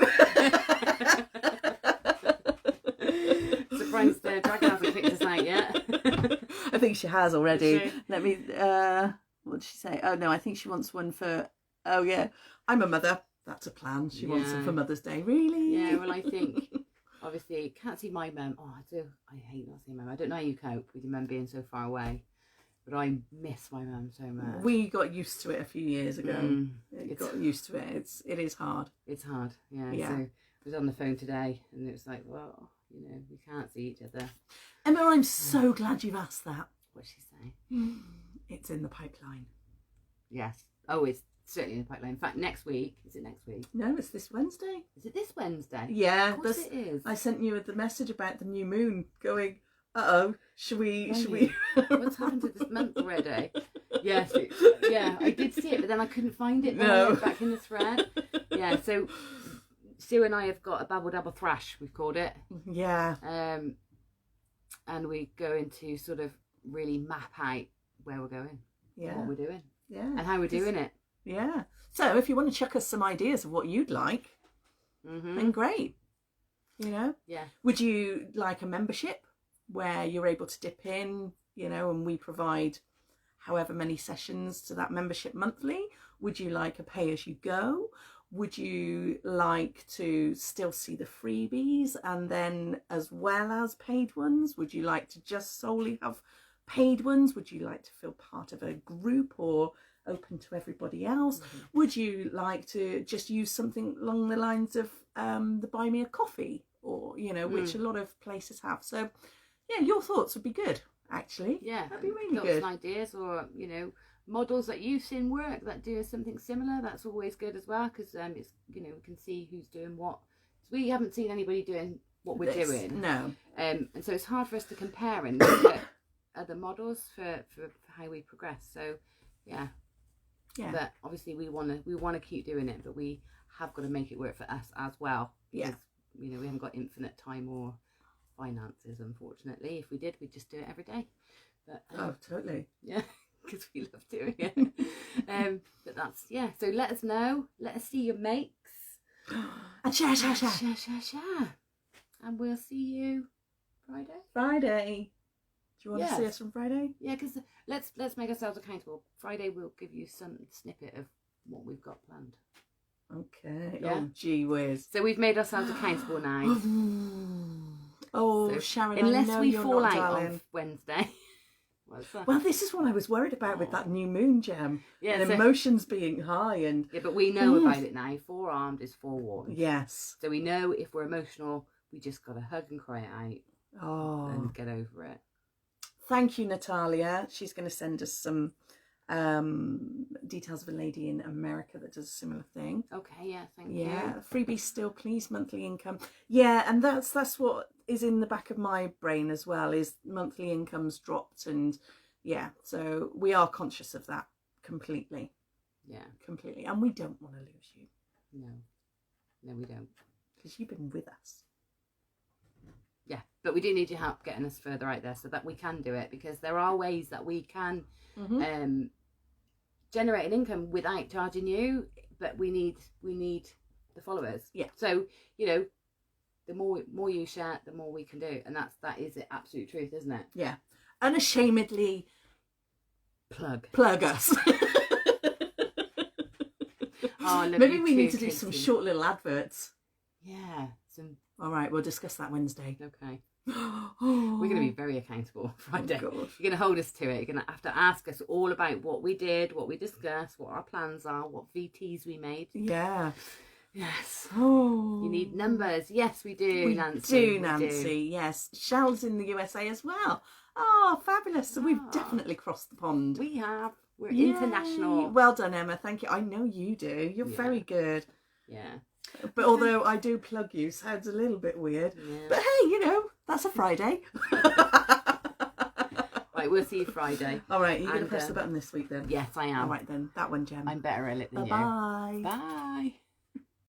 Surprised the dragon hasn't picked us out yet. I think she has already. She? Let me. What did she say? Oh no, I think she wants one for. Oh yeah, I'm a mother. That's a plan. She wants it for Mother's Day. Really? Yeah. Well, I think obviously can't see my mum. Oh, I do. I hate not seeing my mum. I don't know how you cope with your mum being so far away, but I miss my mum so much. We got used to it a few years ago. Got used to it. It is hard. It's hard. Yeah. So I was on the phone today, and it was like, well, we can't see each other. Emma, I'm so glad you've asked that. What's she saying? It's in the pipeline. Yes. Oh, it's certainly in the pipeline. In fact, next week. Is it next week? No, it's this Wednesday. Is it this Wednesday? Yeah. Of course it is. I sent you the message about the new moon going, uh-oh, should we... What's happened to this month already? Yes. Yeah, I did see it, but then I couldn't find it back in the thread. Yeah, so Sue and I have got a Dabble Thrash, we've called it. Yeah. And we're going to sort of really map out where we're going, what we're doing, and how we're doing it. Yeah. So if you want to chuck us some ideas of what you'd like, then great. Yeah. Would you like a membership where you're able to dip in, and we provide however many sessions to that membership monthly? Would you like a pay-as-you-go? Would you like to still see the freebies and then as well as paid ones? Would you like to just solely have paid ones? Would you like to feel part of a group or open to everybody else? Would you like to just use something along the lines of the Buy Me a Coffee or, which a lot of places have? So, yeah, your thoughts would be good, actually. Yeah. That'd be really got good. Some ideas or, models that you've seen work that do something similar. That's always good as well because it's we can see who's doing what. So we haven't seen anybody doing what we're doing. No. And so it's hard for us to compare and look at other models for how we progress. So yeah. But obviously we want to keep doing it, but we have got to make it work for us as well. Because, we haven't got infinite time or finances, unfortunately. If we did, we'd just do it every day. But oh, totally. Yeah. Because we love doing it. But that's, so let us know. Let us see your makes. And share. And we'll see you Friday. Do you want to see us on Friday? Yeah, because let's make ourselves accountable. Friday we'll give you some snippet of what we've got planned. Okay. Yeah. Oh, gee whiz. So we've made ourselves accountable now. So, Sharon, unless I know we you're fall not, out darling. on Wednesday. Well, this is what I was worried about with that new moon, Gem. Yeah, and emotions being high and... Yeah, but we know about it now. Forearmed is forewarned. Yes. So we know if we're emotional, we just got to hug and cry it out and get over it. Thank you, Natalia. She's going to send us some details of a lady in America that does a similar thing. Okay, thank you. Yeah, freebies still, please, monthly income. Yeah, and that's what is in the back of my brain as well, is monthly income's dropped, and so we are conscious of that completely. Yeah, completely, and we don't want to lose you. No, we don't, because you've been with us. Yeah, but we do need your help getting us further out there so that we can do it, because there are ways that we can generate an income without charging you, but we need the followers. Yeah. So, the the more you share, the more we can do, and that is the absolute truth, isn't it? Yeah, unashamedly plug us. Oh, maybe we need to do some short little adverts. Yeah. All right, we'll discuss that Wednesday. Okay. We're going to be very accountable Friday. Oh, you're going to hold us to it. You're going to have to ask us all about what we did, what we discussed, what our plans are, what VTs we made. Yeah. Yes. Oh. You need numbers. Yes, we do, We Nancy. do, Nancy. Yes. Shell's in the USA as well. Oh, fabulous. So we've definitely crossed the pond. We have. We're Yay. International. Well done, Emma. Thank you. I know you do. You're very good. Yeah. But although I do plug you, sounds a little bit weird. Yeah. But hey, you know, that's a Friday. Right, we'll see you Friday. All right, you're going to press the button this week then? Yes, I am. All right then, that one, Jem. I'm better at it than Bye-bye. you. Bye.